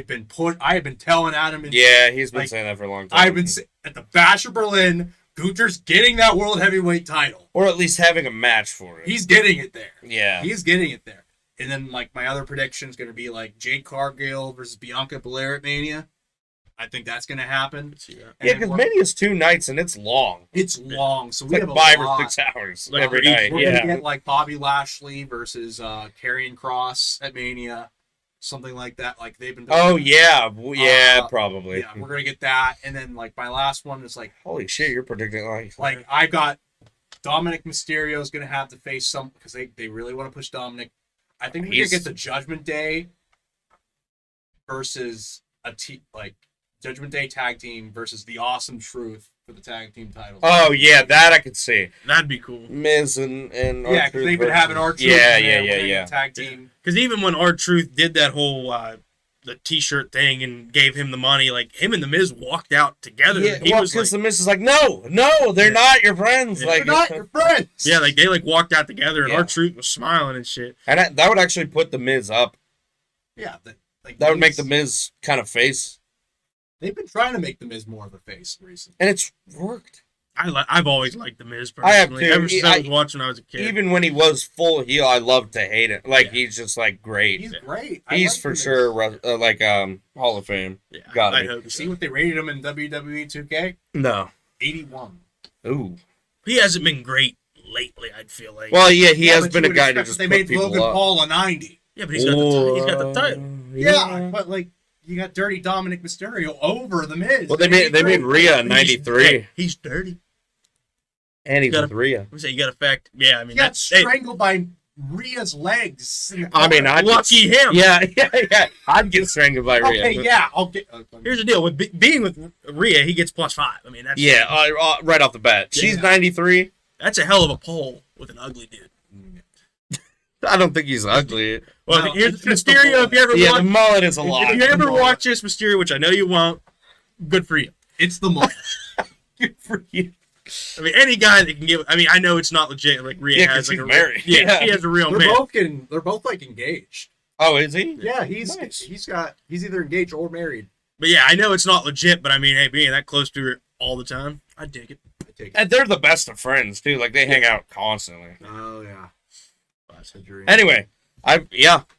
have been telling Adam. Yeah, he's been Like, saying that for a long time. I've been at the Bash of Berlin. Gunther's getting that World Heavyweight title. or at least having a match for it. He's getting it there. yeah. He's getting it there. And then like my other prediction is going to be like Jade Cargill versus Bianca Belair at Mania. I think that's going to happen. See that. And Yeah, because we're- Mania's 2 nights and it's long. it's long, so It's we like have a 5 lot. or 6 hours Like every for each- night. We're Yeah. gonna get like Bobby Lashley versus Karrion Kross at Mania, something like that. Like they've been. Oh yeah, yeah, Uh, probably. yeah, we're gonna get that, and then like my last one is like Holy shit, you're predicting like I got Dominic Mysterio is gonna have to face some because they really want to push Dominic. I think we're gonna He's- get the Judgment Day versus Judgment Day tag team versus the Awesome Truth for the tag team titles. Oh yeah, that I could see. That'd be cool. Miz and yeah, R-Truth because they've been versus- having R-Truth. Yeah, in yeah, there yeah, winning yeah. the tag team. Because even when R-Truth did that whole the T-shirt thing and gave him the money, like him and the Miz walked out together. Yeah, he well, was because like, the Miz is like, no, they're not your friends. Yeah. Like, They're not your friends. yeah, like they like walked out together, and Yeah. R-Truth was smiling and shit. and that would actually put the Miz up. Yeah, That would make the Miz kind of face, They've been trying to make the Miz more of a face recently. and it's worked. I've always liked the Miz I have personally. too. Ever since I was watching when I was a kid. Even when he was full heel, I loved to hate it. Like Yeah. he's just like great. He's He's, great. I like for the Miz. sure like Hall of Fame. yeah, got I'd it. hope You so. see what they rated him in WWE 2K? No. 81. Ooh. He hasn't been great lately. I'd feel like. Well, yeah, he has but been you a would guy to expect just that put they made people Logan up. Paul a 90. yeah, but he's got the title. Yeah, but like you got dirty Dominic Mysterio over the Miz. Well, they made Rhea in '93, Hey, he's dirty. and he's gotta- with Rhea. We say you got to fact. Yeah, I mean He got that's hey, strangled by Rhea's legs. in the I mean, corner. lucky him. Yeah. I'd get strangled by Rhea. Okay, yeah, I'll get. Here's the deal with being with Rhea, he gets +5. I mean that's Yeah, right off the bat. Yeah. She's 93. that's a hell of a poll with an ugly dude. I don't think he's ugly. Well, No, here's it's just the Mysterio. mullet. If you ever Yeah, watch, the mullet is a lot. if you ever watch this Mysterio, which I know you won't, good for you. It's the moment. Good for you. I mean, any guy that can give. I mean, I know it's not legit. Like Rhea Yeah, 'cause has like she's a married. Yeah, Yeah. he has a real They're man. both getting. They're both like engaged. Oh, is he? Yeah, he's Nice. he's either engaged or married. But yeah, I know it's not legit. But I mean, hey, being that close to her all the time, I dig it. I take it. And they're the best of friends too. Like they hang out constantly. Oh yeah, that's a dream. Anyway,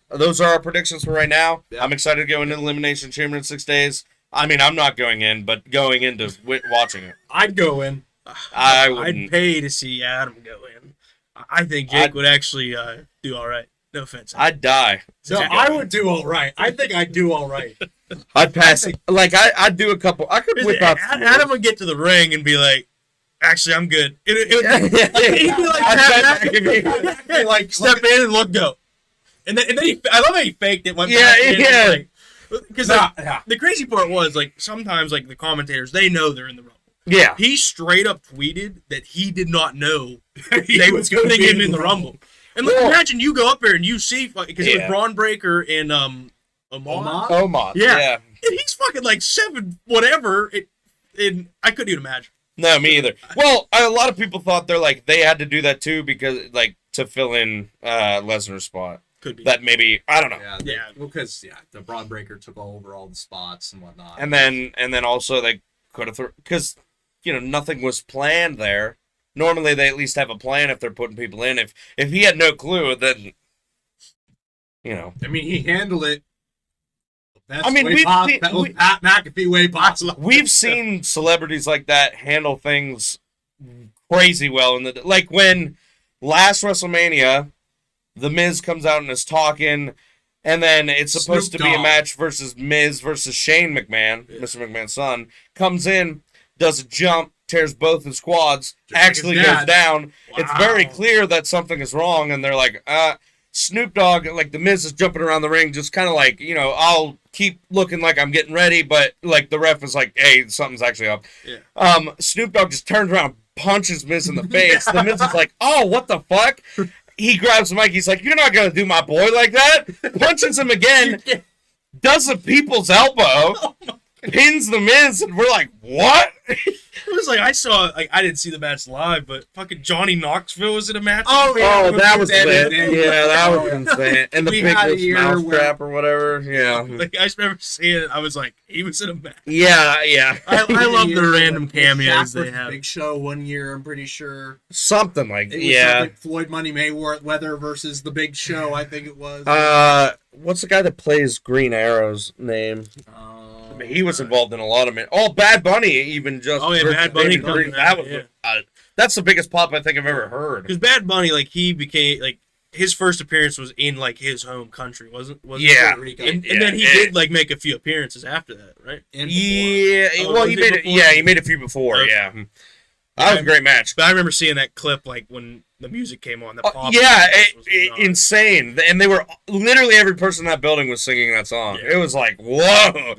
those are our predictions for right now. Yeah. I'm excited to go into Elimination Chamber in 6 days. I mean, I'm not going in, but going into watching it. I'd go in. I I'd wouldn't. pay to see Adam go in. I think Jake would actually do all right. No offense. I'd die. No, I would do all right. I think I'd do all right. I'd pass. Like I'd do a couple. I could whip out. Adam would get to the ring and be like, Actually, I'm good. He'd be like, step in and look, go. And then I love how he faked it. Went back in, because the crazy part was, like, sometimes, like, the commentators, they know they're in the Rumble. Yeah. He straight up tweeted that he did not know they was putting him in the Rumble. And like, imagine you go up there and you see, because it was Braun Breaker and Omos. Yeah. And he's fucking like 7 whatever. And I couldn't even imagine. No, me either. Well, a lot of people thought they had to do that too because, like, to fill in Lesnar's spot. Could be. That maybe, I don't know. Yeah. Because the Braun Breaker took over all the spots and whatnot. And then also they could have, because, you know, nothing was planned there. Normally they at least have a plan if they're putting people in. If he had no clue, then, you know. I mean, he handled it. Pat McAfee way possible. We've seen celebrities like that handle things crazy well. Like when last WrestleMania, The Miz comes out and is talking, and then it's supposed to be a match versus Miz versus Shane McMahon, Mr. McMahon's son, comes in, does a jump, tears both his quads, actually goes down. Wow. It's very clear that something is wrong, and they're like, Snoop Dogg, like, The Miz is jumping around the ring, just kind of like, you know, I'll keep looking like I'm getting ready, but, like, the ref is like, hey, something's actually up. Yeah. Snoop Dogg just turns around, punches Miz in the face. The Miz is like, oh, what the fuck? He grabs the mic, he's like, you're not going to do my boy like that? Punches him again, does a people's elbow, pins The Miz, and we're like, what? It was like, I didn't see the match live, but fucking Johnny Knoxville was in a match. Oh, that was lit. Yeah, that was insane. And the big mousetrap or whatever. Yeah. Like, I just remember seeing it. I was like, he was in a match. Yeah. I love the random cameos they have. Big Show one year, I'm pretty sure. Something like that. It was like Floyd Money Mayweather versus the Big Show, I think it was. What's the guy that plays Green Arrow's name? He was involved in a lot of it. Oh, Bad Bunny even just. Oh, yeah, Bad Bunny. That's the biggest pop I think I've ever heard. Because Bad Bunny, like, he became, like, his first appearance was in, like, his home country, wasn't yeah. Puerto Rico? And then he did, like, make a few appearances after that, right? Yeah. Well, he made a few before, yeah. That was a great match. But I remember seeing that clip, like, when the music came on. Insane. And they were, literally every person in that building was singing that song. Yeah. It was like, whoa.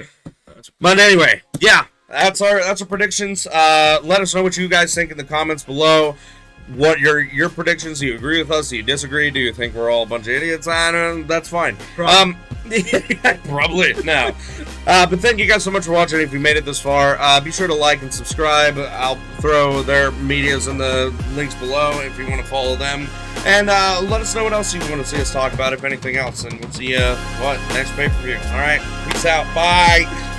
But anyway, yeah, that's our predictions. Let us know what you guys think in the comments below. What your predictions? Do you agree with us? Do you disagree? Do you think we're all a bunch of idiots? That's fine. Probably no. But thank you guys so much for watching. If you made it this far, be sure to like and subscribe. I'll throw their medias in the links below if you want to follow them. And let us know what else you want to see us talk about, if anything else. And we'll see you next pay-per-view. All right, peace out. Bye.